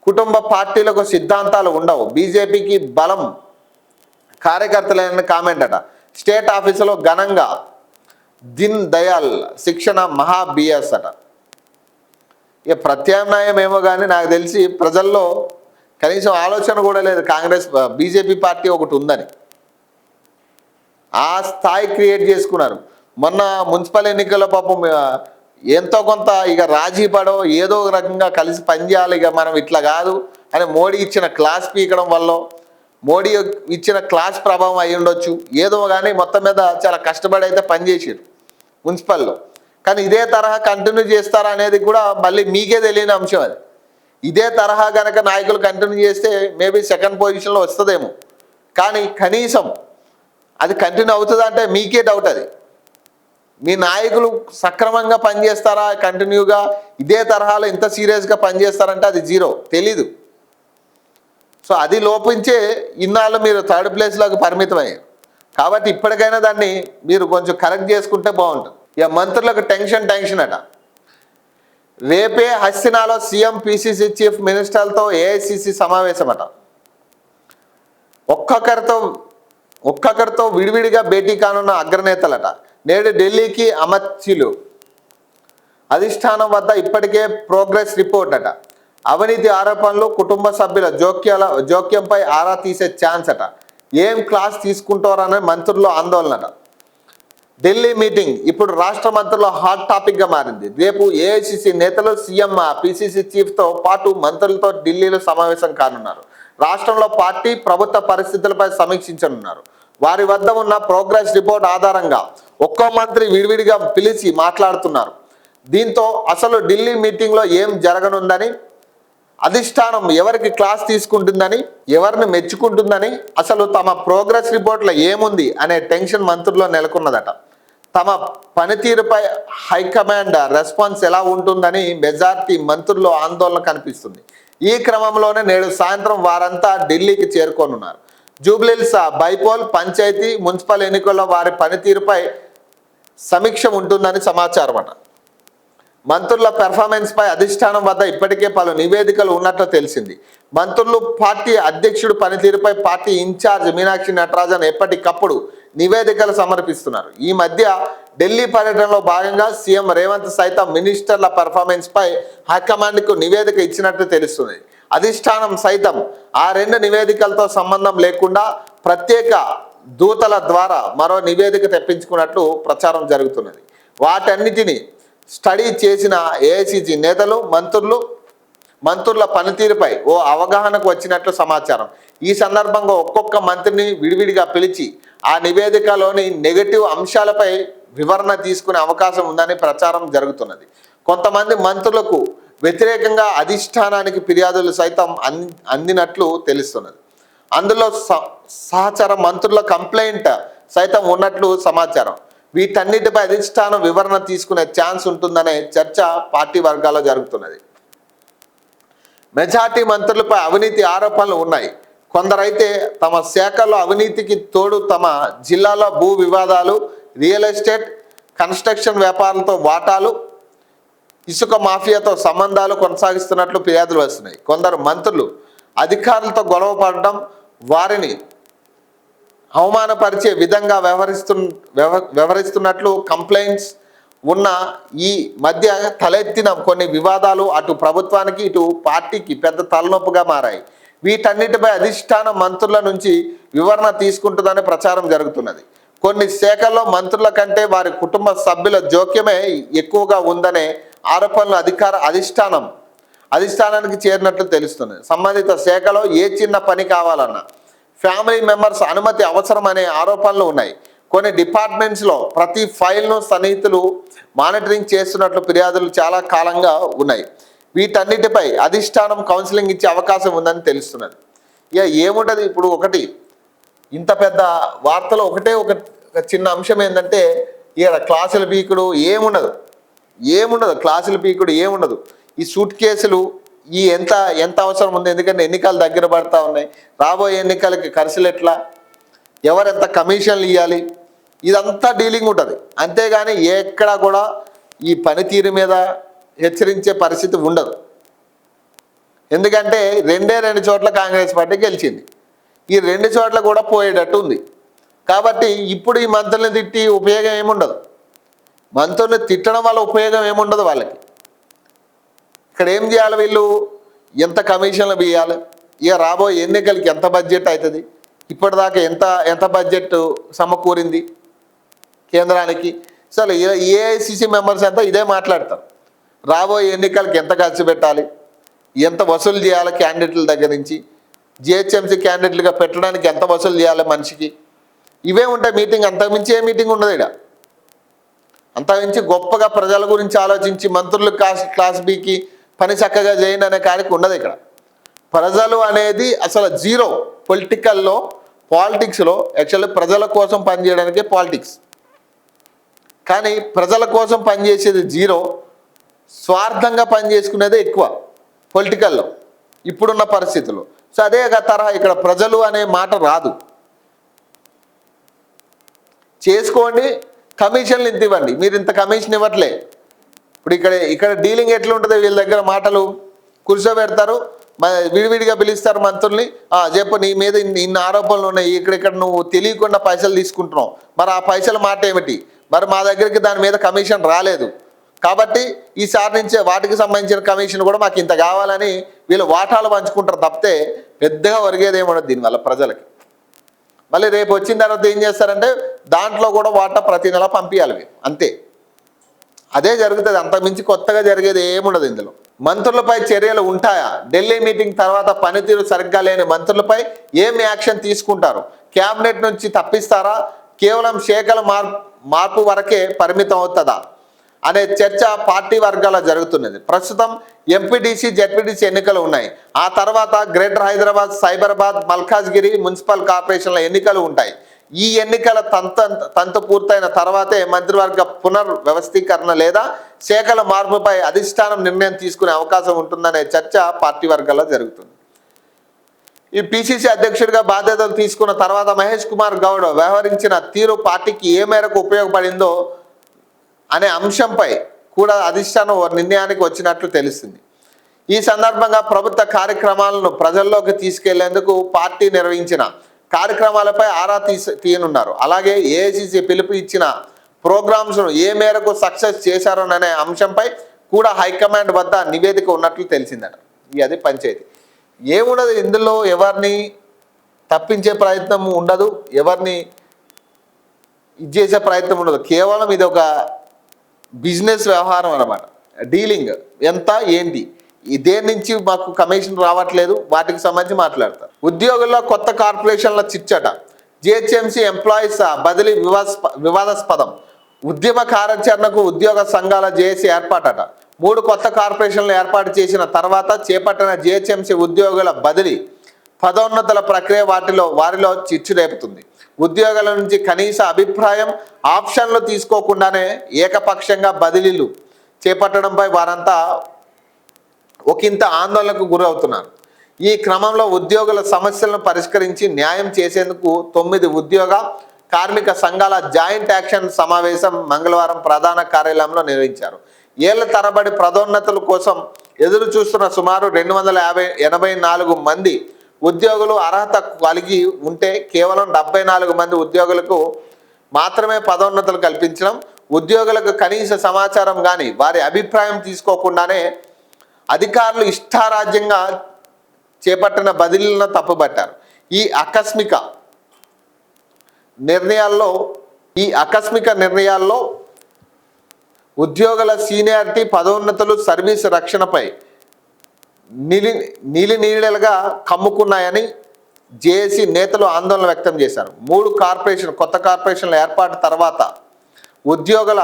కుటుంబ పార్టీలకు సిద్ధాంతాలు ఉండవు, బీజేపీకి బలం కార్యకర్తలైన కామెంట్ అట. స్టేట్ ఆఫీసులో ఘనంగా దీన్ దయాల్ శిక్షణ మహా బిఎస్ అట. ఇక ప్రత్యామ్నాయం ఏమో కానీ నాకు తెలిసి ప్రజల్లో కనీసం ఆలోచన కూడా లేదు కాంగ్రెస్ బీజేపీ పార్టీ ఒకటి ఉందని. ఆ స్థాయి క్రియేట్ చేసుకున్నారు. మొన్న మున్సిపల్ ఎన్నికల్లో పాపం ఎంతో కొంత ఇక రాజీ పడో ఏదో ఒక రకంగా కలిసి పనిచేయాలి, ఇక మనం ఇట్లా కాదు అని మోడీ ఇచ్చిన క్లాస్ పీకడం వల్ల, మోడీ ఇచ్చిన క్లాస్ ప్రభావం అయి ఉండొచ్చు ఏదో, కానీ మొత్తం మీద చాలా కష్టపడి అయితే పనిచేసారు మున్సిపల్లో. కానీ ఇదే తరహా కంటిన్యూ చేస్తారా అనేది కూడా మళ్ళీ మీకే తెలియని అంశం అది. ఇదే తరహా కనుక నాయకులు కంటిన్యూ చేస్తే మేబీ సెకండ్ పొజిషన్లో వస్తుందేమో, కానీ కనీసం అది కంటిన్యూ అవుతుందంటే మీకే డౌట్. అది మీ నాయకులు సక్రమంగా పనిచేస్తారా, కంటిన్యూగా ఇదే తరహాలో ఇంత సీరియస్గా పనిచేస్తారంటే అది జీరో, తెలీదు. సో అది లోపించే ఇన్నాళ్ళు మీరు థర్డ్ ప్లేస్లోకి పరిమితమయ్యారు. కాబట్టి ఇప్పటికైనా దాన్ని మీరు కొంచెం కరెక్ట్ చేసుకుంటే బాగుంటుంది. ఇక మంత్రులకు టెన్షన్ అట. రేపే హస్తినాలో సీఎం పిసిసి చీఫ్ మినిస్టర్లతో ఏఐసిసి సమావేశం అట. ఒక్కొక్కరితో విడివిడిగా భేటీ కానున్న అగ్రనేతలట. నేడు ఢిల్లీకి అమర్చిలు అధిష్టానం వద్ద ఇప్పటికే ప్రోగ్రెస్ రిపోర్ట్ అట. అవినీతి ఆరోపణలు, కుటుంబ సభ్యుల జోక్యంపై ఆరా తీసే ఛాన్స్ అట. ఏం క్లాస్ తీసుకుంటారనే మంత్రుల్లో ఆందోళన అట. ఢిల్లీ మీటింగ్ ఇప్పుడు రాష్ట్ర మంత్రుల్లో హాట్ టాపిక్గా మారింది. రేపు ఏఐసిసి నేతలు సీఎం పిసిసి చీఫ్తో పాటు మంత్రులతో ఢిల్లీలో సమావేశం కానున్నారు. రాష్ట్రంలో పార్టీ ప్రభుత్వ పరిస్థితులపై సమీక్షించనున్నారు. వారి వద్ద ఉన్న ప్రోగ్రెస్ రిపోర్ట్ ఆధారంగా ఒక్కో మంత్రి విడివిడిగా పిలిచి మాట్లాడుతున్నారు. దీంతో అసలు ఢిల్లీ మీటింగ్లో ఏం జరగనుందని, అధిష్టానం ఎవరికి క్లాస్ తీసుకుంటుందని, ఎవరిని మెచ్చుకుంటుందని, అసలు తమ ప్రోగ్రెస్ రిపోర్ట్లో ఏముంది అనే టెన్షన్ మంత్రుల్లో నెలకొన్నదట. తమ పనితీరుపై హైకమాండ్ రెస్పాన్స్ ఎలా ఉంటుందని మెజార్టీ మంత్రుల్లో ఆందోళన కనిపిస్తుంది. ఈ క్రమంలోనే నేడు సాయంత్రం వారంతా ఢిల్లీకి చేరుకోనున్నారు. జూబ్లీహిల్స్ బైపోల్, పంచాయతీ, మున్సిపల్ ఎన్నికల్లో వారి పనితీరుపై సమీక్ష ఉంటుందని సమాచారం అట. మంత్రుల పెర్ఫార్మెన్స్ పై అధిష్టానం వద్ద ఇప్పటికే పలు నివేదికలు ఉన్నట్లు తెలిసింది. మంత్రులు, పార్టీ అధ్యక్షుడు పనితీరుపై పార్టీ ఇన్ఛార్జ్ మీనాక్షి నటరాజన్ ఎప్పటికప్పుడు నివేదికలు సమర్పిస్తున్నారు. ఈ మధ్య ఢిల్లీ పర్యటనలో భాగంగా సీఎం రేవంత్ సైతం మినిస్టర్ల పెర్ఫార్మెన్స్ పై హైకమాండ్కు నివేదిక ఇచ్చినట్లు తెలుస్తుంది. అధిష్టానం సైతం ఆ రెండు నివేదికలతో సంబంధం లేకుండా ప్రత్యేక దూతల ద్వారా మరో నివేదిక తెప్పించుకున్నట్లు ప్రచారం జరుగుతున్నది. వాటన్నిటిని స్టడీ చేసిన ఏఐసిసి నేతలు మంత్రుల పనితీరుపై ఓ అవగాహనకు వచ్చినట్లు సమాచారం. ఈ సందర్భంగా ఒక్కొక్క మంత్రిని విడివిడిగా పిలిచి ఆ నివేదికలోని నెగటివ్ అంశాలపై వివరణ తీసుకునే అవకాశం ఉందని ప్రచారం జరుగుతున్నది. కొంతమంది మంత్రులకు వ్యతిరేకంగా అధిష్టానానికి ఫిర్యాదులు సైతం అందినట్లు తెలుస్తున్నది. అందులో సహచర మంత్రుల కంప్లైంట్ సైతం ఉన్నట్లు సమాచారం. వీటన్నిటిపై అధిష్టానం వివరణ తీసుకునే ఛాన్స్ ఉంటుందనే చర్చ పార్టీ వర్గాల్లో జరుగుతున్నది. మెజార్టీ మంత్రులపై అవినీతి ఆరోపణలు ఉన్నాయి. కొందరైతే తమ శాఖలో అవినీతికి తోడు తమ జిల్లాలో భూ వివాదాలు, రియల్ ఎస్టేట్, కన్స్ట్రక్షన్ వ్యాపారాలతో వాటాలు, ఇసుక మాఫియాతో సంబంధాలు కొనసాగిస్తున్నట్లు ఫిర్యాదులు వస్తున్నాయి. కొందరు మంత్రులు అధికారులతో గొడవ పడడం, వారిని అవమానపరిచే విధంగా వ్యవహరిస్తున్నట్లు కంప్లైంట్స్ ఉన్న ఈ మధ్య తలెత్తిన కొన్ని వివాదాలు అటు ప్రభుత్వానికి ఇటు పార్టీకి పెద్ద తలనొప్పుగా మారాయి. వీటన్నిటిపై అధిష్టానం మంత్రుల నుంచి వివరణ తీసుకుంటుందని ప్రచారం జరుగుతున్నది. కొన్ని శాఖల్లో మంత్రుల కంటే వారి కుటుంబ సభ్యుల జోక్యమే ఎక్కువగా ఉందనే ఆరోపణలు అధిష్టానానికి చేరినట్లు తెలుస్తుంది. సంబంధిత శాఖలో ఏ చిన్న పని కావాలన్నా ఫ్యామిలీ మెంబర్స్ అనుమతి అవసరమనే ఆరోపణలు ఉన్నాయి. కొన్ని డిపార్ట్మెంట్స్లో ప్రతి ఫైల్ను సన్నిహితులు మానిటరింగ్ చేస్తున్నట్లు ఫిర్యాదులు చాలా కాలంగా ఉన్నాయి. వీటన్నిటిపై అధిష్టానం కౌన్సిలింగ్ ఇచ్చే అవకాశం ఉందని తెలుస్తున్నది. ఇక ఏముంటుంది ఇప్పుడు, ఒకటి ఇంత పెద్ద వార్తలో ఒక చిన్న అంశం ఏంటంటే ఇక క్లాసుల పీకుడు ఏముండదు, క్లాసుల పీకుడు ఏముండదు. ఈ సూట్ కేసులు, ఈ ఎంత ఎంత అవసరం ఉంది, ఎందుకంటే ఎన్నికలు దగ్గర పడతా ఉన్నాయి. రాబోయే ఎన్నికలకి ఖర్చులు ఎట్లా, ఎవరెంత కమిషన్లు ఇవ్వాలి, ఇదంతా డీలింగ్ ఉంటుంది. అంతేగాని ఎక్కడా కూడా ఈ పనితీరు మీద హెచ్చరించే పరిస్థితి ఉండదు. ఎందుకంటే రెండు చోట్ల కాంగ్రెస్ పార్టీ గెలిచింది, ఈ 2 చోట్ల కూడా పోయేటట్టు ఉంది. కాబట్టి ఇప్పుడు ఈ మంత్రులను తిట్టి ఉపయోగం ఏముండదు, మంత్రులను తిట్టడం వల్ల ఉపయోగం ఏముండదు వాళ్ళకి. ఇక్కడ ఏం చేయాలి, వీళ్ళు ఎంత కమిషన్లు వేయాలి, ఇక రాబోయే ఎన్నికలకి ఎంత బడ్జెట్ అవుతుంది, ఇప్పటిదాకా ఎంత బడ్జెట్ సమకూరింది కేంద్రానికి. అసలు ఏఐసిసి మెంబర్స్ అంతా ఇదే మాట్లాడతారు. రాబోయే ఎన్నికలకి ఎంత ఖర్చు పెట్టాలి, ఎంత వసూలు చేయాలి క్యాండిడేట్ల దగ్గర నుంచి, జిహెచ్ఎంసీ క్యాండిడేట్లుగా పెట్టడానికి ఎంత వసూలు చేయాలి మనిషికి, ఇవే ఉంటాయి మీటింగ్. అంతకుమించి ఏ మీటింగ్ ఉండదు ఇక్కడ. అంతకుమించి గొప్పగా ప్రజల గురించి ఆలోచించి మంత్రులు క్లాస్ బికి పని చక్కగా చేయండి అనే కాడికి ఉండదు ఇక్కడ. ప్రజలు అనేది అసలు జీరో. పాలిటిక్స్లో యాక్చువల్లీ ప్రజల కోసం పనిచేయడానికే పాలిటిక్స్, కానీ ప్రజల కోసం పనిచేసేది జీరో, స్వార్థంగా పనిచేసుకునేదే ఎక్కువ పొలిటికల్లో ఇప్పుడున్న పరిస్థితుల్లో. సో అదే తరహా ఇక్కడ ప్రజలు అనే మాట రాదు. చేసుకోండి, కమిషన్లు ఇంత ఇవ్వండి, మీరు ఇంత కమిషన్ ఇవ్వట్లే. ఇప్పుడు ఇక్కడ డీలింగ్ ఎట్లా ఉంటుంది, వీళ్ళ దగ్గర మాటలు కూర్చోబెడతారు, విడివిడిగా పిలుస్తారు మంత్రుల్ని. చెప్పు, నీ మీద ఇన్ని ఆరోపణలు ఉన్నాయి, ఇక్కడ నువ్వు తెలియకుండా పైసలు తీసుకుంటున్నావు, మరి ఆ పైసల మాట ఏమిటి, మరి మా దగ్గరికి దాని మీద కమిషన్ రాలేదు కాబట్టి ఈసారి నుంచే వాటికి సంబంధించిన కమిషన్ కూడా మాకు ఇంత కావాలని వీళ్ళు వాటాలు పంచుకుంటారు తప్పితే పెద్దగా ఒరిగేది ఏముండదు దీనివల్ల ప్రజలకి. మళ్ళీ రేపు వచ్చిన తర్వాత ఏం చేస్తారంటే దాంట్లో కూడా వాటా ప్రతి నెల పంపించాలి, అంతే. అదే జరుగుతుంది, అంతకుమించి కొత్తగా జరిగేది ఏముండదు ఇందులో. మంత్రులపై చర్యలు ఉంటాయా? ఢిల్లీ మీటింగ్ తర్వాత పనితీరు సరిగ్గా లేని మంత్రులపై ఏం యాక్షన్ తీసుకుంటారు? క్యాబినెట్ నుంచి తప్పిస్తారా? కేవలం శాఖల మార్పు వరకే పరిమితం అవుతుందా అనే చర్చ పార్టీ వర్గాల్లో జరుగుతున్నది. ప్రస్తుతం ఎంపీటీసీ జెడ్పీటీసీ ఎన్నికలు ఉన్నాయి. ఆ తర్వాత గ్రేటర్ హైదరాబాద్, సైబరాబాద్, మల్కాజ్గిరి మున్సిపల్ కార్పొరేషన్ల ఎన్నికలు ఉంటాయి. ఈ ఎన్నికల తంతు పూర్తయిన తర్వాతే మంత్రివర్గ పునర్వ్యవస్థీకరణ లేదా శాఖల మార్పుపై అధిష్టానం నిర్ణయం తీసుకునే అవకాశం ఉంటుందనే చర్చ పార్టీ వర్గాల్లో జరుగుతుంది. ఈ పిసిసి అధ్యక్షుడిగా బాధ్యతలు తీసుకున్న తర్వాత మహేష్ కుమార్ గౌడ్ వ్యవహరించిన తీరు పార్టీకి ఏ మేరకు ఉపయోగపడిందో అనే అంశంపై కూడా అధిష్టానం నిర్ణయానికి వచ్చినట్లు తెలుస్తుంది. ఈ సందర్భంగా ప్రభుత్వ కార్యక్రమాలను ప్రజల్లోకి తీసుకెళ్లేందుకు పార్టీ నిర్వహించిన కార్యక్రమాలపై ఆరా తీయనున్నారు. అలాగే ఏఐసిసి పిలుపు ఇచ్చిన ప్రోగ్రామ్స్ను ఏ మేరకు సక్సెస్ చేశారోననే అంశంపై కూడా హైకమాండ్ వద్ద నివేదిక ఉన్నట్లు తెలిసిందట. అది పంచాయతీ ఏముండదు ఇందులో, ఎవరిని తప్పించే ప్రయత్నం ఉండదు, ఎవరిని ఇది చేసే ప్రయత్నం ఉండదు. కేవలం ఇది ఒక బిజినెస్ వ్యవహారం అన్నమాట. డీలింగ్ ఎంత ఏంటి, దేని నుంచి మాకు కమిషన్ రావట్లేదు, వాటికి సంబంధించి మాట్లాడతారు. ఉద్యోగుల్లో కొత్త కార్పొరేషన్ల చిచ్చట, జిహెచ్ఎంసీ ఎంప్లాయీస్ బదిలీ వివాదాస్పదం, ఉద్యమ కార్యాచరణకు ఉద్యోగ సంఘాల జేఏసీ ఏర్పాటట. 3 కొత్త కార్పొరేషన్లు ఏర్పాటు చేసిన తర్వాత చేపట్టిన జిహెచ్ఎంసీ ఉద్యోగుల బదిలీ పదోన్నతుల ప్రక్రియ వారిలో చిచ్చు రేపుతుంది. ఉద్యోగుల నుంచి కనీస అభిప్రాయం, ఆప్షన్లు తీసుకోకుండానే ఏకపక్షంగా బదిలీలు చేపట్టడంపై వారంతా ఒకంత ఆందోళనకు గురవుతున్నారు. ఈ క్రమంలో ఉద్యోగుల సమస్యలను పరిష్కరించి న్యాయం చేసేందుకు 9 ఉద్యోగ కార్మిక సంఘాల జాయింట్ యాక్షన్ సమావేశం మంగళవారం ప్రధాన కార్యాలయంలో నిర్వహించారు. ఏళ్ల తరబడి పదోన్నతుల కోసం ఎదురు చూస్తున్న సుమారు 284 మంది ఉద్యోగులు అర్హత కలిగి ఉంటే కేవలం 74 మంది ఉద్యోగులకు మాత్రమే పదోన్నతులు కల్పించడం, ఉద్యోగులకు కనీస సమాచారం కానీ వారి అభిప్రాయం తీసుకోకుండానే అధికారులు ఇష్టారాజ్యంగా చేపట్టిన బదిలీలను తప్పుబట్టారు. ఈ ఆకస్మిక నిర్ణయాల్లో ఉద్యోగుల సీనియారిటీ, పదోన్నతులు, సర్వీసు రక్షణపై నీలినీడలుగా కమ్ముకున్నాయని జేఏసీ నేతలు ఆందోళన వ్యక్తం చేశారు. 3 కొత్త కార్పొరేషన్ల ఏర్పాటు తర్వాత ఉద్యోగుల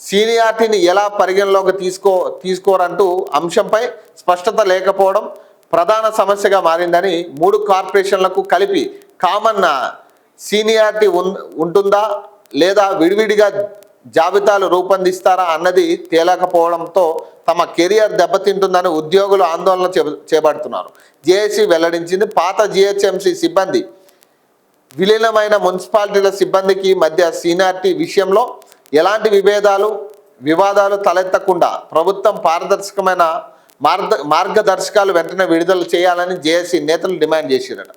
సీనియారిటీని ఎలా పరిగణలోకి తీసుకోరంటూ అంశంపై స్పష్టత లేకపోవడం ప్రధాన సమస్యగా మారిందని, 3 కార్పొరేషన్లకు కలిపి కామన్ సీనియారిటీ ఉంటుందా లేదా విడివిడిగా జాబితాలు రూపొందిస్తారా అన్నది తేలకపోవడంతో తమ కెరియర్ దెబ్బతింటుందని ఉద్యోగులు ఆందోళన చేపడుతున్నారు. జేఏసీ వెల్లడించింది. పాత జిహెచ్ఎంసీ సిబ్బంది విలీనమైన మున్సిపాలిటీల సిబ్బందికి మధ్య సీనియారిటీ విషయంలో ఎలాంటి వివాదాలు తలెత్తకుండా ప్రభుత్వం పారదర్శకమైన మార్గదర్శకాలు వెంటనే విడుదల చేయాలని జేఏసీ నేతలు డిమాండ్ చేశారట.